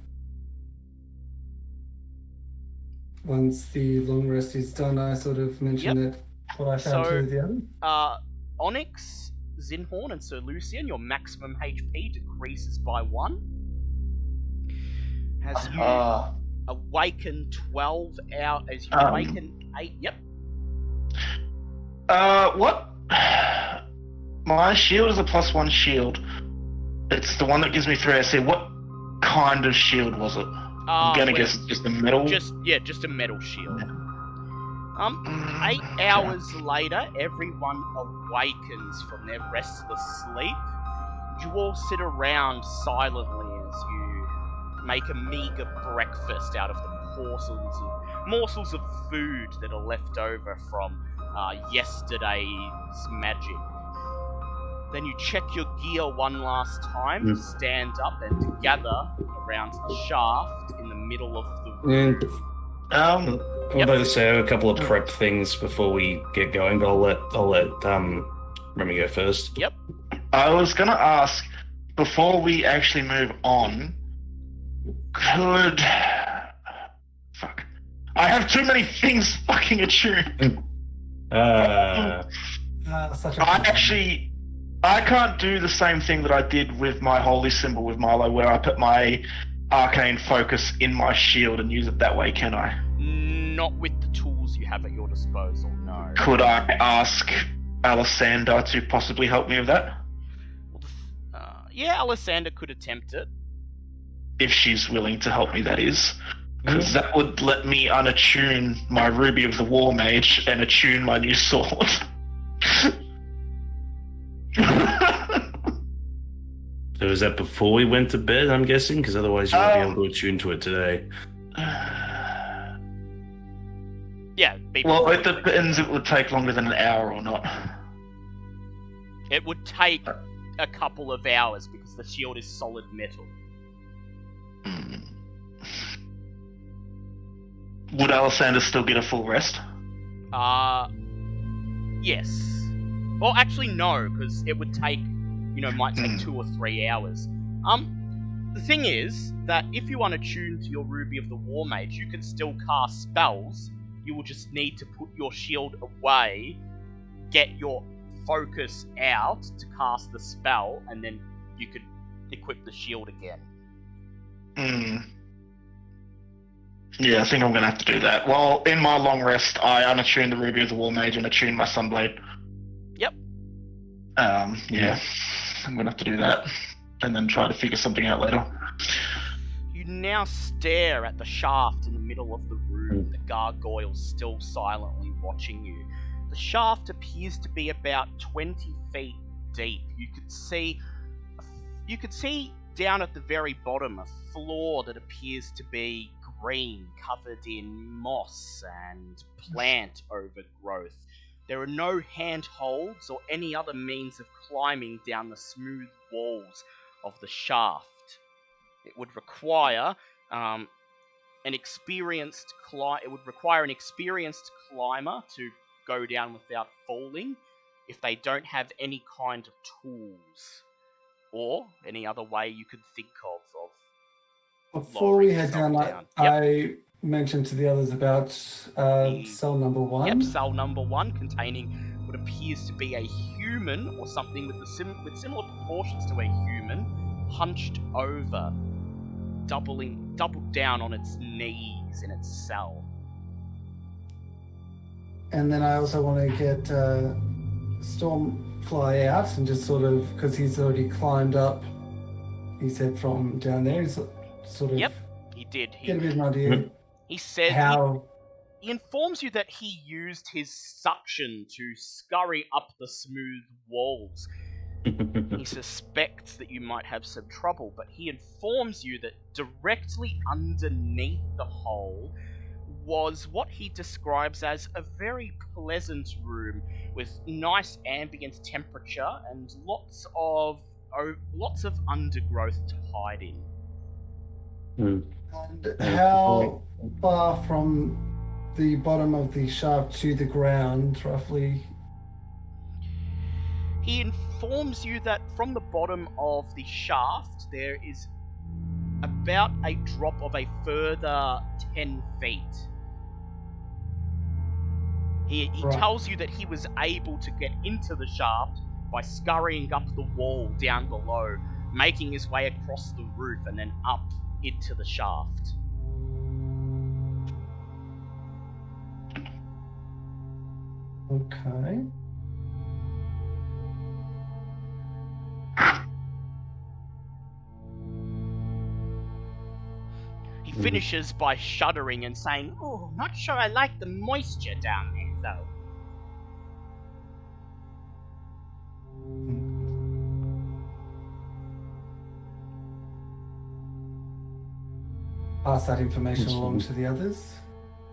Once the long rest is done, I sort of mention it, what I found So, to the other. Onyx, Xenhorn, and Sir Lucian, your maximum HP decreases by 1. As you awaken 12 hours, as you awaken 8, What? My shield is a +1 shield. It's the one that gives me 3 AC. What kind of shield was it? I'm gonna guess it's just a metal. Just a metal shield. 8 hours later, everyone awakens from their restless sleep. You all sit around silently as you make a meager breakfast out of the morsels of food that are left over from yesterday's magic. Then you check your gear one last time, stand up and gather around the shaft in the middle of the room. I'd like to say I have a couple of prep things before we get going, but I'll let Remy go first. Yep. I was gonna ask, before we actually move on, could... Fuck. I have too many things fucking attuned. Such a I can't do the same thing that I did with my holy symbol with Milo, where I put my arcane focus in my shield and use it that way, can I? Not with the tools you have at your disposal, no. Could I ask Alessander to possibly help me with that? Yeah, Alessander could attempt it. If she's willing to help me, that is. Because that would let me unattune my Ruby of the War Mage and attune my new sword. So is that before we went to bed, I'm guessing? Because otherwise you won't be able to attune to it today. Yeah. Well, it depends if it would take longer than an hour or not. It would take a couple of hours because the shield is solid metal. Would Alessander still get a full rest? Yes. Well, actually, no, because it would take, might take 2 or 3 hours. The thing is that if you unattune to your Ruby of the War Mage, you can still cast spells. You will just need to put your shield away, get your focus out to cast the spell, and then you could equip the shield again. Yeah, I think I'm going to have to do that. Well, in my long rest, I unattune the Ruby of the War Mage and attune my Sunblade. Yep. Yeah. I'm going to have to do that. And then try to figure something out later. You now stare at the shaft in the middle of the room, the gargoyles still silently watching you. The shaft appears to be about 20 feet deep. You could see down at the very bottom a floor that appears to be green, covered in moss and plant overgrowth. There are no handholds or any other means of climbing down the smooth walls of the shaft. It would require an experienced climber to go down without falling if they don't have any kind of tools or any other way you could think of Before we head down, Yep. I mentioned to the others about cell number 1. Yep, cell number 1 containing what appears to be a human or something with similar proportions to a human, hunched over, doubled down on its knees in its cell. And then I also want to get Stormfly out and just sort of, because he's already climbed up, he said, from down there, he's sort of... Yep, he did. Get a bit of an idea. He said how... He informs you that he used his suction to scurry up the smooth walls. He suspects that you might have some trouble, but he informs you that directly underneath the hole was what he describes as a very pleasant room with nice ambient temperature and lots of undergrowth to hide in. And how far from the bottom of the shaft to the ground, roughly? He informs you that from the bottom of the shaft there is about a drop of a further 10 feet. He tells you that he was able to get into the shaft by scurrying up the wall down below, making his way across the roof and then up into the shaft. Okay. He finishes by shuddering and saying, "Oh, not sure I like the moisture down there, though." Pass that information along to the others.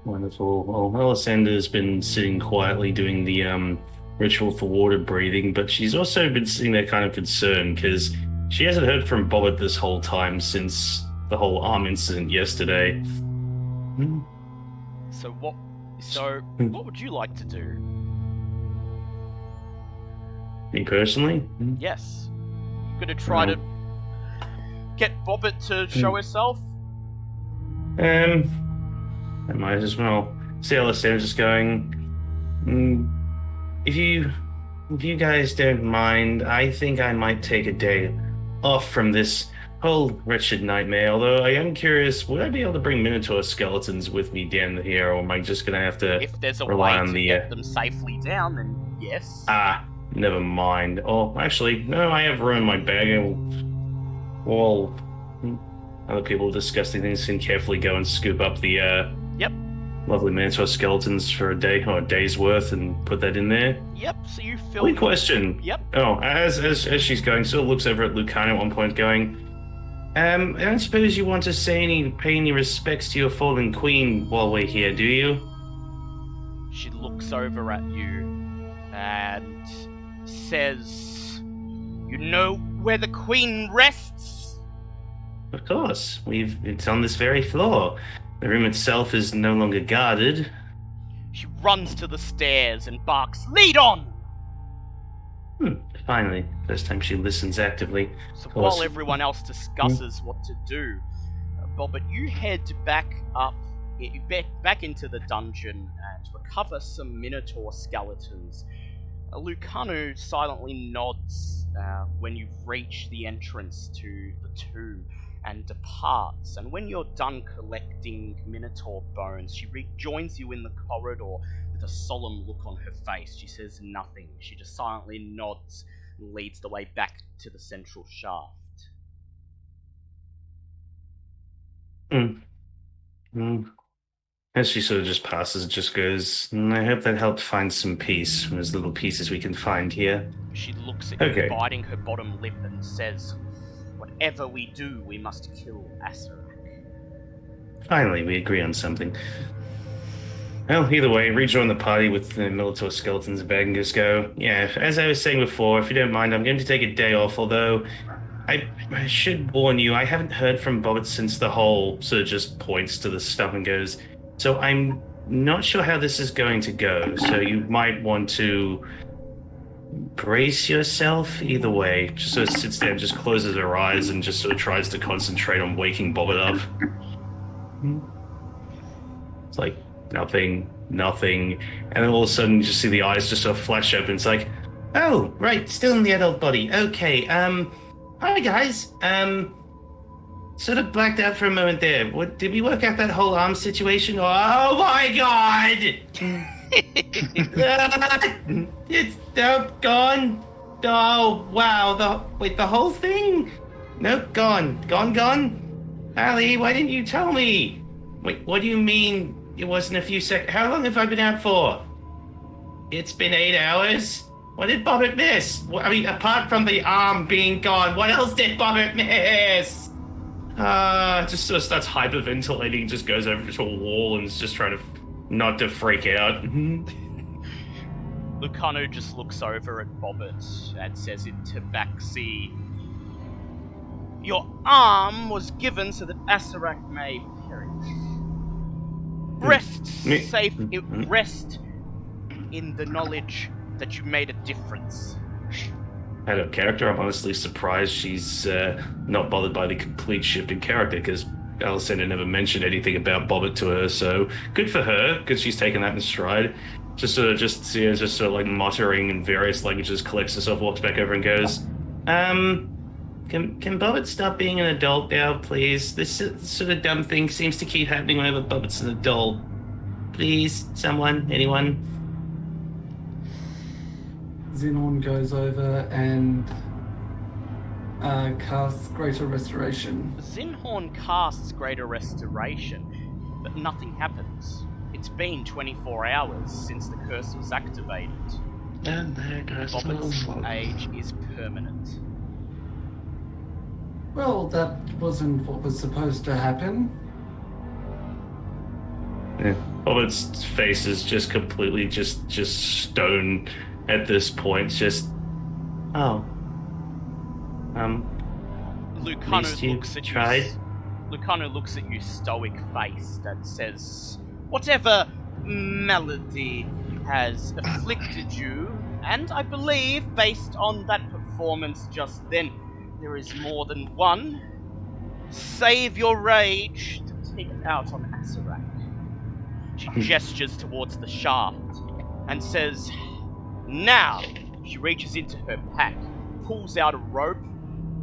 Wonderful. Well, Alessandra's been sitting quietly doing the ritual for water breathing, but she's also been sitting there kind of concerned because she hasn't heard from Bobbert this whole time since the whole arm incident yesterday. So what would you like to do? Me personally? Yes. You gonna try to get Bobbit to show herself? I might as well. See, Alistair just going. If you guys don't mind, I think I might take a day off from this whole wretched nightmare. Although I am curious, would I be able to bring Minotaur skeletons with me down here, or am I just gonna have to If there's a rely way on to the get them safely down, then yes. Never mind. Oh, actually, no, I have room in my bag. Well, other people disgusting things can carefully go and scoop up the lovely Minotaur skeletons for a day or a day's worth and put that in there. Yep, so you fill... Only question. Yep. Oh, as she's going, still looks over at Lucano at one point going, I don't suppose you want to pay any respects to your fallen queen while we're here, do you? She looks over at you and says, "You know where the queen rests?" Of course. It's on this very floor. The room itself is no longer guarded. She runs to the stairs and barks, "Lead on!" Finally. First time she listens actively. So Of course. while everyone else discusses what to do, Bobbit, you head back into the dungeon and recover some Minotaur skeletons. Lucano silently nods when you've reached the entrance to the tomb and departs. And when you're done collecting Minotaur bones, she rejoins you in the corridor with a solemn look on her face. She says nothing. She just silently nods and leads the way back to the central shaft. As she sort of just passes, it just goes, I hope that helped find some peace from those little pieces we can find here. She looks at Okay. you, biting her bottom lip, and says, "Whatever we do, we must kill Asarak." Finally, we agree on something. Well, either way, rejoin the party with the Minotaur skeletons and bag and just go, yeah, as I was saying before, if you don't mind, I'm going to take a day off, although I should warn you, I haven't heard from Bobbit since the whole sort of just points to the stuff and goes, so I'm not sure how this is going to go, so you might want to brace yourself either way. Just sort of sits there and just closes her eyes and just sort of tries to concentrate on waking Bobbit up. It's like, nothing, and then all of a sudden you just see the eyes just sort of flash open. It's like, oh, right, still in the adult body. Okay, hi guys. Sort of blacked out for a moment there. What, did we work out that whole arm situation? Oh my god! It's gone. Oh wow, the whole thing? Nope, gone. Ali, why didn't you tell me? Wait, what do you mean it wasn't a few seconds? How long have I been out for? It's been 8 hours? What did Bobbit miss? I mean, apart from the arm being gone, what else did Bobbit miss? Just sort of starts hyperventilating, just goes over to a wall and is just trying to not to freak out. Lucano just looks over at Bobbit and says in Tabaxi, "Your arm was given so that Asarak may perish. Rest rest in the knowledge that you made a difference." Out of character, I'm honestly surprised she's not bothered by the complete shift in character, because Alessandra never mentioned anything about Bobbit to her, so good for her, because she's taken that in stride. Just sort of like muttering in various languages, collects herself, walks back over and goes, Can Bobbit stop being an adult now, please? This sort of dumb thing seems to keep happening whenever Bobbit's an adult. Please, someone, anyone? Xenon goes over and casts Greater Restoration. Zinhorn casts Greater Restoration, but nothing happens. It's been 24 hours since the curse was activated. And there goes Bobbit's the age is permanent. Well, that wasn't what was supposed to happen. Yeah. Bobbit's face is just completely just stone at this point. Just, Lucano you looks at tried. Lucano looks at you stoic-faced and says, whatever malady has afflicted you, and I believe, based on that performance just then, there is more than one. Save your rage to take it out on Asarak. She gestures towards the shaft and says, now! She reaches into her pack, pulls out a rope,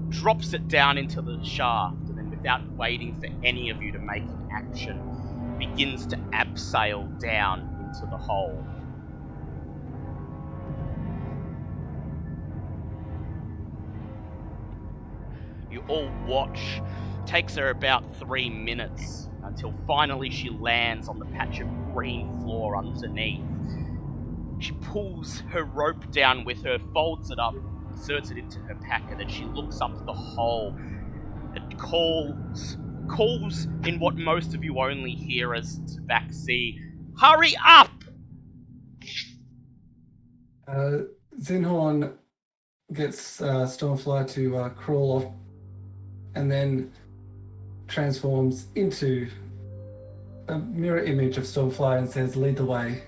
drops it down into the shaft, and then without waiting for any of you to make an action, begins to abseil down into the hole. You all watch. Takes her about 3 minutes until finally she lands on the patch of green floor underneath. She pulls her rope down with her, folds it up, inserts it into her pack, and then she looks up the hole and calls in what most of you only hear as Tabaxi, hurry up! Zinhorn gets Stormfly to crawl off and then transforms into a mirror image of Stormfly and says, lead the way.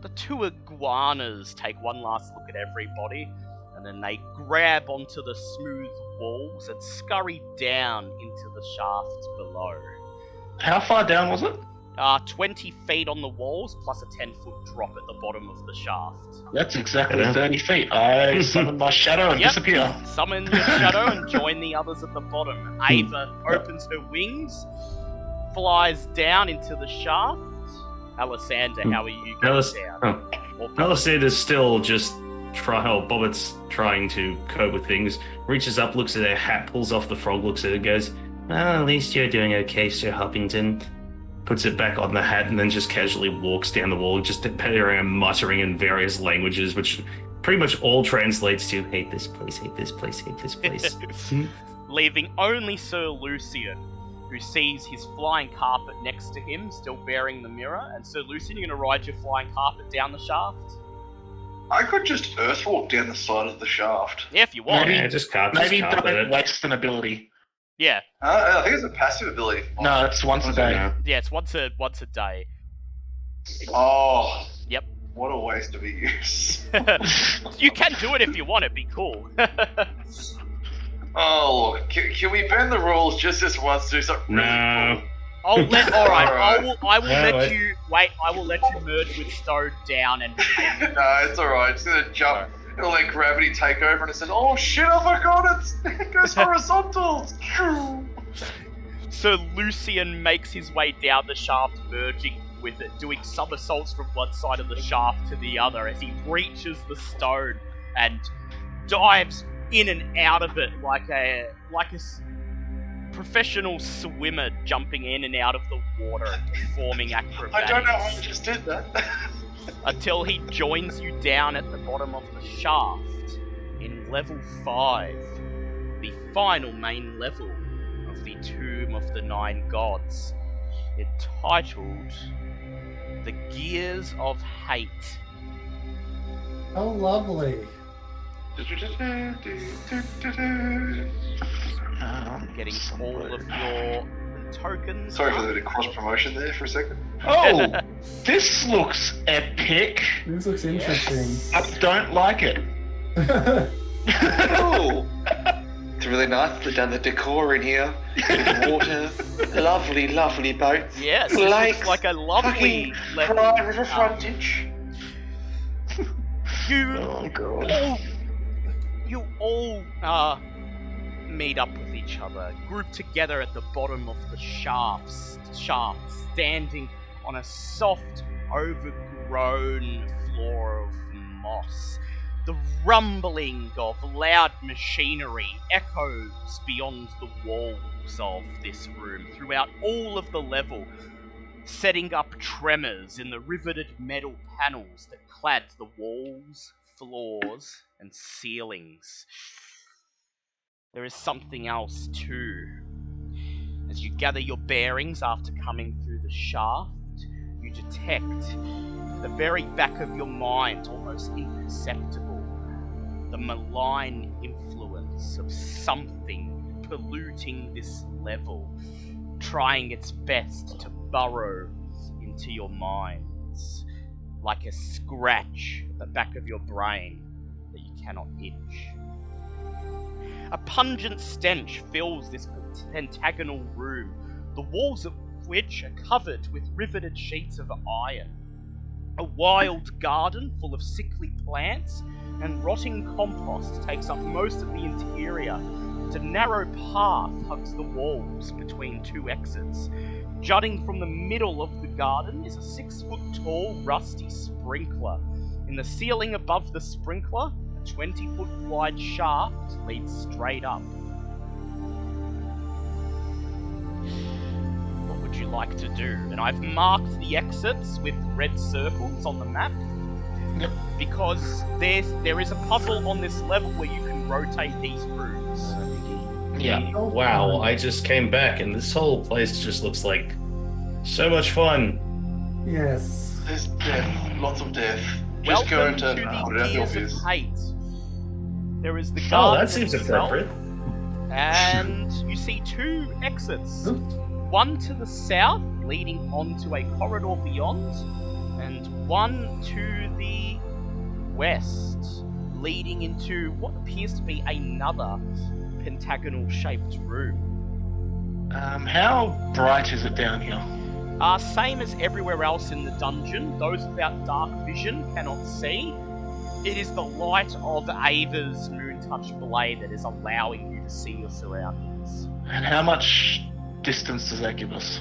The two iguanas take one last look at everybody, and then they grab onto the smooth walls and scurry down into the shaft below. How far down was it? 20 feet on the walls, plus a 10-foot drop at the bottom of the shaft. That's exactly 30 feet. I summon my shadow and disappear. Summon your shadow and join the others at the bottom. Ava opens her wings, flies down into the shaft. Alisander, how are you going down? Alisander's still just Bobbitt's trying to cope with things. Reaches up, looks at her hat, pulls off the frog, looks at it, goes, well, at least you're doing okay, Sir Hoppington. Puts it back on the hat and then just casually walks down the wall, just appearing and muttering in various languages, which pretty much all translates to hate this place, hate this place, hate this place. Leaving only Sir Lucian, who sees his flying carpet next to him, still bearing the mirror. And Sir Lucian, you're going to ride your flying carpet down the shaft? I could just earthwalk down the side of the shaft. Yeah, if you want. Yeah, just carpet don't it. waste an ability. Yeah. I think it's a passive ability. No, it's once a day. Yeah, it's once a day. Oh. Yep. What a waste of a use. You can do it if you want, it'd be cool. Oh, look, can we bend the rules just this once to do something really cool? Alright. I will let you merge with Stone down and... No, it's alright. It's gonna jump. It'll let gravity take over and it says, oh shit, I forgot it goes horizontal. So Lucian makes his way down the shaft, merging with it, doing somersaults from one side of the shaft to the other as he reaches the stone and dives in and out of it like a professional swimmer jumping in and out of the water and performing acrobatics. I don't know how I just did that. Until he joins you down at the bottom of the shaft in level 5, the final main level of the Tomb of the Nine Gods, entitled The Gears of Hate. Oh, lovely. Getting all of your tokens. Sorry for the bit of cross promotion there for a second. Oh, this looks epic. This looks interesting. I don't like it. Oh, it's really nice. They've done the decor in here. With water, lovely boats. Yes, lakes, it looks like a lovely prime river frontage. Oh god. You all meet up with each other, grouped together at the bottom of the shaft, standing on a soft, overgrown floor of moss. The rumbling of loud machinery echoes beyond the walls of this room throughout all of the level, setting up tremors in the riveted metal panels that clad the walls, floors, and ceilings. There is something else too. As you gather your bearings after coming through the shaft, you detect at the very back of your mind, almost imperceptible, the malign influence of something polluting this level, trying its best to burrow into into your minds, like a scratch at the back of your brain that you cannot itch. A pungent stench fills this pentagonal room, the walls of which are covered with riveted sheets of iron. A wild garden full of sickly plants and rotting compost takes up most of the interior, and a narrow path hugs the walls between two exits. Jutting from the middle of the garden is a 6-foot-tall rusty sprinkler. In the ceiling above the sprinkler, a 20-foot-wide shaft leads straight up. What would you like to do? And I've marked the exits with red circles on the map. Yep. Because there is a puzzle on this level where you can rotate these rooms. Yeah. Wow, I just came back and this whole place just looks like so much fun. Yes. There's death, lots of death. Just go Welcome and to turn the around. Whatever Gears it of is. Hate. There is the Oh, garden that seems itself, appropriate. and you see two exits. One to the south, leading onto a corridor beyond, and one to the west, leading into what appears to be another pentagonal-shaped room. How bright is it down here? Same as everywhere else in the dungeon, those without dark vision cannot see. It is the light of Ava's moon-touched blade that is allowing you to see your surroundings. And how much distance does that give us?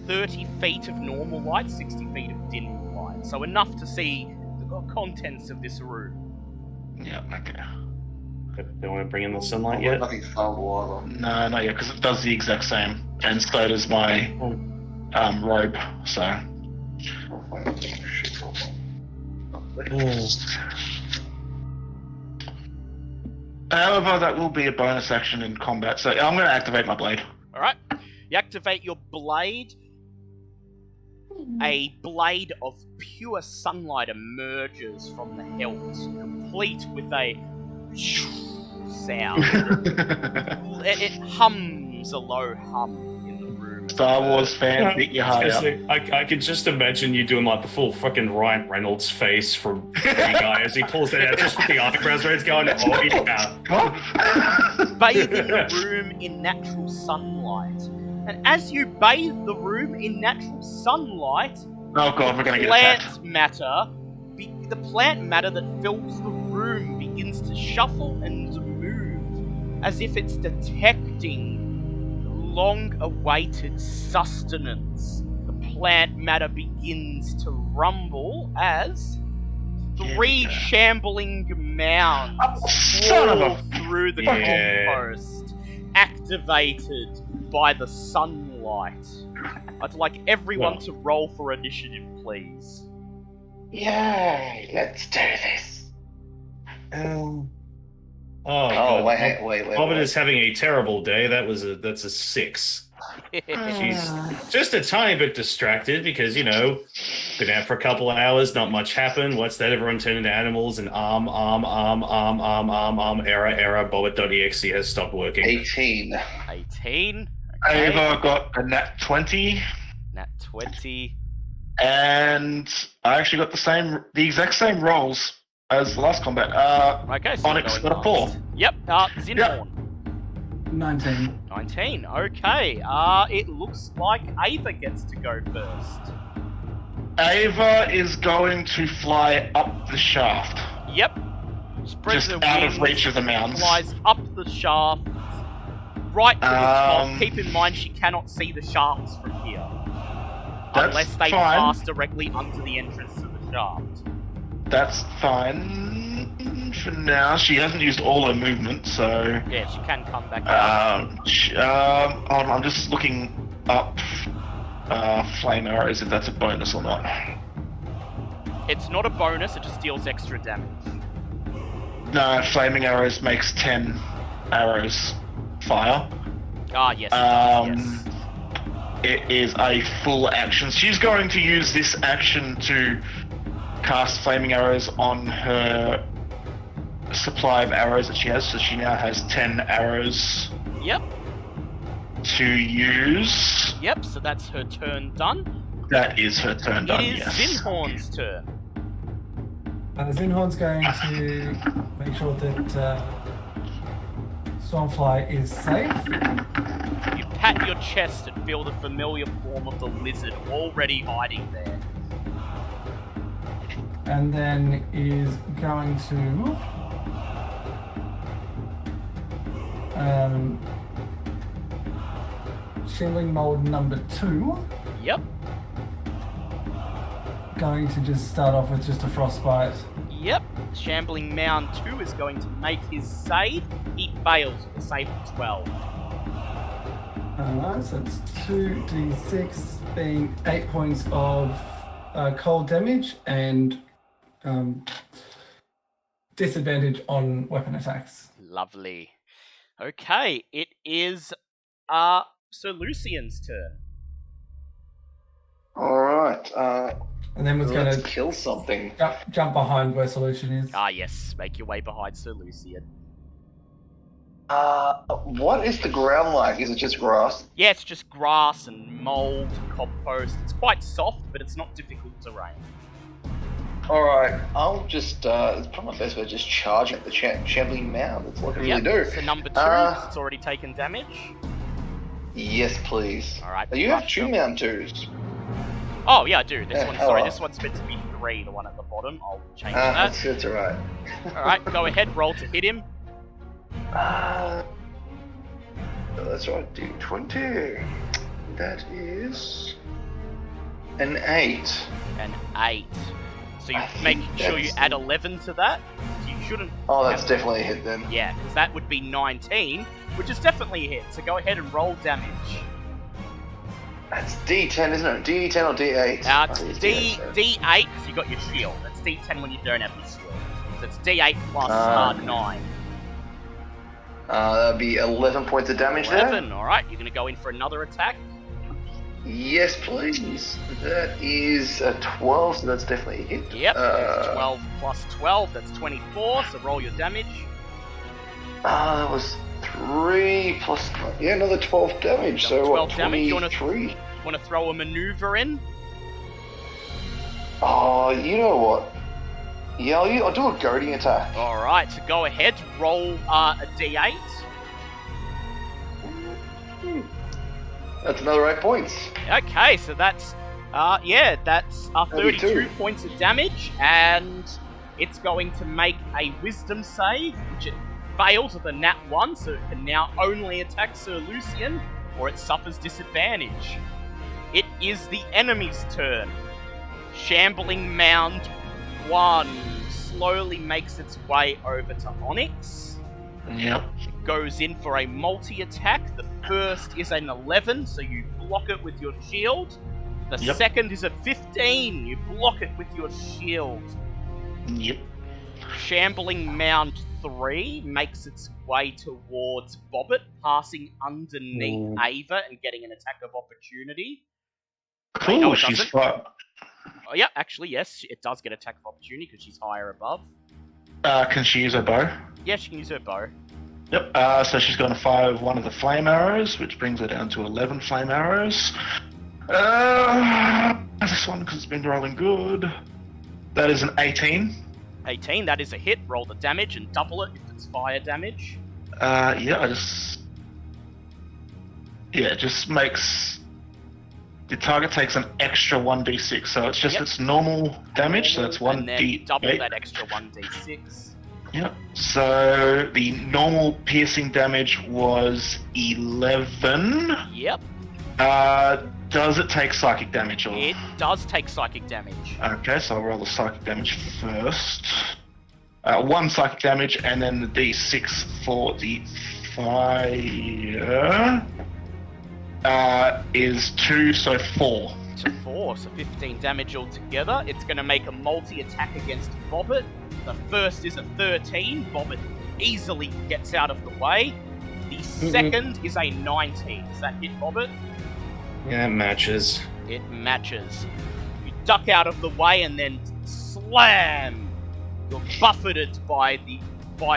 30 feet of normal light, 60 feet of dim light. So enough to see the contents of this room. Yeah, okay. Don't want to bring in the sunlight Well, yet? nothing's flammable either. No, not yet, because it does the exact same. And so does my robe, so... Oh, fine. Shit. However, that will be a bonus action in combat, so I'm going to activate my blade. Alright? You activate your blade. A blade of pure sunlight emerges from the hilt, complete with a sound. It hums a low hum in the room. Star Wars fan, beat your heart out. I could just imagine you doing like the full fucking Ryan Reynolds face from Free Guy as he pulls it out, just with the eyebrows raised, going, "Oh yeah." Bathing the room in natural sunlight. And as you bathe the room in natural sunlight, Oh god, we're going to get plant attacked. matter, the plant matter that fills the room begins to shuffle and move, as if it's detecting long-awaited sustenance. The plant matter begins to rumble as three Yeah. shambling mounds Son of fall a... through the Yeah. compost, activated by the sunlight. I'd like everyone Well. to roll for initiative, please. Yay, let's do this. Oh, Oh, God. wait. Hobbit is having a terrible day. That's a 6. She's just a tiny bit distracted because, you know, been out for a couple of hours, not much happened. What's that? Everyone turned into animals and error, bobbit.exe has stopped working. 18. 18. Okay. Ava got a nat 20, Nat 20. and I actually got the exact same rolls as the last combat. Okay, so Onyx we're going got a 4. last. Yep, Zinhorn. 19. 19. Okay, it looks like Ava gets to go first. Ava is going to fly up the shaft, Yep. Spreads just her out of wings, reach of the mounds. flies up the shaft, right to the top. Um, Keep in mind she cannot see the shafts from here. That's Unless they fine. pass directly under the entrance to the shaft. That's fine for now. She hasn't used all her movement, so... Yeah, she can come back out. Hold on, I'm just looking up flame arrows, if that's a bonus or not. It's not a bonus, it just deals extra damage. No, flaming arrows makes 10 arrows fire. Ah, yes. Yes. It is a full action. She's going to use this action to cast flaming arrows on her supply of arrows that she has, so she now has 10 arrows Yep. to use. Yep, so that's her turn done. That is her turn done, It is yes. Zinhorn's turn. Zinhorn's going to make sure that Stormfly is safe. You pat your chest and feel the familiar form of the lizard already hiding there. And then is going to Shilling Mold number 2. Yep. Going to just start off with just a frostbite. Yep. Shambling Mound 2 is going to make his save. He fails with a save of 12. Alright, so it's 2d6 being 8 points of cold damage and disadvantage on weapon attacks. Lovely. Okay, it is Sir Lucian's turn. Alright, And then was going let's to kill something. jump behind where Solution is. Ah, yes. Make your way behind Sir Lucian. What is the ground like? Is it just grass? Yeah, it's just grass and mold, compost. It's quite soft, but it's not difficult terrain. Alright, I'll just, it's probably my best way to just charge at the shambling mound. That's what I really do. So number 2, 'cause it's already taken damage. Yes, please. Alright. You have Rupture. 2 mound 2s. Oh, yeah, I do. This Yeah, one's, oh sorry, well. this one's meant to be 3, the one at the bottom. I'll change that. That's alright. Alright, go ahead, roll to hit him. That's right, D20. That is an 8. An 8. So you I make think sure you that's- add 11 to that. So you shouldn't... Oh, that's definitely a hit then. Yeah, because that would be 19, which is definitely a hit. So go ahead and roll damage. That's D10, isn't it? D10 or D8? It's D8 because you got your shield. That's D10 when you don't have your shield. So it's D8 plus 9. That'd be 11 points of damage 11, alright. You're going to go in for another attack. there. Yes, please. That is a 12, so that's definitely a hit. Yep, that's 12 plus 12, that's 24, so roll your damage. That was 3 plus... Yeah, another 12 damage, so 12 what, damage, you wanna- 23? Want to throw a maneuver in? Oh, you know what? Yeah, I'll do a goading attack. Alright, so go ahead, roll a D8. That's another 8 points. Okay, so that's, that's 32 32. points of damage, and it's going to make a wisdom save, which it fails with a nat 1, so it can now only attack Sir Lucian, or it suffers disadvantage. It is the enemy's turn. Shambling Mound 1 slowly makes its way over to Onyx. Yep. It goes in for a multi-attack. The first is an 11, so you block it with your shield. The Yep. second is a 15, you block it with your shield. Yep. Shambling Mound 3 makes its way towards Bobbit, passing underneath Ava and getting an attack of opportunity. Cool, no, it she's doesn't. fine. Oh yeah, actually yes, it does get attack of opportunity because she's higher above. Can she use her bow? Yeah, she can use her bow. Yep, so she's going to fire one of the flame arrows, which brings her down to 11 flame arrows. This one, because it's been rolling good. That is an 18. 18, that is a hit. Roll the damage and double it if it's fire damage. It just makes... The target takes an extra 1d6, so it's just Yep. its normal damage, so it's And then you 1d8. double that extra 1d6. Yep. So the normal piercing damage was 11. Yep, Does it take psychic damage or? it does take psychic damage. Okay, so I'll roll the psychic damage first. 1 psychic damage, and then the d6 for the fire is 2, so 4. To 4, so 15 damage altogether. It's going to make a multi-attack against Bobbit. The first is a 13. Bobbit easily gets out of the way. The second is a 19. Does that hit Bobbit? Yeah, it matches. It matches. You duck out of the way and then slam! You're buffeted by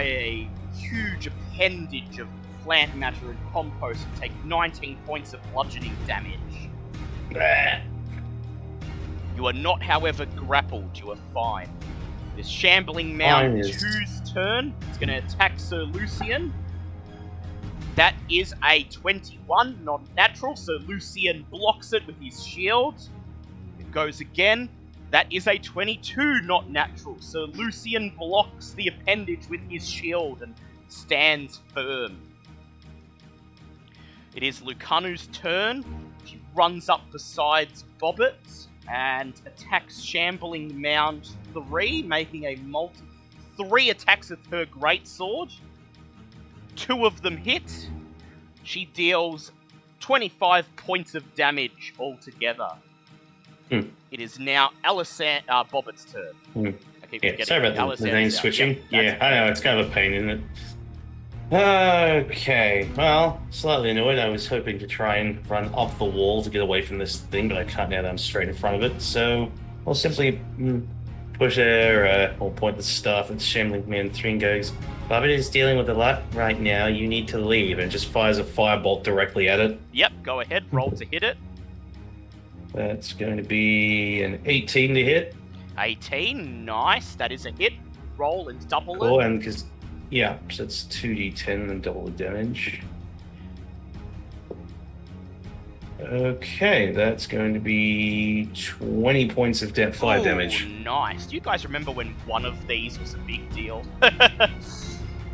a huge appendage of plant matter and compost and take 19 points of bludgeoning damage. You are not, however, grappled. You are fine. This shambling Fine Mound is- 2's turn. It's going to attack Sir Lucian. That is a 21, not natural, so Lucian blocks it with his shield. It goes again. That is a 22, not natural, so Lucian blocks the appendage with his shield and stands firm. It is Lucanu's turn. She runs up beside Bobbit and attacks Shambling Mound 3, making a 3 attacks with her greatsword. 2 of them hit. She deals 25 points of damage altogether. It is now Bobbit's turn. I keep Yeah, forgetting sorry about the Alisanne's name out. switching. Yep, Yeah, that's I know, it's kind of a pain, isn't it? Okay, well, slightly annoyed. I was hoping to try and run up the wall to get away from this thing, but I can't now that I'm straight in front of it, so I'll simply push there, or point the staff at Shambling Man 3 and goes, Bobbit is dealing with a lot right now, you need to leave, and just fires a firebolt directly at it. Yep, go ahead, roll to hit it. That's going to be an 18 to hit. 18, nice, that is a hit. Roll and double Cool, it. and because, yeah, so it's 2d10 and double the damage. Okay, that's going to be 20 points of fire Ooh, damage. Nice. Do you guys remember when one of these was a big deal?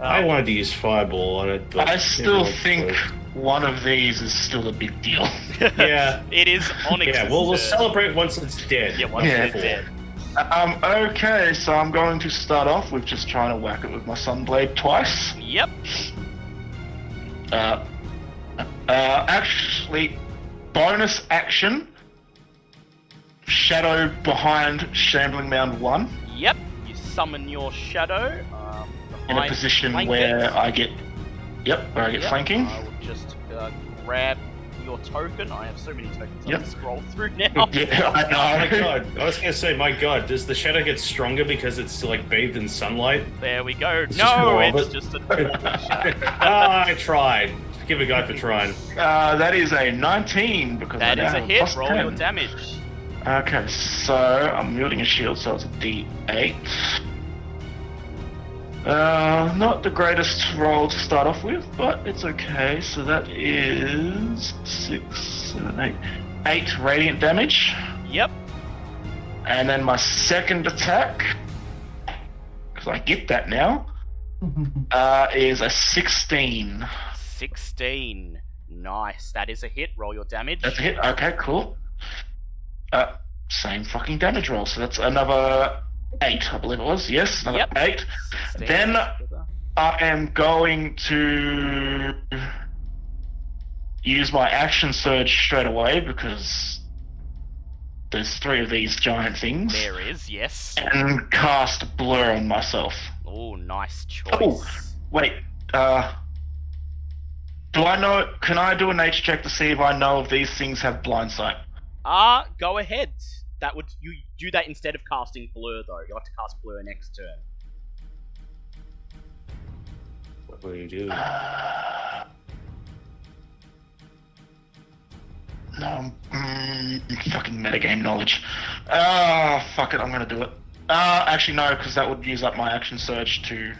I wanted to use Fireball on it, but I still everyone think closed. one of these is still a big deal. Yeah. It is Onyx's Yeah, we'll turn. celebrate once it's dead. Yeah, once Yeah. it's dead. Okay, so I'm going to start off with just trying to whack it with my Sunblade twice. Yep. Actually, bonus action. Shadow behind Shambling Mound 1 Yep. You summon your shadow. in a behind position flank where it. I get. Yep, where I get Yep, flanking. I will just grab your token. I have so many tokens I Yep. can scroll through now. Yeah, I know. Oh my god, I was gonna say, my god, does the shadow get stronger because it's like bathed in sunlight? There we go. It's just No, more of it's it. just a normal shadow. I tried. Give a guy for trying. That is a 19 because That I is now a have hit. plus Roll 10. your damage. Okay, so I'm wielding a shield, so it's a D8. Not the greatest roll to start off with, but it's okay. So that is 6, 7, 8, 8 radiant damage. Yep. And then my second attack, because I get that now, is a 16. 16. Nice. That is a hit. Roll your damage. That's a hit. Okay, cool. Same fucking damage roll. So that's another 8, I believe it was. Yes, another Yep. 8. 16 Then altogether. I am going to use my action surge straight away because there's 3 of these giant things. There is, yes. And cast Blur on myself. Oh, nice choice. Oh, wait. Do I know? Can I do a nature check to see if I know if these things have blind sight? Go ahead. That would you do that instead of casting Blur though. You'll have to cast Blur next turn. What will you do? No, fucking metagame knowledge. Fuck it, I'm gonna do it. Actually no, because that would use up my action surge to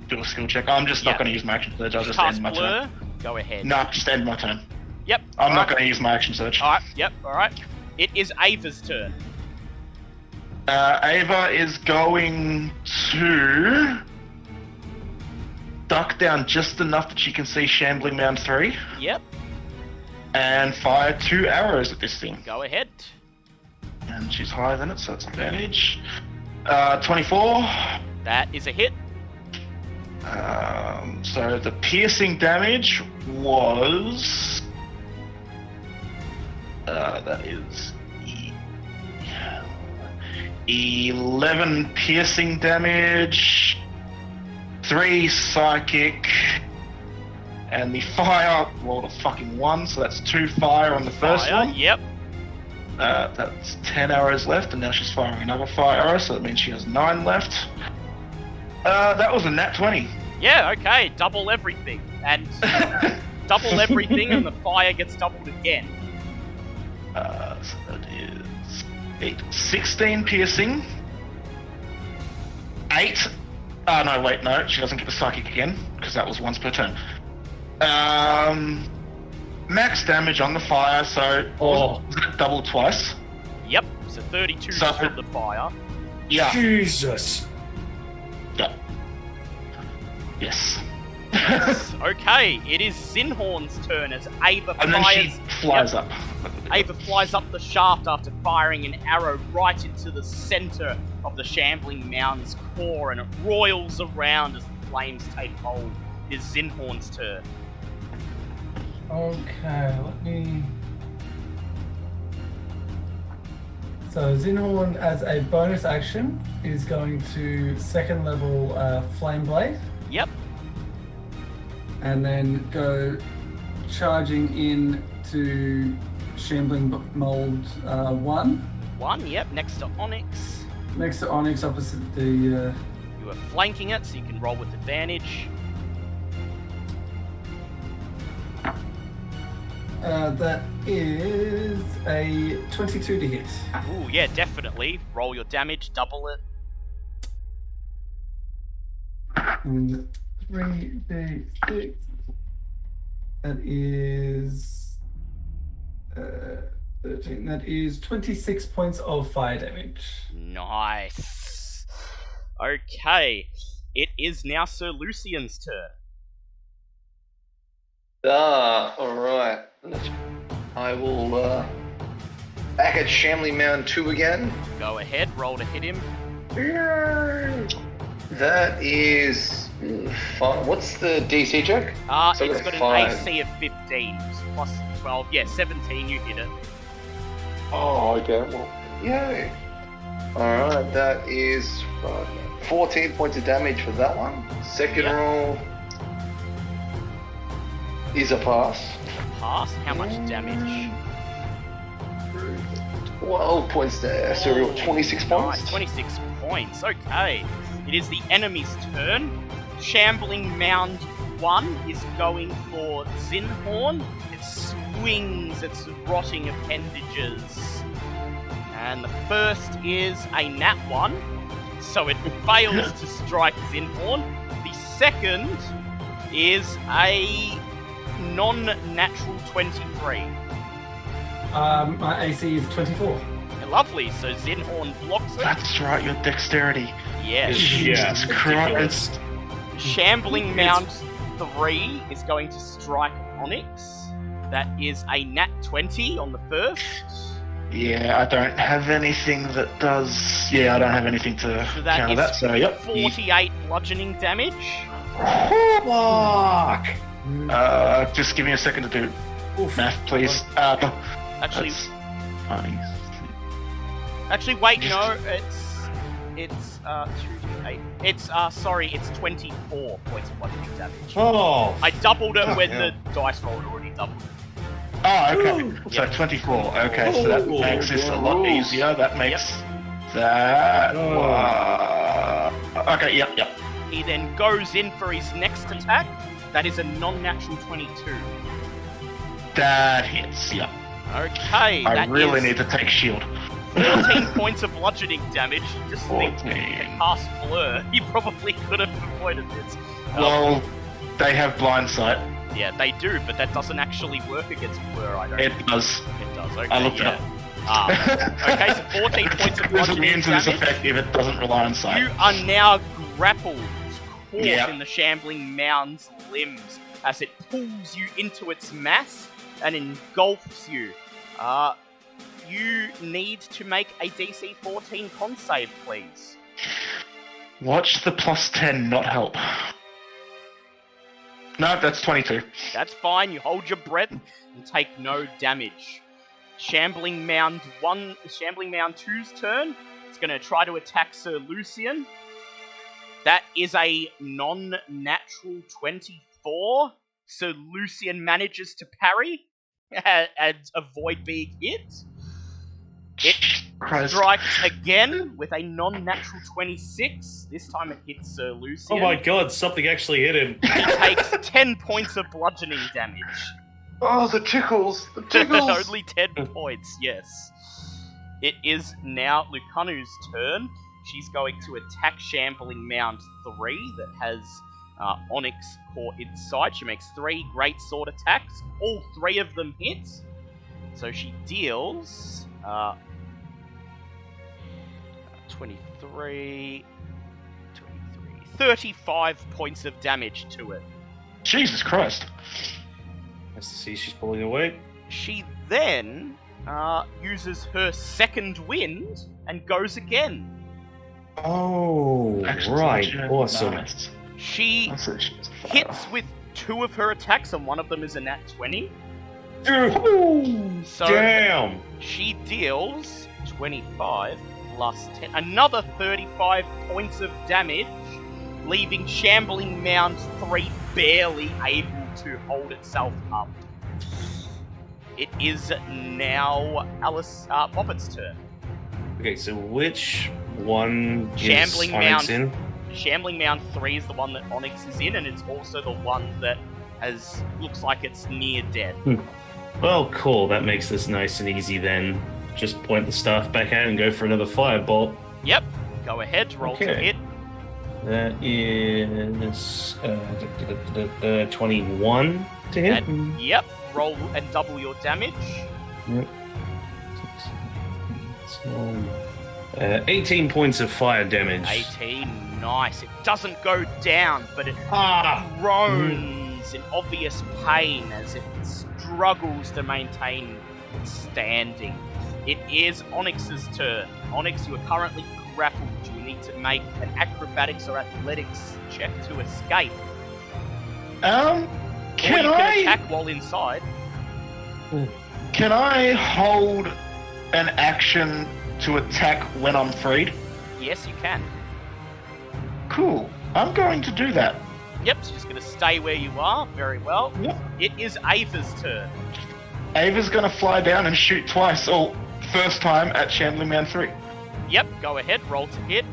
do a skill check. I'm just not Yeah. gonna use my action surge, I'll just Cast end my Blur. turn. Go ahead. No, just end my turn. Yep. I'm not alright. gonna use my action surge. Alright, yep, alright. It is Ava's turn. Ava is going to duck down just enough that she can see Shambling Mound 3 Yep, and fire 2 arrows at this thing. go ahead. And she's higher than it, so it's advantage. 24. That is a hit. So the piercing damage was... that is... 11 piercing damage, 3 psychic, and the fire rolled a fucking 1, so that's 2 fire on the first Fire, one. yep. That's 10 arrows left, and now she's firing another fire arrow, so that means she has 9 left. That was a nat 20. Yeah, okay, double everything. And double everything and the fire gets doubled again. So that is 16 piercing. 8. Oh, no, wait, no. She doesn't get the psychic again, because that was once per turn. Max damage on the fire, so... Oh. Was it double twice? Yep, so 32 So- from the fire. Yeah. Jesus. Yeah. Yes. Okay, it is Zinhorn's turn as Ava And then fires. she flies up. Ava flies up the shaft after firing an arrow right into the center of the shambling mound's core, and it roils around as the flames take hold. It is Zinhorn's turn. Okay, let me. So Zinhorn, as a bonus action, is going to second level Flame Blade, Yep. and then go charging in to Shambling Mold 1, 1, yep, next to Onyx. next to Onyx, opposite the. You are flanking it, so you can roll with advantage. That is a 22 to hit. Ooh, yeah, definitely. Roll your damage, double it. And 3d6. That is 13. That is 26 points of fire damage. Nice. Okay, it is now Sir Lucian's turn. Alright. I will, back at Shambling Mound 2 again. Go ahead, roll to hit him. That is... What's the DC check? So It's that's got an 5. AC of 15, plus 12. Yeah, 17, you hit it. Oh, okay. Well, yay. Alright, that is 14 points of damage for that one. Second Yep. roll is a pass. Pass, how much damage? 12 points there. So we got 26 points. Nice, 26 points. Okay. It is the enemy's turn. Shambling Mound 1 is going for Zinhorn. It swings its rotting appendages. And the first is a nat 1, so it fails to strike Zinhorn. The second is a non-natural 23. My AC is 24. Lovely, so Zinhorn blocks it. That's right, your dexterity. Yes. Jesus Christ. Shambling Mound 3 is going to strike Onyx. That is a nat 20 on the first. Yeah, I don't have anything that does... Yeah, I don't have anything to So that counter is that, so yep. 48 bludgeoning damage. Fuck. Just give me a second to do math, please. Actually, That's funny. wait, no, it's 2d8. It's it's 24 points of bludgeoning damage. Oh. I doubled it when hell. the dice roll had already doubled it. Oh, okay. So Yep. 24. Okay, so that Ooh. makes this a lot easier. That makes that... Okay, yep. He then goes in for his next attack. That is a non-natural 22. That hits, yep. Okay, I that really is need to take shield. 14 points of bludgeoning damage. Just think, 14. past Blur, he probably could have avoided this. Well, they have blind sight. Yeah, they do, but that doesn't actually work against Blur, I don't It think. does. It does, okay, I looked it yeah. up. Okay, so 14 points of It's bludgeoning immune to this damage. effect if it doesn't rely on sight. You are now grappled, caught Yeah. in the shambling mound's limbs as it pulls you into its mass and engulfs you. You need to make a DC 14 con save, please. Watch the plus 10 not help. No, that's 22. That's fine, you hold your breath and take no damage. Shambling Mound 2's turn. It's going to try to attack Sir Lucian. That is a non-natural 24. Sir Lucian manages to parry and avoid being hit. It Christ. strikes again with a non-natural 26. This time it hits Sir Lucian. Oh my god, something actually hit him. He takes 10 points of bludgeoning damage. Oh, the tickles! The tickles! Only 10 points, yes. It is now Lucanu's turn. She's going to attack Shambling Mound 3 that has Onyx caught inside. She makes 3 great sword attacks. All 3 of them hit. So she deals 35 points of damage to it. Jesus Christ. Nice to see she's pulling away. She then uses her second wind and goes again. Oh, Actions right. of the Awesome. nice. She That's it, she's a hits with 2 of her attacks, and one of them is a nat 20. Ooh, So damn. she deals 25 plus 10, another 35 points of damage, leaving Shambling Mound 3 barely able to hold itself up. It is now Moffat's turn. Okay, so which one is Shambling Onyx Mound. in? Shambling Mound 3 is the one that Onyx is in, and it's also the one that looks like it's near dead. Well, cool. That makes this nice and easy then. Just point the staff back out and go for another firebolt. Yep, go ahead, roll to Okay. hit. That is 21 to hit. Yep, roll and double your damage. Yep. 18 points of fire damage. 18, nice. It doesn't go down, but it Ah! groans in obvious pain as it struggles to maintain its standing. It is Onyx's turn. Onyx, you are currently grappled. You need to make an acrobatics or athletics check to escape. Or Can you can I attack while inside. can I hold an action to attack when I'm freed? Yes, you can. Cool. I'm going to do that. Yep, so just going to stay where you are. Very well. Yep. It is Ava's turn. Ava's gonna fly down and shoot twice, or first time at Shambling Man 3. Yep, go ahead, roll to hit.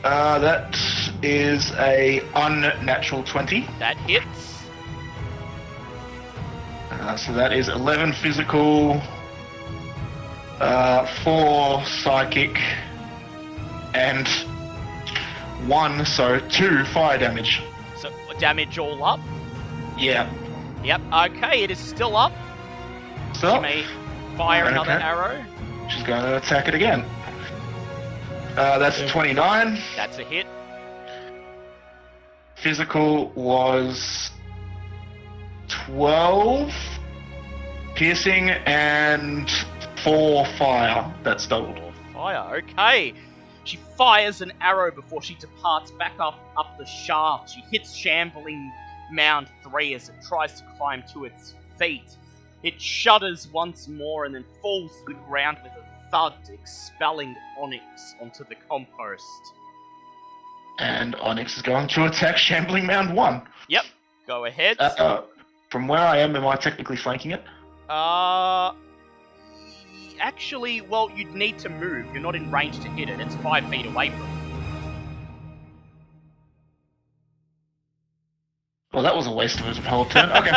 That is a unnatural 20. That hits. So that is 11 physical, 4 psychic, and 1, so 2 fire damage. So damage all up. Yeah. Yep, okay, it is still up. So, You may fire another Okay. arrow. she's going to attack it again. That's a 29. That's a hit. Physical was 12. Piercing and 4 fire. That's doubled. Or fire, okay. She fires an arrow before she departs back up the shaft. She hits Shambling Mound 3 as it tries to climb to its feet. It shudders once more and then falls to the ground with a thud, expelling Onyx onto the compost. And Onyx is going to attack Shambling Mound 1. Yep, go ahead. From where I am I technically flanking it? Actually, well, you'd need to move. You're not in range to hit it. It's 5 feet away from you. Well, that was a waste of his whole turn. Okay.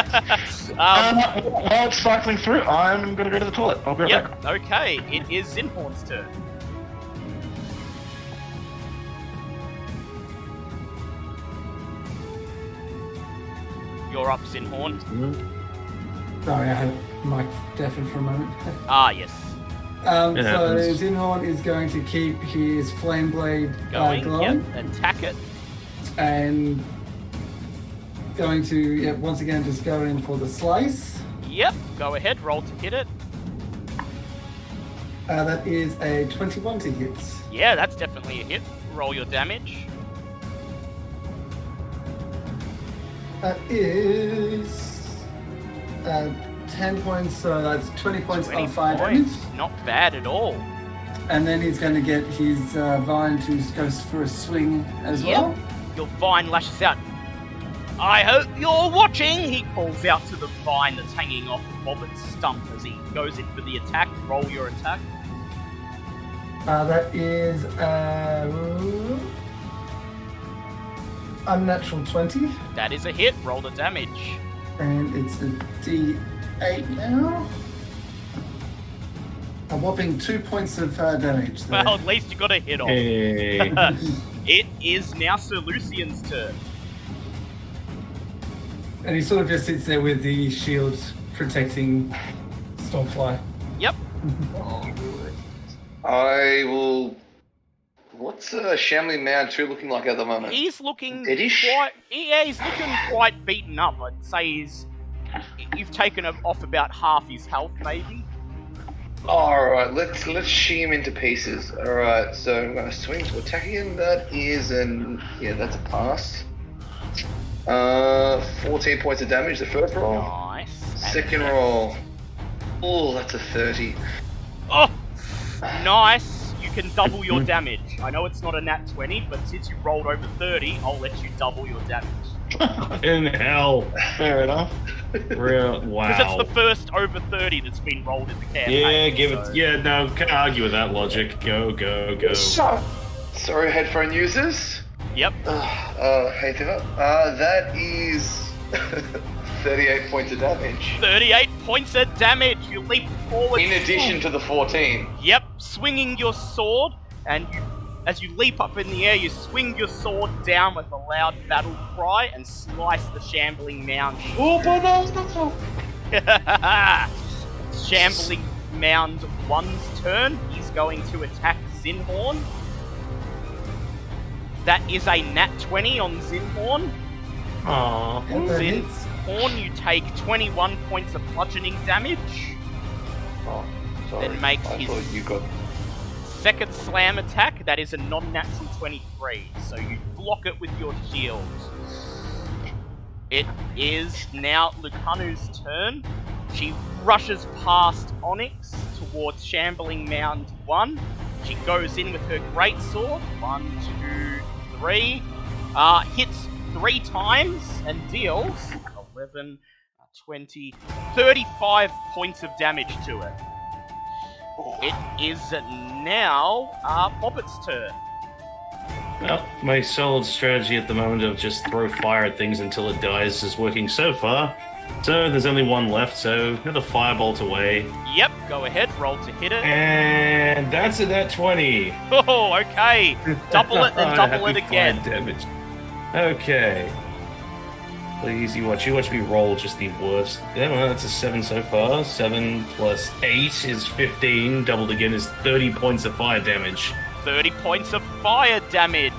While it's cycling through, I'm going to go to the toilet. I'll be right back. Yep, okay. It is Zinhorn's turn. You're up, Zinhorn. Sorry, I had Mike deafened for a moment. Ah, yes. So happens. Zinhorn is going to keep his flame blade Going, glowing yep, attack it. and going to once again just go in for the slice. Yep, go ahead, roll to hit it. That is a 21 to hit. Yeah, that's definitely a hit. Roll your damage. That is 10 points, so that's 20 points 20 of fire damage. points. Not bad at all. And then he's going to get his vine to go for a swing as Yep. well. Your vine lashes out. I hope you're watching! He calls out to the vine that's hanging off Bobbitt's stump as he goes in for the attack. Roll your attack. That is unnatural 20, That is a hit. Roll the damage. and it's a D8 now. A whopping 2 points of damage. There. Well, at least you got a hit off. Hey. It is now Sir Lucian's turn. And he sort of just sits there with the shield protecting Stormfly. Yep. I will. What's Shambling Man 2 looking like at the moment? He's looking Deadish? he's looking quite beaten up. I'd say you've taken off about half his health, maybe. Alright, let's shee him into pieces. Alright, so I'm gonna swing to attack again. That is that's a pass. 14 points of damage, the first roll. Nice. Second roll. Oh, that's a 30. Oh, nice. You can double your damage. I know it's not a nat 20, but since you rolled over 30, I'll let you double your damage. In hell. Fair enough. Real, wow. Because it's the first over 30 that's been rolled in the campaign. Yeah, give so- it. Yeah, no, can't argue with that logic. Go, go, go. Sorry, headphone users. Yep. Hey there. That is 38 points of damage. 38 points of damage. You leap forward. In addition to the 14. Yep, swinging your sword, and as you leap up in the air, you swing your sword down with a loud battle cry and slice the shambling mound. Oh, but no. Shambling mound 1's turn. He's going to attack Zinhorn. That is a nat 20 on Zinhorn. Aww. And that hits. Zinhorn, you take 21 points of bludgeoning damage. Oh, sorry. Then makes I his- thought you got. Second slam attack, that is a non-natural 23, so you block it with your shield. It is now Lucanu's turn. She rushes past Onyx towards Shambling Mound 1. She goes in with her greatsword. 1, 2, 3. Hits 3 times and deals 11, 20, 35 points of damage to it. It is now Poppet's turn. Well, my solid strategy at the moment of just throw fire at things until it dies is working so far. So there's only one left, so another firebolt away. Yep, go ahead, roll to hit it. And that's a nat 20. Oh, okay. Double it, then double it Happy again. 5 damage. Okay. Please, you watch me roll just the worst. Yeah, well, that's a 7 so far. 7 plus 8 is 15. Doubled again is 30 points of fire damage. 30 points of fire damage.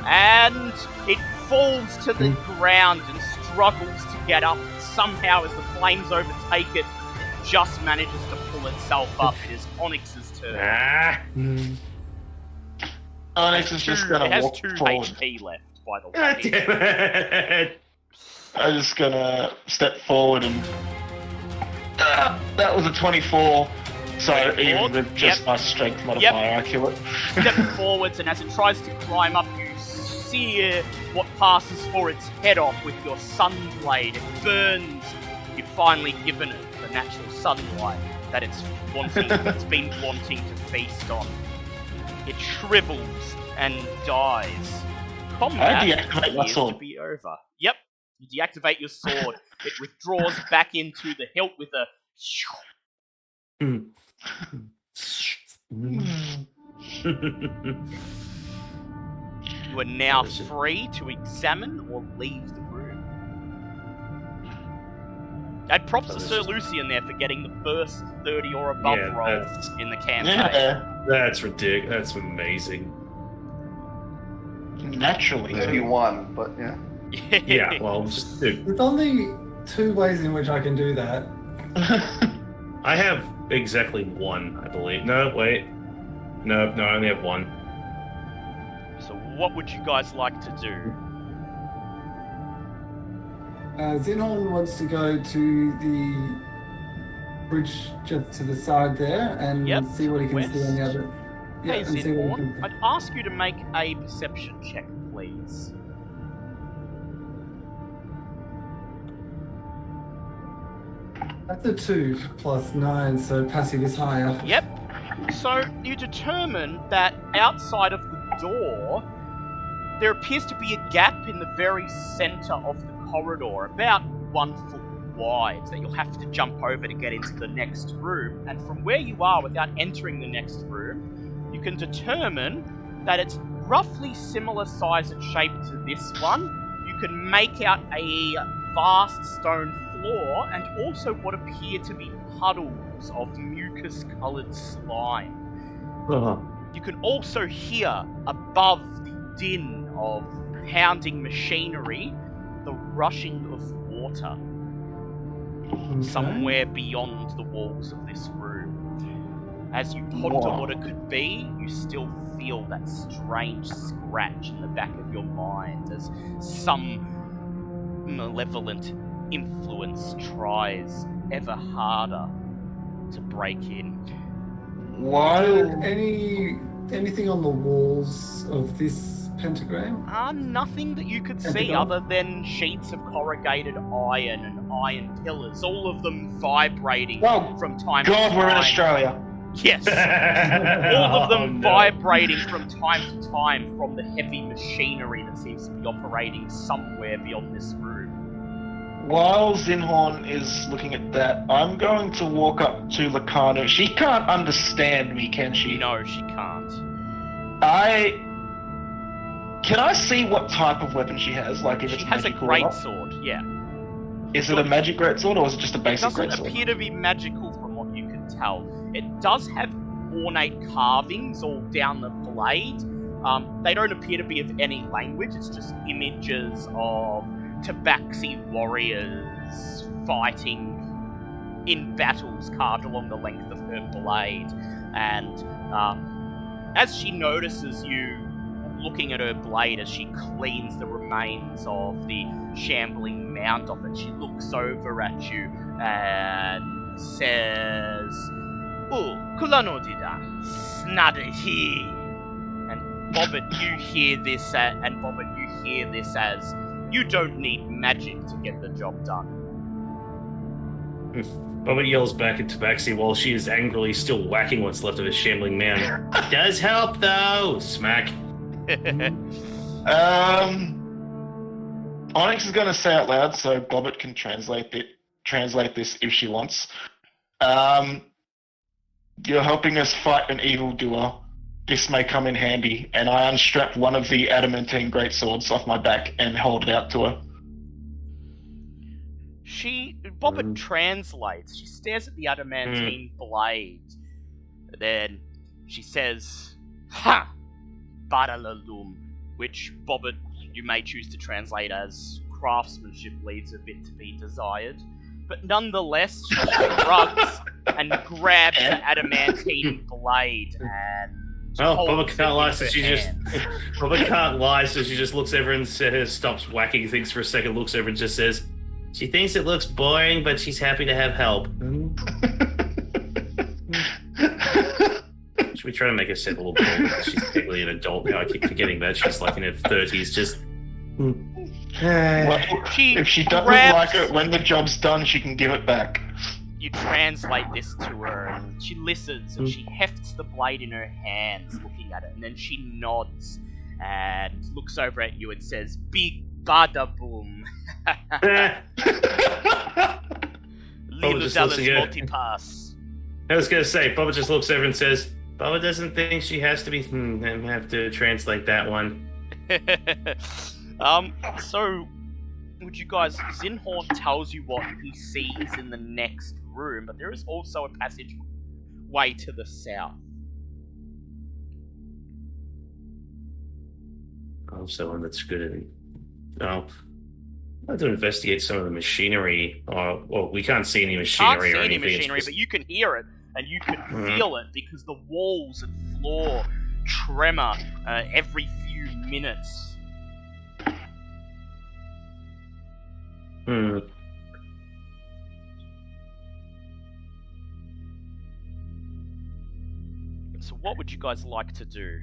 And it falls to the ground and struggles to get up. Somehow, as the flames overtake it, it just manages to pull itself up. It is Onyx's turn. Ah. Onyx is just It gonna has walk 2 forward. HP left, by the God way. damn it. I'm just gonna step forward and. That was a 24. So 24, even with just yep. my strength modifier, I kill it. Step forwards, and as it tries to climb up, you sear what passes for its head off with your sunblade. It burns. You've finally given it the natural sunlight that it's been wanting to feast on. It shrivels and dies. Combat I deactivate my appears sword. to be over. Yep, you deactivate your sword. It withdraws back into the hilt with a. You are now free to examine or leave the room. And props to Sir Lucian there for getting the first 30 or above Yeah, roll that's- in the campaign. Yeah, That's ridiculous. That's amazing. naturally. 31, but yeah. Yeah, well, just dude, There's only 2 ways in which I can do that. I have exactly 1, I believe. No, wait. No, I only have 1. So what would you guys like to do? Zinhorn wants to go to the bridge just to the side there and Yep, see what he can see on the west. other. Hey and see what he Zinhorn, can I'd ask you to make a perception check, please. That's a 2 plus 9, so passive is higher. Yep. So you determine that outside of the door, there appears to be a gap in the very center of the corridor, about 1 foot wide that you'll have to jump over to get into the next room. And from where you are, without entering the next room, you can determine that it's roughly similar size and shape to this one. You can make out a vast stone floor and also what appear to be puddles of mucus-coloured slime. You can also hear, above the din of pounding machinery, the rushing of water somewhere beyond the walls of this room. As you ponder what it could be, you still feel that strange scratch in the back of your mind as some malevolent influence tries ever harder to break in. Anything on the walls of this pentagram? Nothing that you could see other than sheets of corrugated iron and iron pillars, all of them vibrating from time to time. God, we're in Australia. Yes. All of them vibrating from time to time from the heavy machinery that seems to be operating somewhere beyond this room. While Zinhorn is looking at that, I'm going to walk up to Lakanu. She can't understand me, can she? No, she can't. Can I see what type of weapon she has? Like, if She it's has a magical or not? greatsword, yeah. Is it a magic greatsword or is it just a It basic doesn't greatsword? appear to be magical from what you can tell. It does have ornate carvings all down the blade. They don't appear to be of any language, it's just images of Tabaxi warriors fighting in battles carved along the length of her blade. And as she notices you looking at her blade as she cleans the remains of the shambling mound of it, she looks over at you and says, "Oh, Kulano Didan, Snadahi." And Bobbit, you hear this as you don't need magic to get the job done. Bobbit yells back at Tabaxi while she is angrily still whacking what's left of his shambling man. Does help though! Smack. Onyx is going to say out loud so Bobbit can translate this if she wants. You're helping us fight an evildoer. This may come in handy. And I unstrap one of the adamantine greatswords off my back and hold it out to her. Bobbit translates. She stares at the adamantine blade. Then she says, "Ha! Badalalum," which Bobbit, you may choose to translate as craftsmanship leaves a bit to be desired. But nonetheless, she shrugs and grabs the adamantine blade and Bobbit can't lie, so Bobbit can't lie, so she just looks over and stops whacking things for a second, looks over and just says, she thinks it looks boring, but she's happy to have help. Should we try to make her sound a little bold? Because she's technically an adult now. I keep forgetting that. She's like in her 30s, just... If she doesn't like it, when the job's done, she can give it back. You translate this to her, and she listens, and she hefts the blade in her hands, looking at it, and then she nods and looks over at you and says, "Big bada boom." Multipass. I was going to say, Bubba just looks over and says, Bubba doesn't think she has to be... I have to translate that one. So, would you guys... Zinhorn tells you what he sees in the next room, but there is also a passageway to the south. Oh, someone that's good at it. Oh. I'd like to investigate some of the machinery. Well, we can't see any machinery or anything. Can't see any machinery, but you can hear it, and you can feel it, because the walls and floor tremor every few minutes. So what would you guys like to do?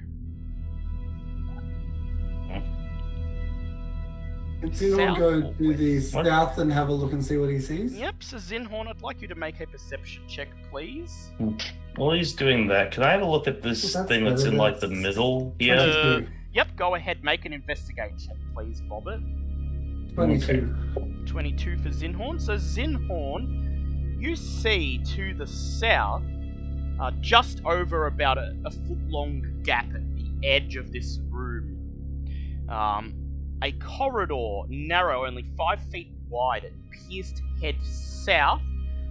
Can Zinhorn go to the south and have a look and see what he sees? Yep, so Zinhorn, I'd like you to make a perception check, please. While he's doing that, can I have a look at this thing that's in like the middle here? Yep, go ahead, make an investigate check, please, Bobbit. 22. 22 for Zinhorn. So Zinhorn, you see to the south, just over about a foot-long gap at the edge of this room, a corridor, narrow, only 5 feet wide. It appears to head south.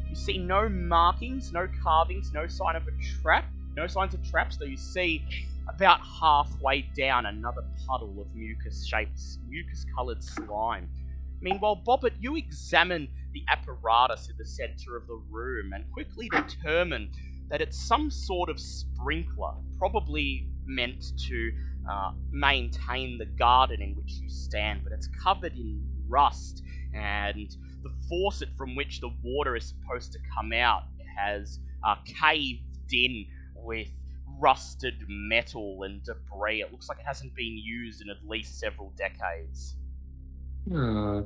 You see no markings, no carvings, no sign of a trap, no signs of traps, though you see about halfway down another puddle of mucus-coloured slime. Meanwhile, Bobbert, you examine the apparatus in the centre of the room and quickly determine that it's some sort of sprinkler, probably meant to maintain the garden in which you stand, but it's covered in rust, and the faucet from which the water is supposed to come out has caved in with rusted metal and debris. It looks like it hasn't been used in at least several decades. If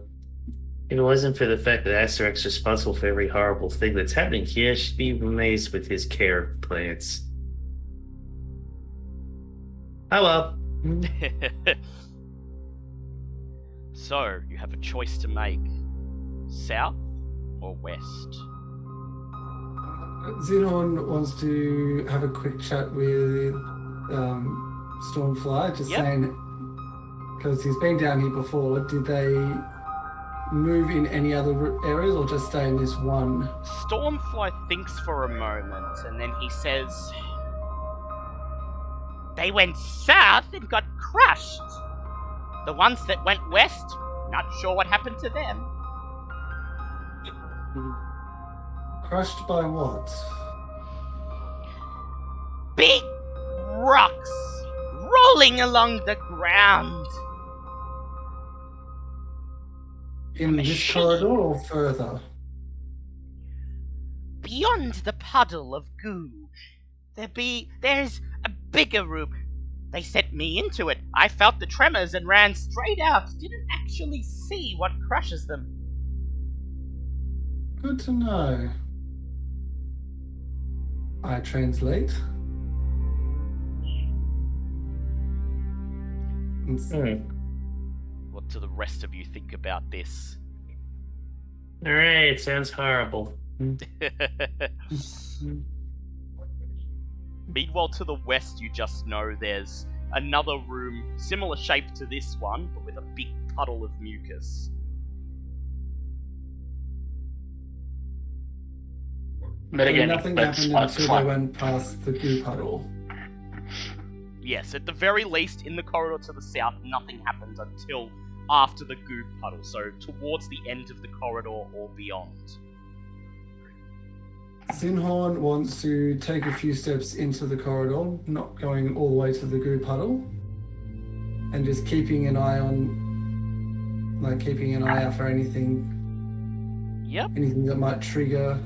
it wasn't for the fact that Asterek's responsible for every horrible thing that's happening here, she'd be amazed with his care of plants. Oh well. So, you have a choice to make. South or west? Xenon wants to have a quick chat with Stormfly, just saying, because he's been down here before, did they move in any other areas or just stay in this one? Stormfly thinks for a moment and then he says, they went south and got crushed. The ones that went west, not sure what happened to them. Crushed by what? Big rocks rolling along the ground. In this corridor or further? Beyond the puddle of goo, there's a bigger room. They sent me into it. I felt the tremors and ran straight out. Didn't actually see what crushes them. Good to know. I translate. What do the rest of you think about this? Alright, sounds horrible. Meanwhile, to the west, you just know there's another room, similar shape to this one, but with a big puddle of mucus. But again, nothing happened until they went past the goo puddle. Yes, at the very least, in the corridor to the south, nothing happens until after the goo puddle, so towards the end of the corridor or beyond. Zinhorn wants to take a few steps into the corridor, not going all the way to the goo puddle, and just keeping an eye out for anything. Yep. Anything that might trigger.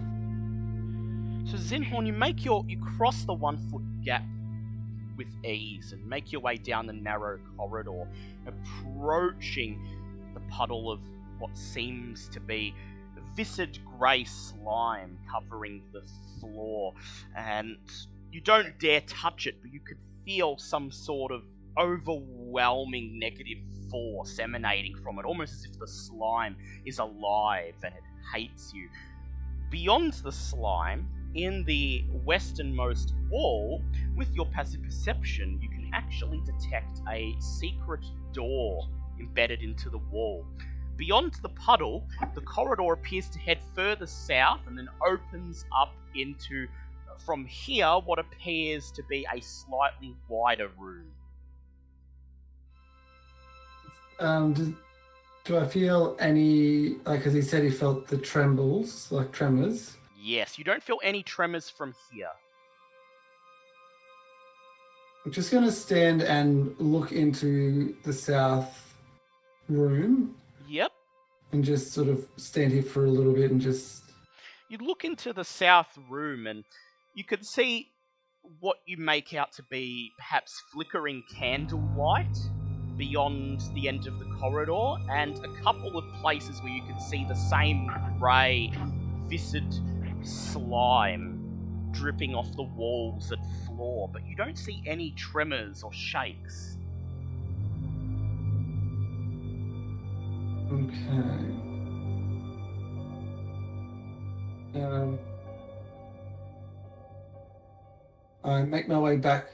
So Zinhorn, you cross the 1 foot gap with ease and make your way down the narrow corridor, approaching the puddle of what seems to be viscid grey slime covering the floor, and you don't dare touch it, but you could feel some sort of overwhelming negative force emanating from it, almost as if the slime is alive and it hates you. Beyond the slime, in the westernmost wall, with your passive perception, you can actually detect a secret door embedded into the wall. Beyond the puddle, the corridor appears to head further south and then opens up into, from here, what appears to be a slightly wider room. Do I feel any, because he said he felt the tremors? Yes, you don't feel any tremors from here. I'm just going to stand and look into the south room. Yep. And just sort of stand here for a little bit and just... You look into the south room and you can see what you make out to be perhaps flickering candlelight beyond the end of the corridor, and a couple of places where you can see the same grey, viscid slime dripping off the walls and floor, but you don't see any tremors or shakes. Okay. I make my way back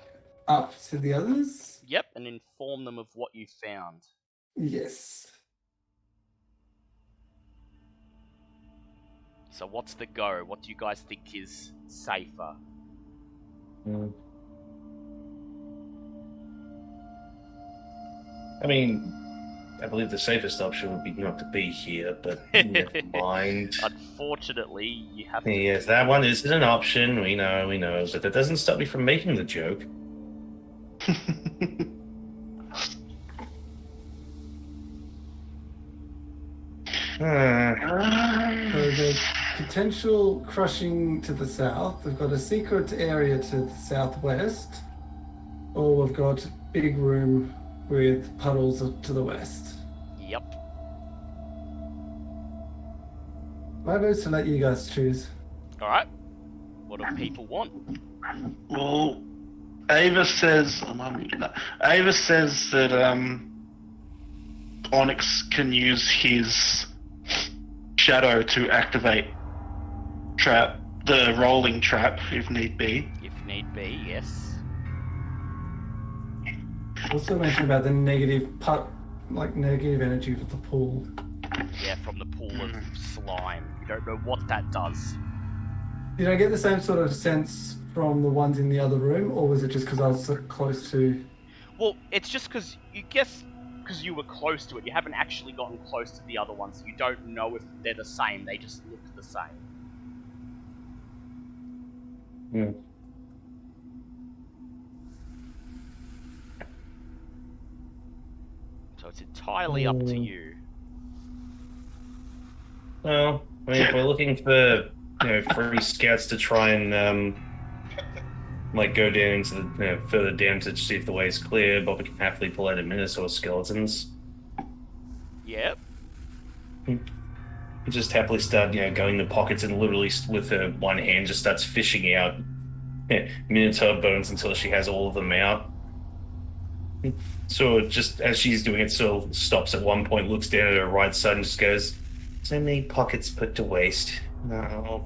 up to the others. Yep, and inform them of what you found. Yes. So what's the go? What do you guys think is safer? I mean, I believe the safest option would be not to be here, but never mind. Unfortunately, you have to... Yes, that one is an option. We know, but that doesn't stop me from making the joke. So the potential crushing to the south, we've got a secret area to the southwest, or we've got big room with puddles to the west. Yep. My vote's to let you guys choose. Alright. What do people want? Well, Ava says... Ava says that Onyx can use his shadow to activate the rolling trap, if need be. If need be, yes. Also mentioned about the negative negative energy with the pool. Yeah, from the pool of slime. You don't know what that does. Did I get the same sort of sense from the ones in the other room, or was it just because I was so close to... Well, it's just because you were close to it. You haven't actually gotten close to the other ones, so you don't know if they're the same. They just look the same. So it's entirely up to you. Well, I mean, if we're looking for free scouts to try and go down into the further down to see if the way is clear, but we can happily pull out a Minotaur skeletons. Yep. Just happily start going in the pockets and literally with her one hand just starts fishing out Minotaur bones until she has all of them out. So just as she's doing it, so stops at one point, looks down at her right side and just goes, "So many pockets put to waste." No.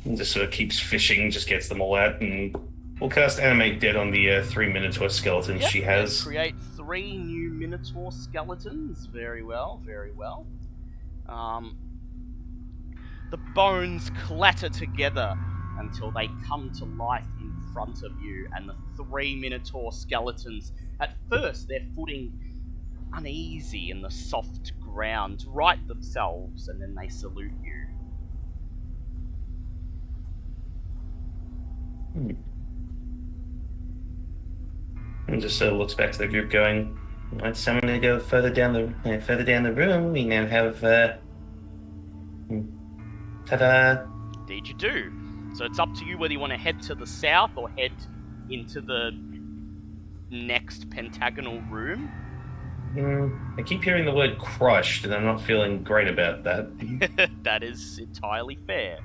And just sort of keeps fishing, just gets them all out, and we'll cast Animate Dead on the 3 Minotaur skeletons she has. Create 3 new Minotaur skeletons. Very well, very well. The bones clatter together until they come to life in front of you, and the 3 Minotaur skeletons, at first they're footing uneasy in the soft ground, right themselves, and then they salute you. And just looks back to the group, going, "Right, someone to go further down the room. We now have ta-da!" Indeed you do. So it's up to you whether you want to head to the south or head into the next pentagonal room. I keep hearing the word crushed, and I'm not feeling great about that. That is entirely fair.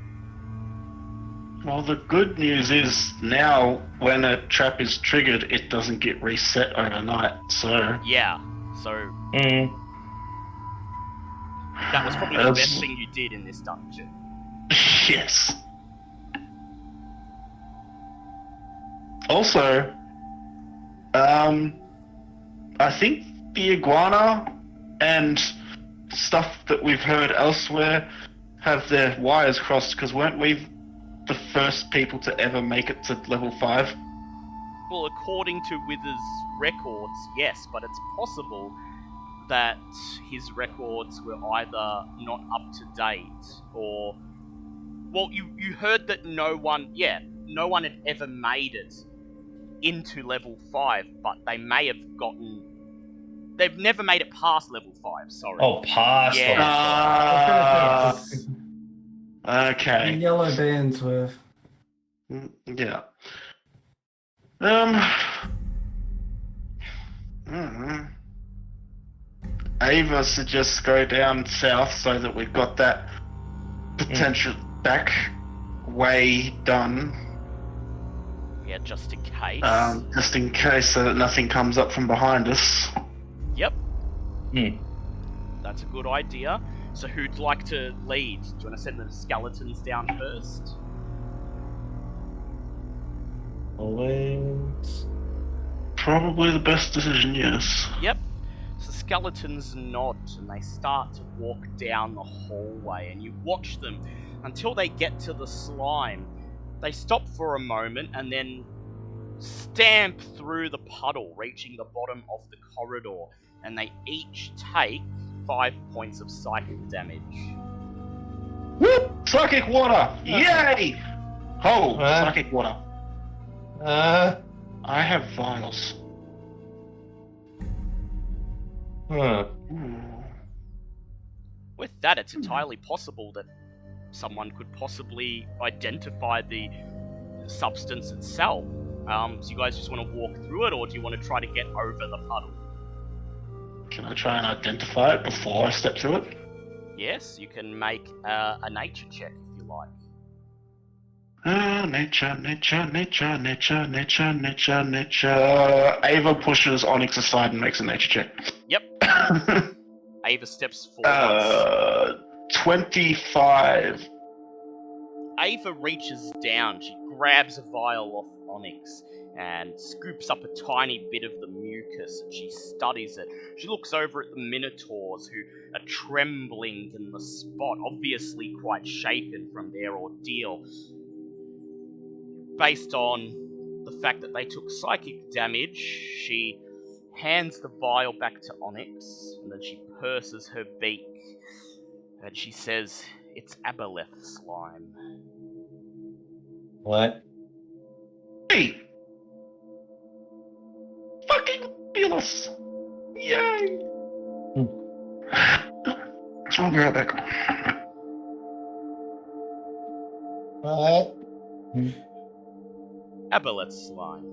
Well, the good news is now when a trap is triggered, it doesn't get reset overnight, so... Yeah, so... That was probably the best thing you did in this dungeon. Yes. Also, I think the iguana and stuff that we've heard elsewhere have their wires crossed, because weren't we the first people to ever make it to level 5? Well, according to Wither's records, yes, but it's possible that his records were either not up to date or... Well, you heard that no one had ever made it into level 5, but they may have gotten... They've never made it past level 5, sorry. Oh, past Yeah. Okay. The yellow bands were... Yeah. Ava suggests go down south so that we've got that potential back way done. Yeah, just in case. Just in case so that nothing comes up from behind us. Yep. That's a good idea. So who'd like to lead? Do you want to send the skeletons down first? Always. Probably the best decision, yes. Yep. So skeletons nod and they start to walk down the hallway, and you watch them until they get to the slime. They stop for a moment and then stamp through the puddle, reaching the bottom of the corridor, and they each take 5 points of psychic damage. Whoop! Psychic water! Yay! Oh, psychic water. I have vials. Huh. Ooh. With that, it's entirely possible that someone could possibly identify the substance itself. So you guys just want to walk through it, or do you want to try to get over the puddle? Can I try and identify it before I step through it? Yes, you can make a nature check if you like. Nature. Ava pushes Onyx aside and makes a nature check. Yep. Ava steps forward. 25. Ava reaches down, she grabs a vial off Onyx and scoops up a tiny bit of the mucus, and she studies it. She looks over at the Minotaurs, who are trembling in the spot, obviously quite shaken from their ordeal. Based on the fact that they took psychic damage, she hands the vial back to Onyx, and then she purses her beak, and she says, "It's aboleth slime." What? Hey! Fucking fabulous! Yay! So I'll be right back. What? Aboleth slime.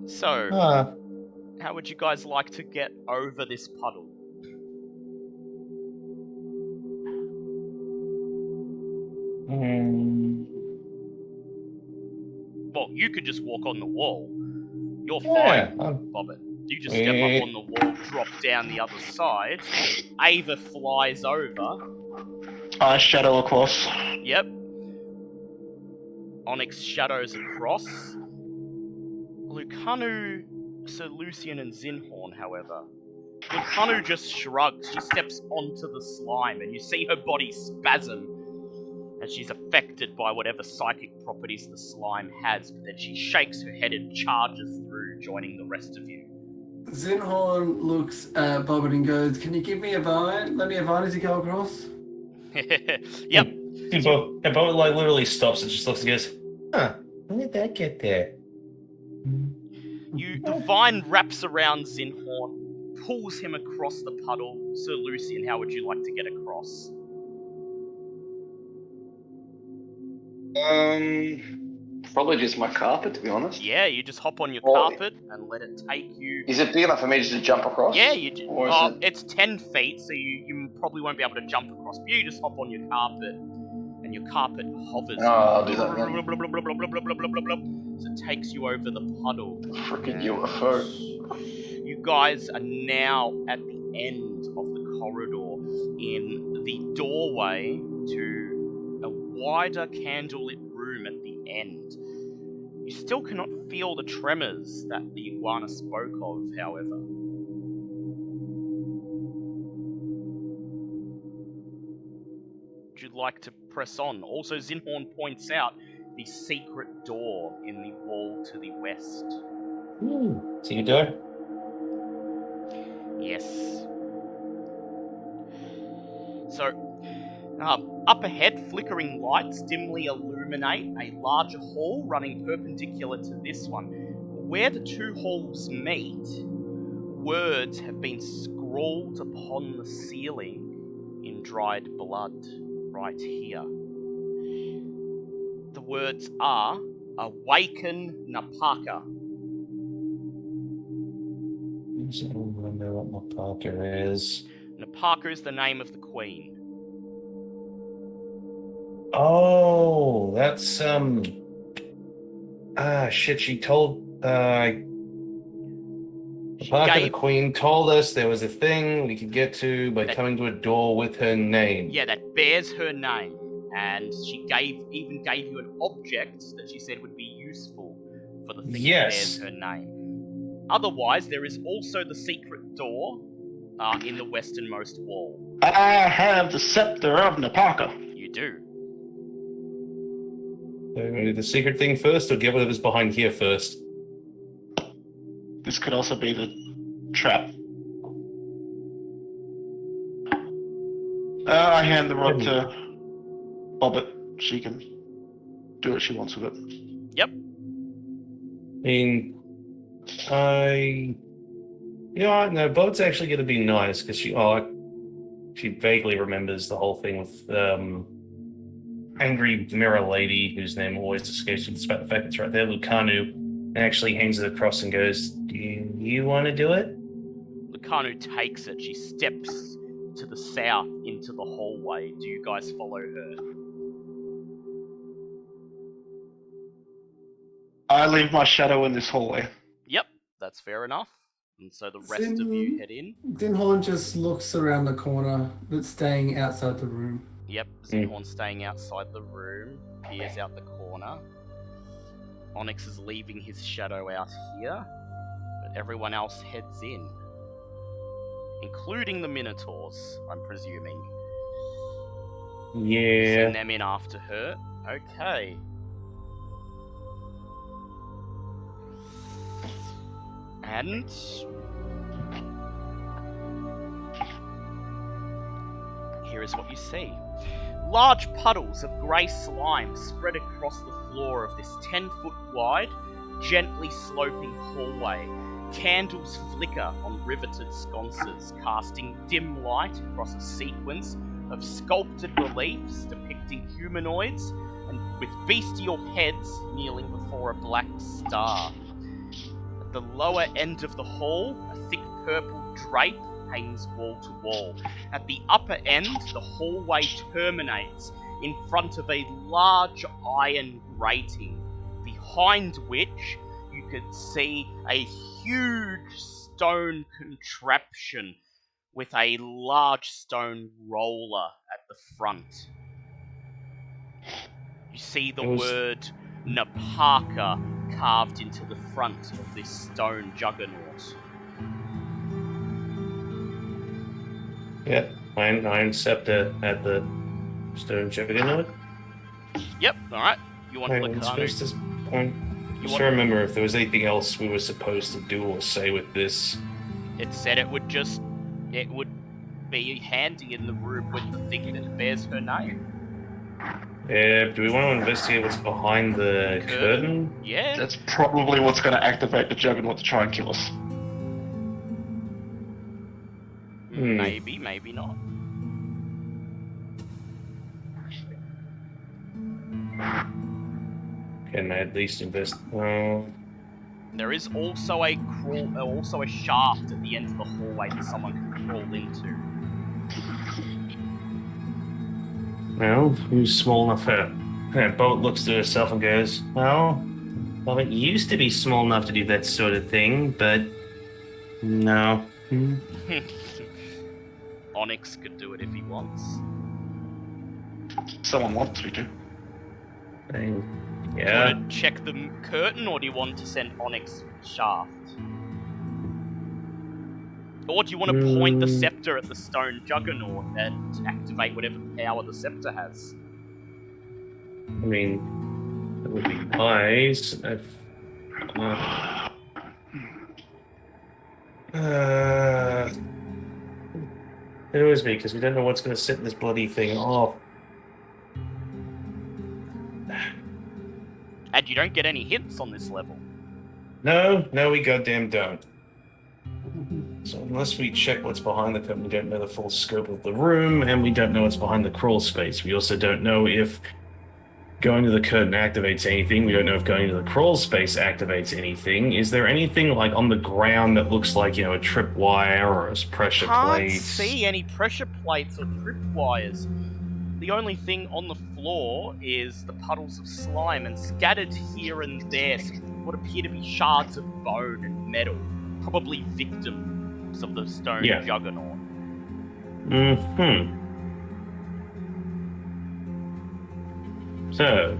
So, how would you guys like to get over this puddle? Well, you could just walk on the wall. You're fine, Bobbit. You just step up on the wall, drop down the other side. Ava flies over. I shadow across. Yep. Onyx shadows across. Lucanu, Sir Lucian, and Zinhorn, however. Lucanu just shrugs. She steps onto the slime, and you see her body spasm as she's affected by whatever psychic properties the slime has, but then she shakes her head and charges through, joining the rest of you. Zinhorn looks at Bobbit and goes, "Can you give me a vine? Let me a vine as you go across." Yep. And Bo like literally stops and just looks and goes, "Huh? When did that get there?" The vine wraps around Zinhorn, pulls him across the puddle. Sir Lucian, how would you like to get across? Probably just my carpet, to be honest. Yeah, you just hop on your Oh. carpet and let it take you. Is it big enough for me just to jump across? Yeah, Or is it's 10 feet, so you probably won't be able to jump across. But you just hop on your carpet, and your carpet hovers. Oh, I'll do that then. So it takes you over the puddle. Freaking UFO. You guys are now at the end of the corridor, in the doorway to a wider candlelit room at the end. You still cannot feel the tremors that the iguana spoke of, however. Would you like to press on? Also, Zinhorn points out the secret door in the wall to the west. See you door? Yes. So, up ahead, flickering lights dimly illuminate a larger hall running perpendicular to this one. Where the two halls meet, words have been scrawled upon the ceiling in dried blood, right here. The words are, "Awaken Napaka." I don't remember what my Parker is. Napaka is the name of the queen. Oh, that's shit. She told She Parker, the gave... Queen, told us there was a thing we could get to by That- coming to a door with her name. Yeah, that bears her name. And she even gave you an object that she said would be useful for the thing that bears her name. Otherwise, there is also the secret door in the westernmost wall. I have the scepter of Napaka. You do. So we do the secret thing first, or get whatever's behind here first? This could also be the trap. I hand the rod to Bobbit. She can do what she wants with it. Yep. I mean, no, Boat's actually going to be nice because she vaguely remembers the whole thing with angry mirror lady whose name always escapes me despite the fact it's right there, Lucanu, and actually hands it across and goes, "Do you want to do it?" Lucanu takes it. She steps to the south into the hallway. Do you guys follow her? I leave my shadow in this hallway. Yep, that's fair enough. And so the rest of you head in. Zinhorn just looks around the corner, but staying outside the room. Yep, Zinhorn staying outside the room, peers out the corner. Onyx is leaving his shadow out here, but everyone else heads in. Including the Minotaurs, I'm presuming. Yeah. Send them in after her. Okay. And here is what you see. Large puddles of grey slime spread across the floor of this 10-foot wide, gently sloping hallway. Candles flicker on riveted sconces, casting dim light across a sequence of sculpted reliefs depicting humanoids and with bestial heads kneeling before a black star. At the lower end of the hall, a thick purple drape hangs wall to wall. At the upper end, the hallway terminates in front of a large iron grating, behind which you could see a huge stone contraption with a large stone roller at the front. You see the word Napaka carved into the front of this stone juggernaut. Yep, iron scepter at the stone juggernaut. Yep, alright. You want to I'm click supposed to on just to remember if there was anything else we were supposed to do or say with this. It said it would be handy in the room with the thing that bears her name. Yeah, do we want to investigate what's behind the curtain? Yeah. That's probably what's going to activate the Juggernaut to try and kill us. Maybe, maybe not. Can I at least invest? There is also a shaft at the end of the hallway that someone can crawl into. Well, who's small enough for? Boat looks to herself and goes, well, it used to be small enough to do that sort of thing, but no. Onyx could do it if he wants. Someone wants me to. Do you Yeah. want to check the curtain, or do you want to send Onyx shaft? Or do you want to point the scepter at the stone juggernaut and activate whatever power the scepter has? I mean, that would be nice. It always be because we don't know what's going to set this bloody thing off. And you don't get any hints on this level. No, we goddamn don't. So unless we check what's behind the curtain, we don't know the full scope of the room, and we don't know what's behind the crawl space. We also don't know if going to the curtain activates anything. We don't know if going to the crawl space activates anything. Is there anything like on the ground that looks like, a tripwire or a pressure plate? Can't see any pressure plates or tripwires. The only thing on the floor is the puddles of slime, and scattered here and there what appear to be shards of bone and metal, probably victims of the stone Yeah. juggernaut. So,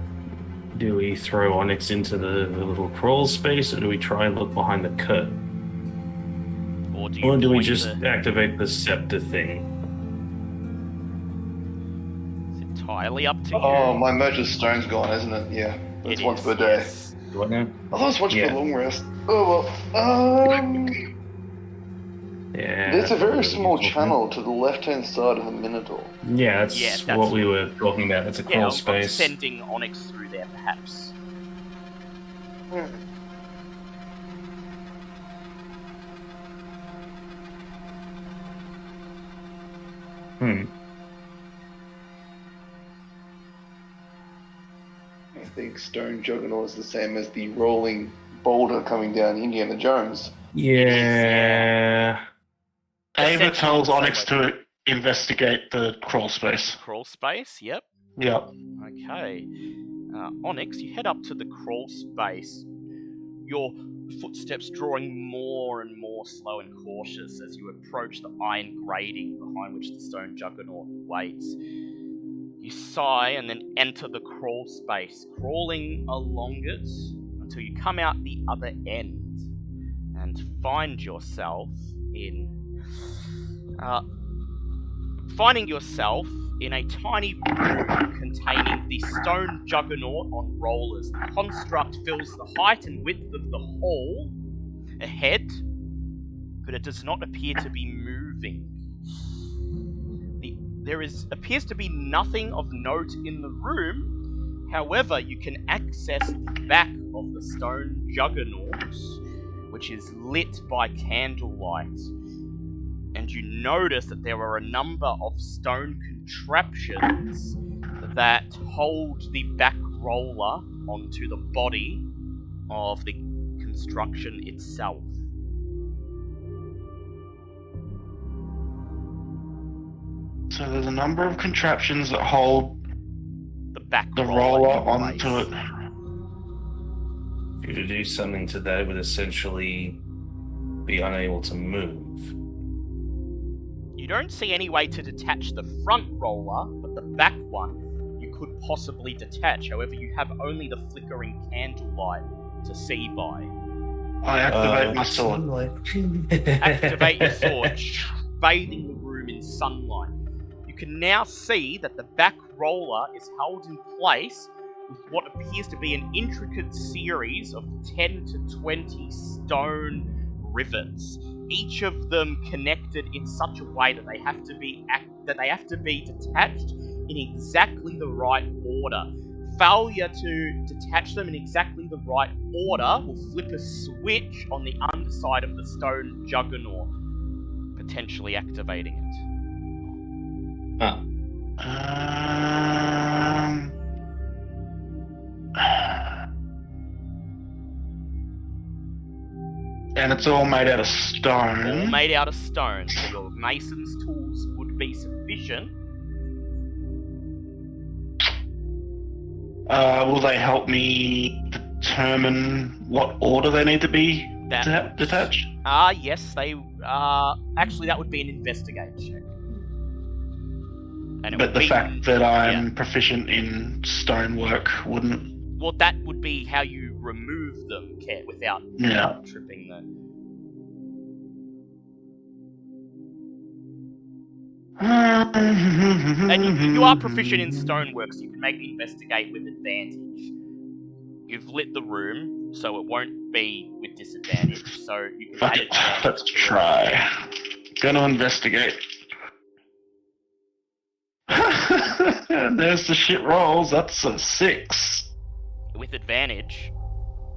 do we throw Onyx into the little crawl space, or do we try and look behind the curtain? Or do Or do we point just the- activate the scepter thing? It's entirely up to you. Oh, my merchant's stone's gone, isn't it? Yeah. It's It once is, per day. yes. Do I know? I thought it was once Yeah. per long rest. Oh well. Yeah. There's a very that's small useful. channel to the left-hand side of the Minotaur. Yeah, that's, Yeah, that's what we were talking about. It's a Yeah, crawl I'm space. sending Onyx through there, perhaps. Hmm. I think Stone Juggernaut is the same as the rolling boulder coming down Indiana Jones. Yeah. Ava Essentially tells the same Onyx to investigate the crawl space. Crawl space, yep. Yep. Okay. Onyx, you head up to the crawl space. Your footsteps drawing more and more slow and cautious as you approach the iron grating behind which the stone juggernaut waits. You sigh and then enter the crawl space, crawling along it until you come out the other end and find yourself in a tiny room containing the stone juggernaut on rollers. The construct fills the height and width of the hall ahead, but it does not appear to be moving. There appears to be nothing of note in the room. However, you can access the back of the stone juggernaut, which is lit by candlelight. And you notice that there are a number of stone contraptions that hold the back roller onto the body of the construction itself. So there's a number of contraptions that hold The back the roller in place. onto it. If you were to do something to that, it would essentially be unable to move. You don't see any way to detach the front roller, but the back one you could possibly detach. However, you have only the flickering candlelight to see by. I activate my sword. Activate your sword, bathing the room in sunlight. You can now see that the back roller is held in place with what appears to be an intricate series of 10 to 20 stone rivets, each of them connected in such a way that they have to be detached in exactly the right order. Failure to detach them in exactly the right order will flip a switch on the underside of the stone juggernaut, potentially activating it. Ah. And it's all made out of All stone. made out of stone, so your mason's tools would be sufficient. Will they help me determine what order they need to be detached? Yes, they actually that would be an investigate check. And it But would the be, fact that I'm proficient in stonework wouldn't. well, that would be how you remove them, without Yeah. tripping the. And you are proficient in stonework, so you can make the investigate with advantage. You've lit the room, so it won't be with disadvantage. So you can Fuck add it. advantage Let's to it. try. Gonna investigate. There's the shit rolls. That's a 6. With advantage.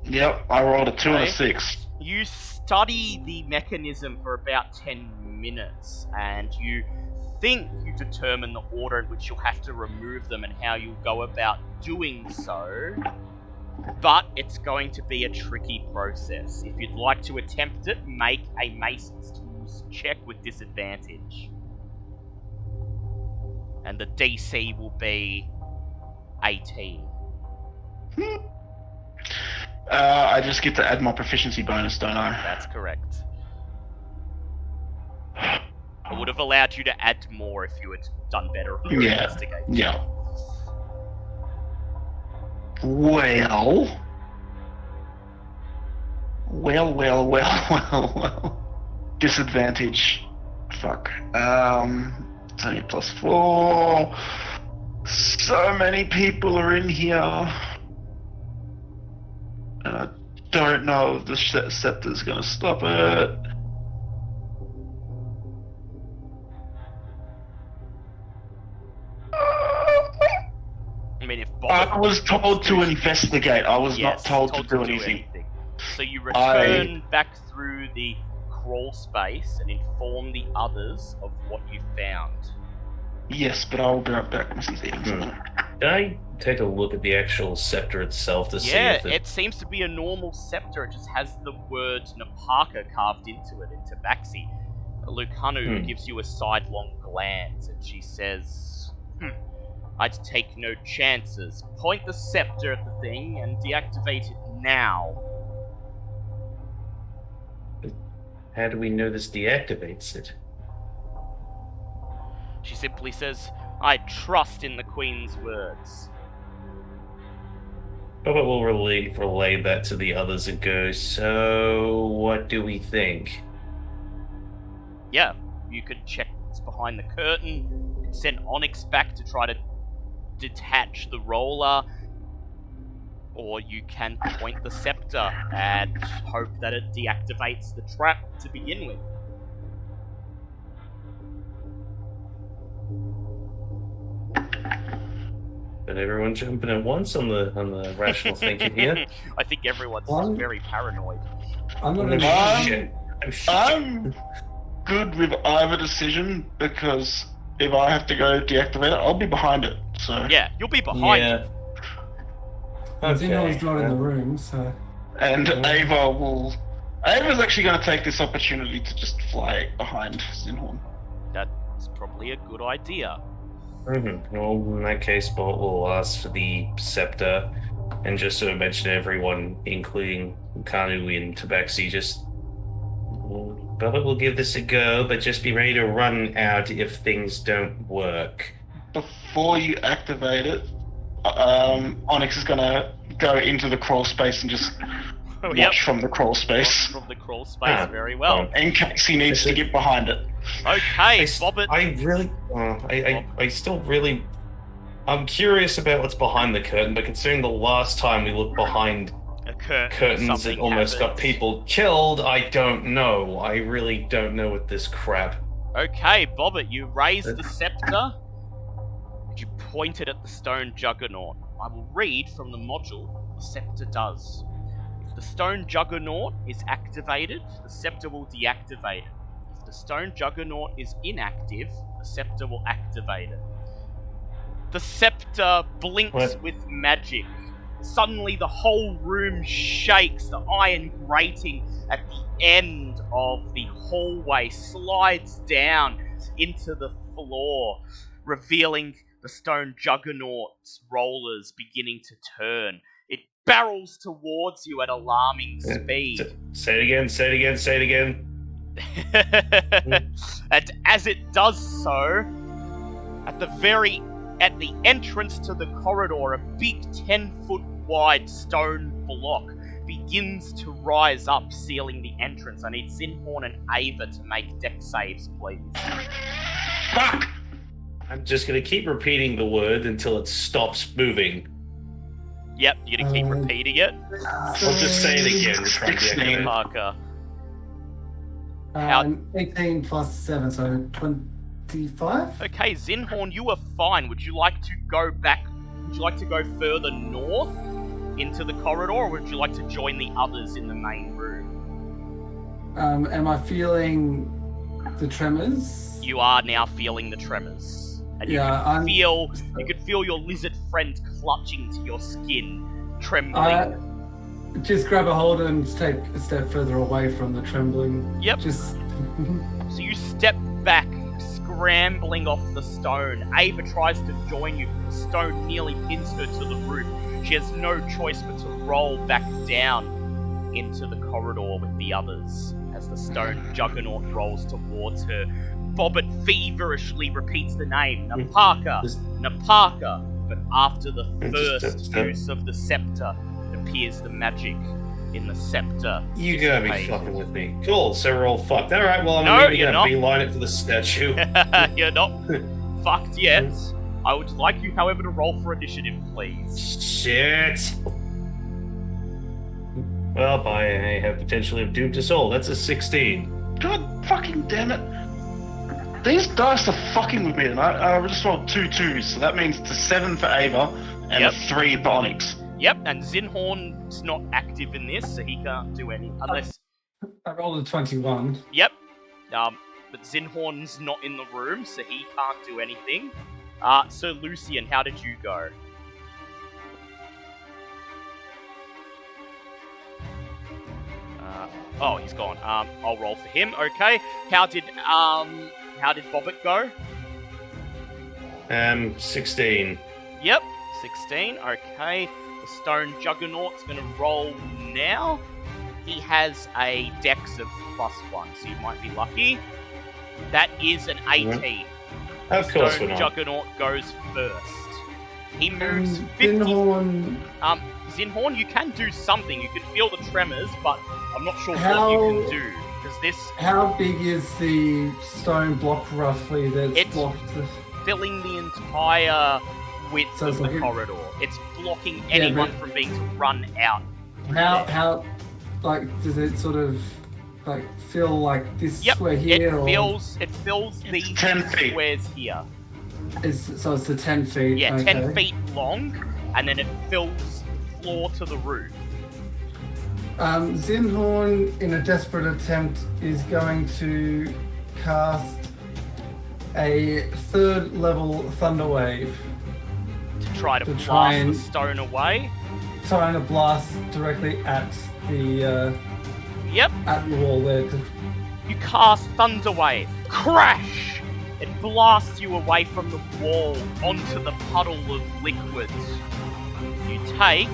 Yep, I rolled a 2 and a Okay. 6. You study the mechanism for about 10 minutes, and you think you determine the order in which you'll have to remove them and how you'll go about doing so, but it's going to be a tricky process. If you'd like to attempt it, make a Mason's Tools check with disadvantage. And the DC will be 18. I just get to add my proficiency bonus, don't I? That's correct. I would have allowed you to add more if you had done better on your investigation. Yeah. Well. Disadvantage. Fuck. 20 plus 4. So many people are in here. And I don't know if the scepter's gonna stop it. I mean, if I Bob was told to investigate. I was not told to do anything. So you return back through the crawl space and inform the others of what you found. Yes, but I will be right back. Can I take a look at the actual scepter itself to see Yeah, if it seems to be a normal scepter. It just has the word Napaka carved into it, in Tabaxi. Lukhanu gives you a sidelong glance, and she says, I'd take no chances. Point the scepter at the thing and deactivate it now. How do we know this deactivates it? She simply says, I trust in the Queen's words. But we'll relay that to the others and go, so what do we think? Yeah, you could check what's behind the curtain, you could send Onyx back to try to detach the roller, or you can point the scepter and hope that it deactivates the trap to begin with. But everyone jumping at once on the rational thinking here. I think everyone's One- very paranoid. I'm not Oh, gonna. shit. Oh, shit. I'm good with either decision because if I have to go deactivate it, I'll be behind it. So Yeah, you'll be behind Yeah. Zeno's not in the room, so. and Ava's actually going to take this opportunity to just fly behind Zinhorn. That's probably a good idea. Well, in that case, we'll ask for the scepter and just sort of mention to everyone, including Kanu and Tabaxi, we'll give this a go, but just be ready to run out if things don't work. Before you activate it, Onyx is going to go into the crawl space and just watch from the crawl space From the crawl space, very well. in case he needs to get behind it. Okay, Bobbit. I'm curious about what's behind the curtain, but considering the last time we looked behind A curtain, curtains that something almost got happened. people killed, I don't know. I really don't know with this crap. Okay, Bobbit, you raise the scepter, and you point it at the stone juggernaut. I will read from the module what the scepter does. If the stone juggernaut is activated, the scepter will deactivate it. If the stone juggernaut is inactive, the scepter will activate it. The scepter blinks What? with magic. Suddenly the whole room shakes. The iron grating at the end of the hallway slides down into the floor, revealing the stone juggernaut's rollers beginning to turn. It barrels towards you at alarming speed. Say it again, say it again, say it again. And as it does so, at the entrance to the corridor, a big 10-foot wide stone block begins to rise up, sealing the entrance. I need Zinhorn and Ava to make deck saves, please. Fuck! I'm just gonna keep repeating the word until it stops moving. Yep, you're gonna keep repeating it. I'll just say it again to try and 16. deactivate it. Parker. How- 18 plus 7, so 25? Okay, Zinhorn, you are fine. Would you like to go back? Would you like to go further north into the corridor, or would you like to join the others in the main room? Am I feeling the tremors? You are now feeling the tremors, and you Yeah, can feel your lizard friend clutching to your skin, trembling. Just grab a hold and take a step further away from the trembling. Yep. Just. So you step back, scrambling off the stone. Ava tries to join you, but the stone nearly pins her to the roof. She has no choice but to roll back down into the corridor with the others as the stone juggernaut rolls towards her. Bobbit feverishly repeats the name, Napaka, Napaka. But after the first use of the scepter, it appears the magic in the scepter. You gotta be dissipated. fucking with me. Cool, so we're all fucked. Alright, well, I'm No, maybe you're gonna not. beeline it for the statue. You're not fucked yet. I would like you, however, to roll for initiative, please. Shit. Well, I have potentially of doomed us all. That's a 16. God fucking damn it. These dice are fucking with me, and I just rolled 2 2s, so that means it's a 7 for Ava and Yep. a 3 for Onyx. Yep, and Zinhorn's not active in this, so he can't do any unless. I rolled a 21. Yep. But Zinhorn's not in the room, so he can't do anything. So Lucian, how did you go? Oh, he's gone. I'll roll for him. Okay. How did Bobbit go? 16. Yep, 16. Okay. The Stone Juggernaut's gonna roll now. He has a dex of +1, so you might be lucky. That is an 18. Of course Stone we're not. Juggernaut goes first. He moves 50. Zinhorn, Zinhorn, you can do something. You can feel the tremors, but I'm not sure How- what you can do. Because this how big is the stone block roughly that's It's- blocked? filling the entire width So of it's the like a- corridor. It's blocking Yeah, anyone but- from being to run out. How, like, does it sort of, like, feel like this Yep, square it here? or fills It's these 10 feet. squares here. so it's the 10 feet? Yeah, okay. 10 feet long, and then it fills floor to the roof. Zinhorn, in a desperate attempt, is going to cast a 3rd level Thunder Wave, To try to To blast try and- the stone away. trying to blast directly at the Yep, wall there. you cast Thunder Wave. Crash! It blasts you away from the wall onto the puddle of liquid. You take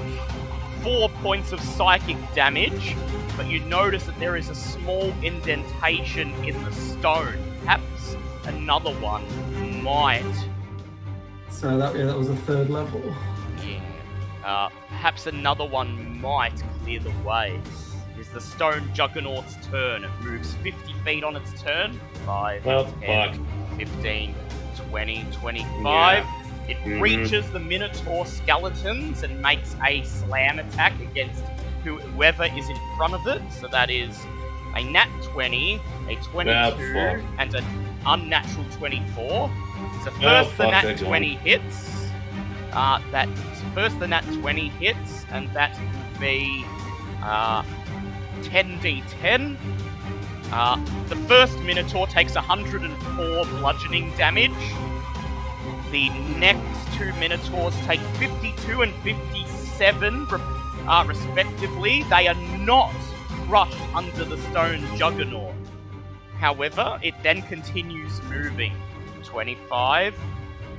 4 points of psychic damage, but you notice that there is a small indentation in the stone. Perhaps another one might. So that was a 3rd level. Yeah. Perhaps another one might clear the way. It is the Stone Juggernaut's turn. It moves 50 feet on its turn. 5, Well, 10, fuck. 15, 20, 25. It Mhm. reaches the Minotaur skeletons and makes a slam attack against whoever is in front of it. So that is a nat 20, a 22, fuck. and an unnatural 24. So Oh, first the fuck, nat they're gone. 20 hits. First the nat 20 hits, and that would be 10d10. The first Minotaur takes 104 bludgeoning damage. The next 2 Minotaurs take 52 and 57, respectively. They are not crushed under the Stone Juggernaut. However, it then continues moving. 25,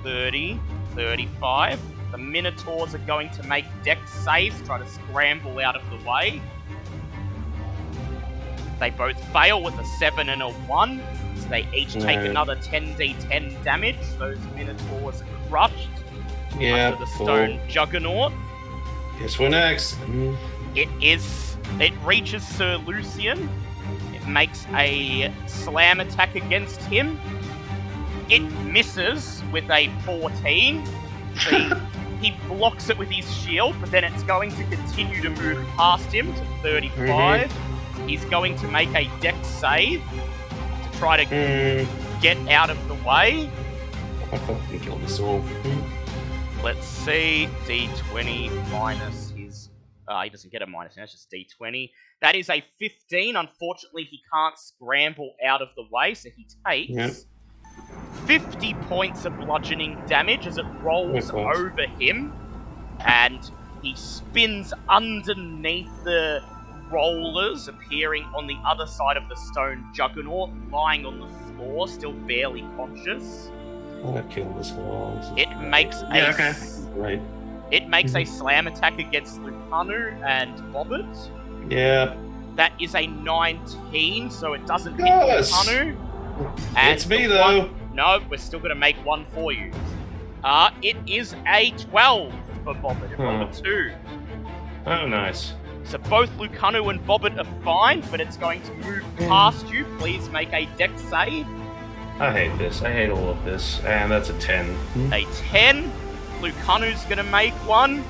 30, 35. The Minotaurs are going to make dex saves, try to scramble out of the way. They both fail with a 7 and a 1, so they each take No. another 10d10 damage. Those Minotaurs are crushed Yeah, under the Stone Juggernaut. Guess we're next. It reaches Sir Lucian. It makes a slam attack against him. It misses with a 14. So he blocks it with his shield, but then it's going to continue to move past him to 35. He's going to make a dex save to try to get out of the way. I fucking killed us all. Let's see, D20 minus his... he doesn't get a minus now, it's just D20. That is a 15. Unfortunately, he can't scramble out of the way, so he takes Yep. 50 points of bludgeoning damage as it rolls That's nice. over him. And he spins underneath the rollers, appearing on the other side of the Stone Juggernaut, lying on the floor, still barely conscious. I killed us all. It makes Yeah, okay. Right. It makes a slam attack against Lupanu and Bobbit. Yeah. That is a 19, so it doesn't hit Yes! Lupanu. And It's me, the though. No, we're still going to make one for you. It is a 12 for Bobbit and Bobbit 2. Oh, nice. So both Lucanu and Bobbit are fine, but it's going to move past you. Please make a dex save. I hate this. I hate all of this. And that's a 10. A 10. Lucanu's going to make one.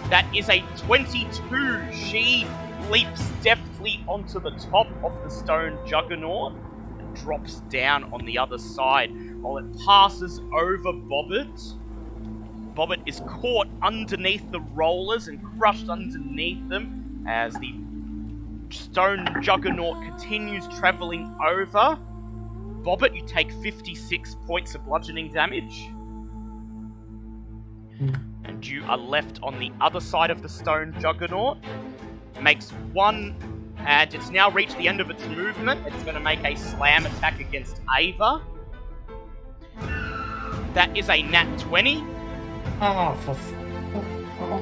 That is a 22. She leaps deftly onto the top of the stone juggernaut and drops down on the other side while it passes over Bobbit. Bobbit is caught underneath the rollers and crushed underneath them as the stone juggernaut continues travelling over. Bobbit, you take 56 points of bludgeoning damage. And you are left on the other side of the stone juggernaut. Makes one, and it's now reached the end of its movement. It's going to make a slam attack against Ava. That is a nat 20. Oh,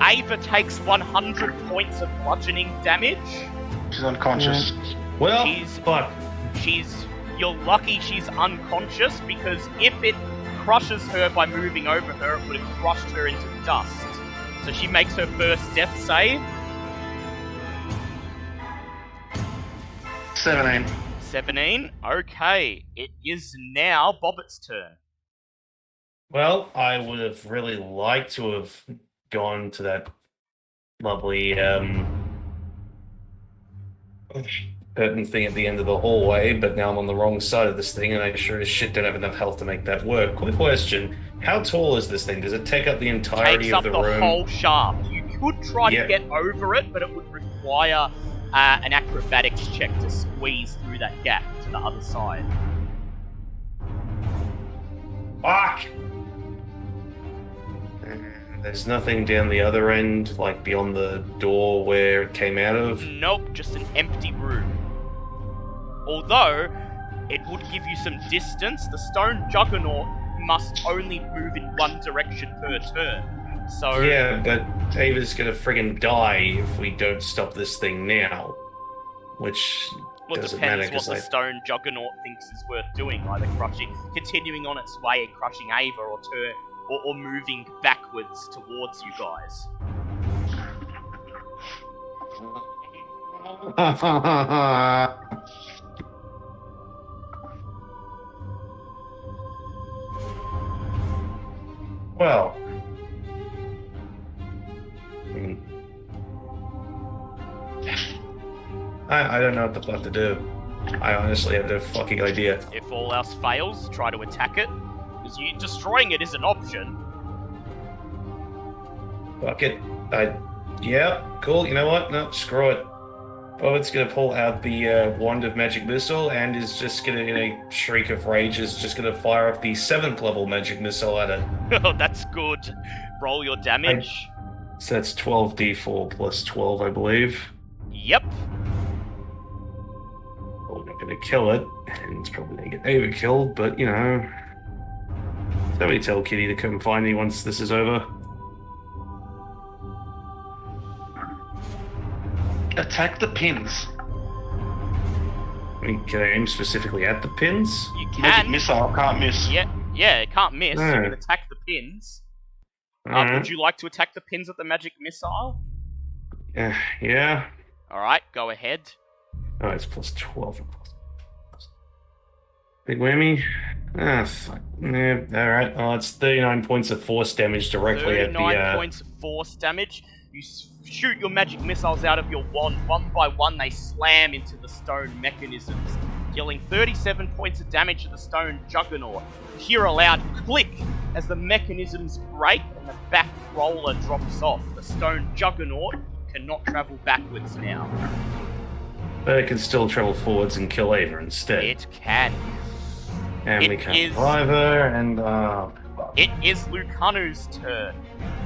Ava takes 100 points of bludgeoning damage. She's unconscious. well, She's- fuck. You're lucky she's unconscious, because if it crushes her by moving over her, it would have crushed her into dust. So she makes her first death save. 17. 17. Okay, it is now Bobbit's turn. Well, I would have really liked to have gone to that lovely curtain thing at the end of the hallway, but now I'm on the wrong side of this thing, and I sure as shit don't have enough health to make that work. Quick question: how tall is this thing? Does it take up the entirety Takes of up the the room? whole shaft. You could try Yeah. to get over it, but it would require an acrobatics check to squeeze through that gap to the other side. Fuck! There's nothing down the other end, like beyond the door where it came out of. Nope, just an empty room. Although, it would give you some distance. The stone juggernaut must only move in one direction per turn. So, Yeah, but Ava's gonna friggin' die if we don't stop this thing now. Which well, it doesn't matter, depends what because the stone juggernaut thinks is worth doing, either continuing on its way and crushing Ava, or moving backwards towards you guys. Well. I don't know what the fuck to do. I honestly have no fucking idea. If all else fails, try to attack it, because destroying it is an option. Fuck it. Yeah, cool. You know what? No, screw it. Bobbit's gonna pull out the wand of magic missile and is just gonna, in a shriek of rage, is just gonna fire up the 7th level magic missile at it. Oh, that's good. Roll your damage. So that's 12d4 plus 12, I believe. Yep. Well, not gonna kill it, and it's probably gonna get Ava killed, but you know. Somebody tell Kitty to come find me once this is over. Attack the pins. I mean, can I aim specifically at the pins? You Magic can. missile can't miss. Yeah, it can't miss. You No. can attack the pins. Alright. Would you like to attack the pins at the magic missile? Yeah. Alright, go ahead. Oh, it's plus 12. Big whammy. Ah, fuck. Yeah, alright. Oh, it's 39 points of force damage directly at 39 the, points of force damage. You shoot your magic missiles out of your wand. One by one, they slam into the stone mechanisms, dealing 37 points of damage to the stone juggernaut. You hear a loud click as the mechanisms break and the back roller drops off. The stone juggernaut cannot travel backwards now. But it can still travel forwards and kill Ava instead. It can. And we it can't is- revive her, and fuck. It is Lucanu's turn.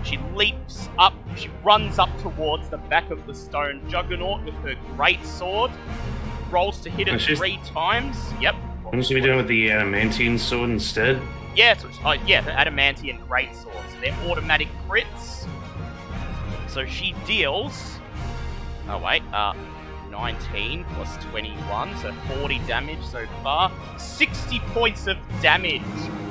She leaps up, she runs up towards the back of the stone juggernaut with her great sword, rolls to hit it And she's- 3 times. Yep. What should we do with the adamantine sword instead? Yeah, so, the adamantian great swords. They're automatic crits. So she deals. Oh wait, 9, 19 plus 21, so 40 damage so far. 60 points of damage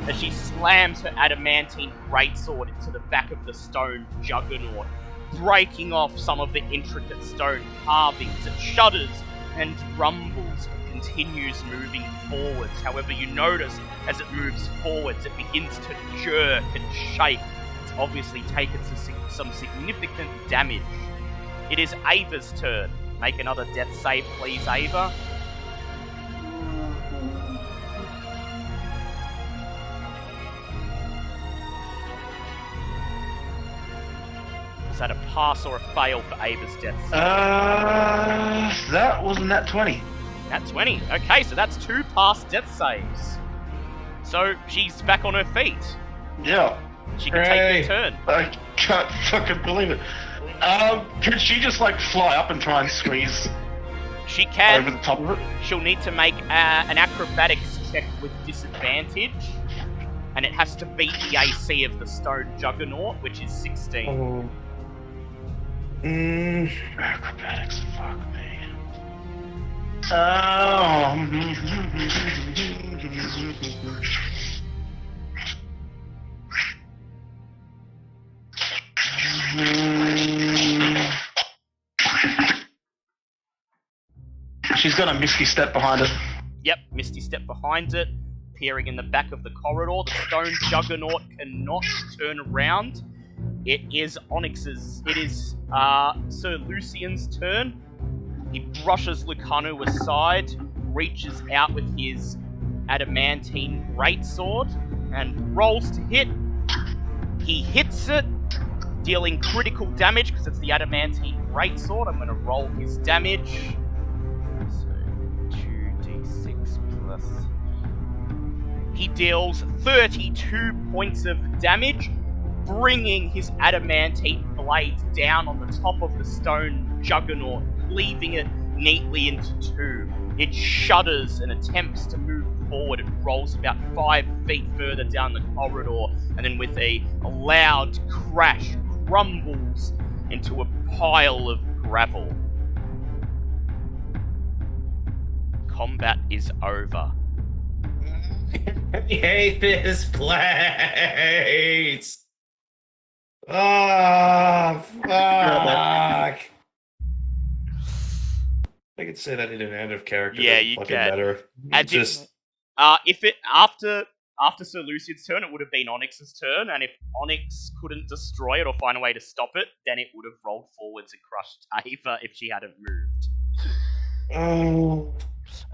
as she slams her adamantine greatsword into the back of the stone juggernaut, breaking off some of the intricate stone carvings. It shudders and rumbles, but continues moving forwards. However, you notice as it moves forwards, it begins to jerk and shake. It's obviously taken some significant damage. It is Ava's turn. Make another death save, please, Ava. Is that a pass or a fail for Ava's death save? That was a nat 20. Nat 20. Okay, so that's 2 pass death saves. So she's back on her feet. Yeah. She can take her turn. I can't fucking believe it. Could she just like fly up and try and squeeze She can. over the top of it? She'll need to make an acrobatics check with disadvantage, and it has to beat the AC of the stone juggernaut, which is 16. Acrobatics, fuck me. She's got a misty step behind it. Yep, Misty step behind it, appearing in the back of the corridor. The stone juggernaut cannot turn around. It is Sir Lucian's turn. He brushes Lucanu aside, reaches out with his adamantine greatsword, and rolls to hit. He hits it, dealing critical damage because it's the adamantine greatsword. I'm going to roll his damage. So 2d6 plus. He deals 32 points of damage, bringing his adamantine blade down on the top of the stone juggernaut, cleaving it neatly into 2. It shudders and attempts to move forward. It rolls about 5 feet further down the corridor, and then with a loud crash, crumbles into a pile of gravel. Combat is over. I hate this place. Ah, fuck. I could say that in an end of character. Yeah, but you fucking can. better. And Just if it after Sir Lucian's turn, it would have been Onyx's turn, and if Onyx couldn't destroy it or find a way to stop it, then it would have rolled forwards and crushed Ava if she hadn't moved.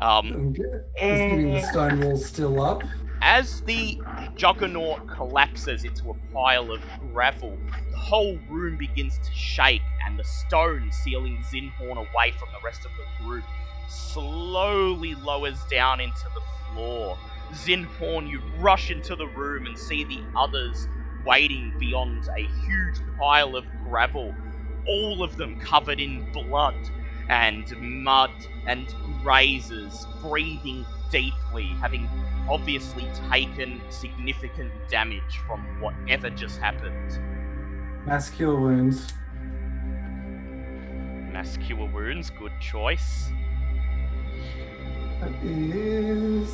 Assuming the stone wall's still up. As the juggernaut collapses into a pile of gravel, the whole room begins to shake, and the stone sealing Zinhorn away from the rest of the group slowly lowers down into the floor. Zinhorn, you rush into the room and see the others waiting beyond a huge pile of gravel, all of them covered in blood and mud and grazes, breathing deeply, having obviously taken significant damage from whatever just happened. Mass cure wounds. Mass cure wounds, good choice. That is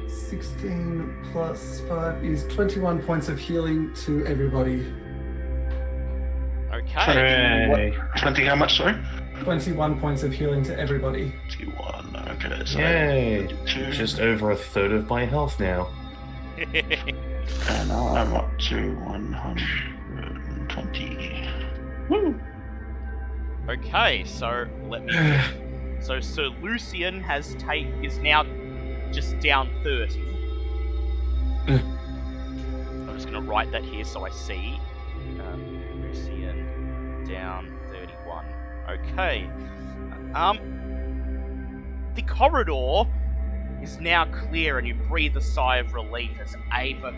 16 plus 5 is 21 points of healing to everybody. Okay. 20 how much, sorry? 21 points of healing to everybody. 21, okay, so yay. 2. Just over a third of my health now. And I'm up to 120. Woo! Okay, so let me. So Sir Lucian is now just down 30. I'm just gonna write that here so I see. Lucian down 31. Okay. The corridor is now clear, and you breathe a sigh of relief as Ava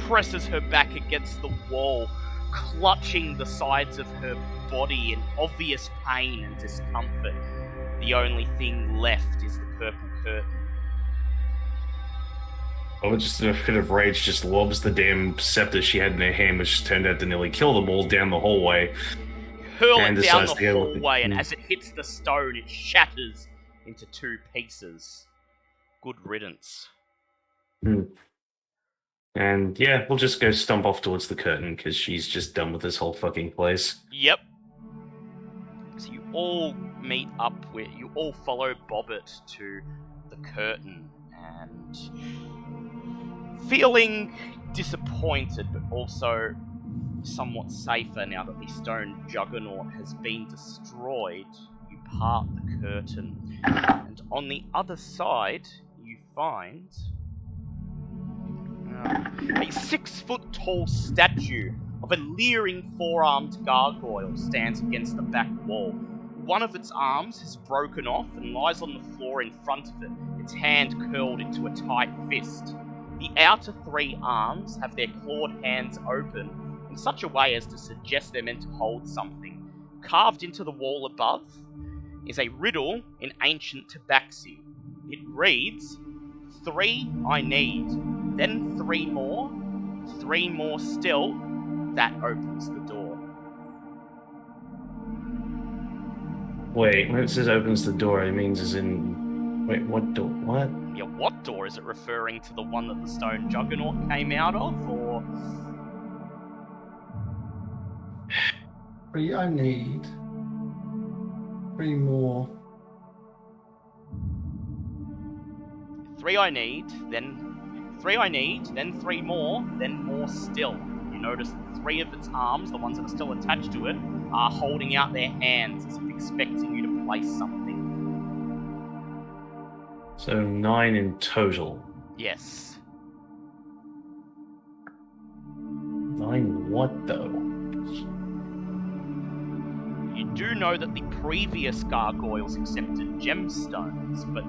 presses her back against the wall, clutching the sides of her body in obvious pain and discomfort. The only thing left is the purple curtain. Oh, just in a fit of rage, just lobs the damn scepter she had in her hand, which turned out to nearly kill them all down the hallway. hurl And it down decides the to go looking. hallway, and as it hits the stone, it shatters into 2 pieces. Good riddance. And yeah, we'll just go stomp off towards the curtain because she's just done with this whole fucking place. Yep. So you all meet up with, you all follow Bobbit to the curtain, and feeling disappointed, but also somewhat safer now that the stone juggernaut has been destroyed, you part the curtain, and on the other side you find a 6-foot-tall statue of a leering 4-armed gargoyle stands against the back wall. One of its arms has broken off and lies on the floor in front of it, its hand curled into a tight fist. The outer 3 arms have their clawed hands open in such a way as to suggest they're meant to hold something. Carved into the wall above is a riddle in ancient Tabaxi. It reads, 3 I need, then 3 more still, that opens the door. Wait, when it says opens the door, it means as in... Wait, what door? What? Yeah, what door? Is it referring to the one that the stone juggernaut came out of, or... 3 I need. 3 more. 3 I need, then 3 more, then more still. You notice 3 of its arms, the ones that are still attached to it, are holding out their hands as if expecting you to place something. So 9 in total. Yes. 9 what, though? You do know that the previous gargoyles accepted gemstones, but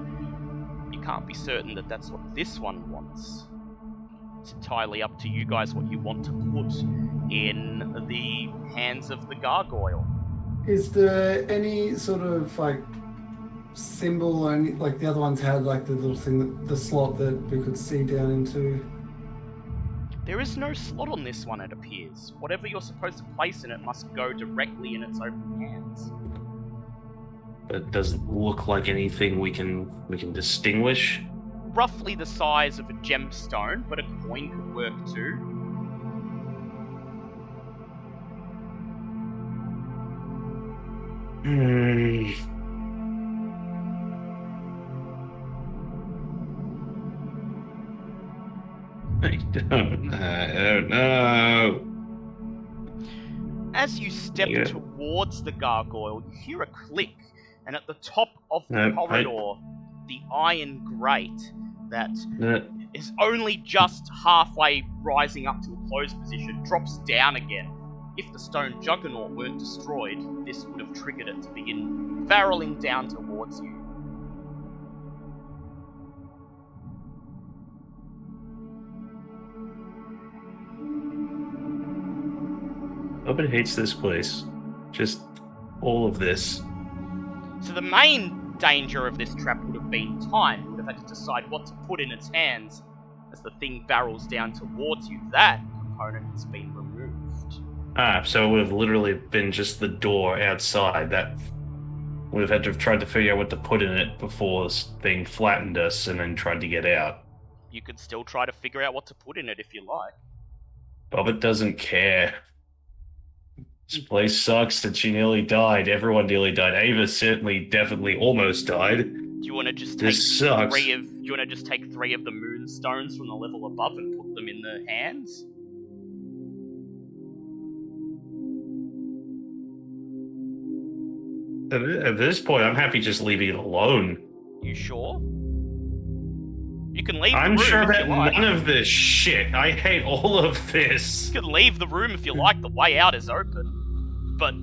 you can't be certain that that's what this one wants. It's entirely up to you guys what you want to put in the hands of the gargoyle. Is there any sort of like symbol or any, like the other ones had like the little thing, the slot that we could see down into? There is no slot on this one, it appears. Whatever you're supposed to place in it must go directly in its open hands. But it doesn't look like anything we can distinguish. Roughly the size of a gemstone, but a coin could work too. I don't know. As you step towards the gargoyle, you hear a click, and at the top of the corridor, the iron grate that is only just halfway rising up to a closed position drops down again. If the stone juggernaut weren't destroyed, this would have triggered it to begin barreling down towards you. Nobody hates this place. Just all of this. So the main danger of this trap would have been time. You would have had to decide what to put in its hands as the thing barrels down towards you. That component has been removed. So it would have literally been just the door outside. That would have had to have tried to figure out what to put in it before this thing flattened us and then tried to get out. You could still try to figure out what to put in it if you like. Bobbit doesn't care. This place sucks and she nearly died. Everyone nearly died. Ava certainly, definitely, almost died. Do you want to just take This sucks. 3 of? Do you want to just take 3 of the moonstones from the level above and put them in the hands? At this point, I'm happy just leaving it alone. You sure? You can leave I'm the room sure if that you like. none of this shit. I hate all of this. You can leave the room if you like. The way out is open. But,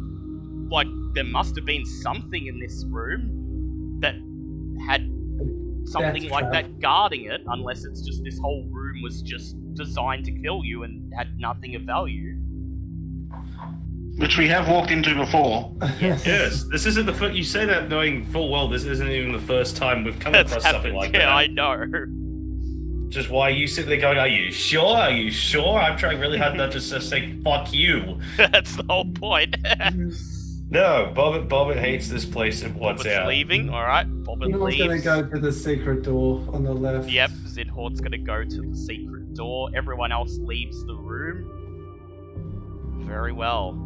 like, there must have been something in this room that had something That's like trap. that guarding it, unless it's just this whole room was just designed to kill you and had nothing of value. Which we have walked into before. Yes, this isn't the first. You say that knowing full well this isn't even the first time we've come That's across happened. something like Yeah, that. I know. Just why you sit there going, "Are you sure? Are you sure?" I'm trying really hard not to just say "fuck you." That's the whole point. No, Bobbit hates this place and wants Bobbit's out. leaving. All right, Bobbit Anyone's leaves. gonna go to the secret door on the left. Yep, Zinhorn's gonna go to the secret door. Everyone else leaves the room. Very well.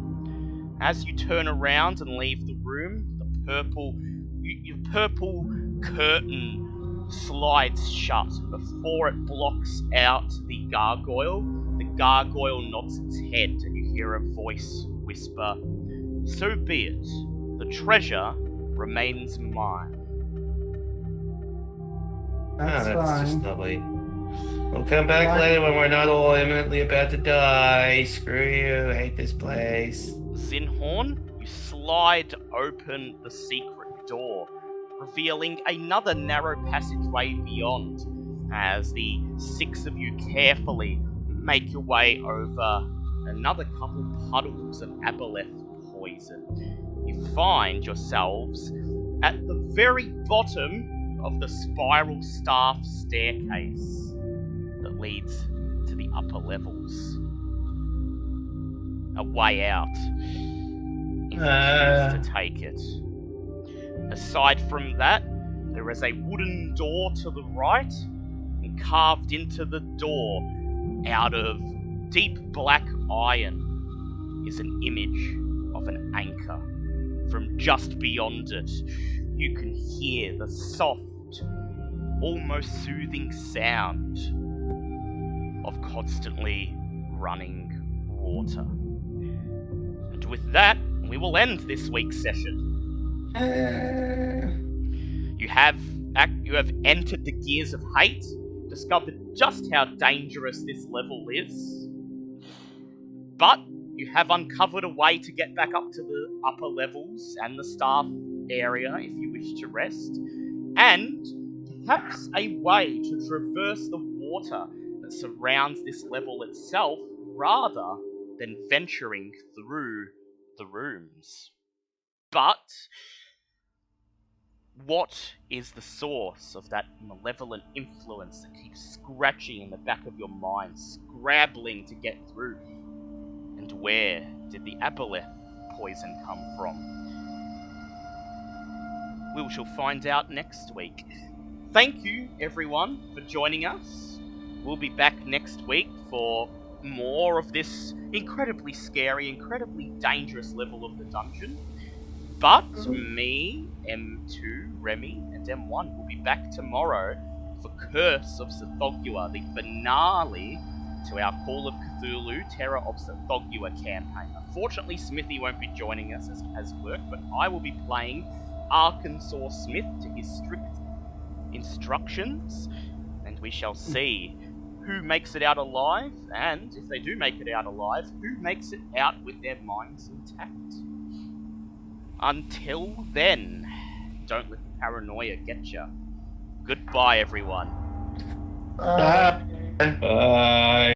As you turn around and leave the room, the purple curtain slides shut before it blocks out the gargoyle. The gargoyle nods its head, and you hear a voice whisper, "So be it. The treasure remains mine." That's just fine. lovely. We'll come back Right. later when we're not all imminently about to die. Screw you, I hate this place. Zinhorn, you slide open the secret door, revealing another narrow passageway beyond, as the 6 of you carefully make your way over another couple puddles of aboleth poison. You find yourselves at the very bottom of the spiral staff staircase that leads to the upper levels. A way out, if you choose to take it. Aside from that, there is a wooden door to the right, and carved into the door, out of deep black iron, is an image of an anchor. From just beyond it, you can hear the soft, almost soothing sound of constantly running water. And with that, we will end this week's session. You have entered the gears of hate, discovered just how dangerous this level is, but you have uncovered a way to get back up to the upper levels and the staff area if you wish to rest, and perhaps a way to traverse the water that surrounds this level itself rather than venturing through the rooms. But what is the source of that malevolent influence that keeps scratching in the back of your mind, scrabbling to get through? And where did the aboleth poison come from? We shall find out next week. Thank you, everyone, for joining us. We'll be back next week for more of this incredibly scary, incredibly dangerous level of the dungeon. But me, M2, Remy, and M1 will be back tomorrow for Curse of Cthulhu, the finale to our Call of Cthulhu Terror of Cthulhu campaign. Unfortunately, Smithy won't be joining us as work, but I will be playing Arkansas Smith to his strict instructions, and we shall see who makes it out alive, and if they do make it out alive, who makes it out with their minds intact. Until then, don't let the paranoia get ya. Goodbye, everyone. Bye. Bye.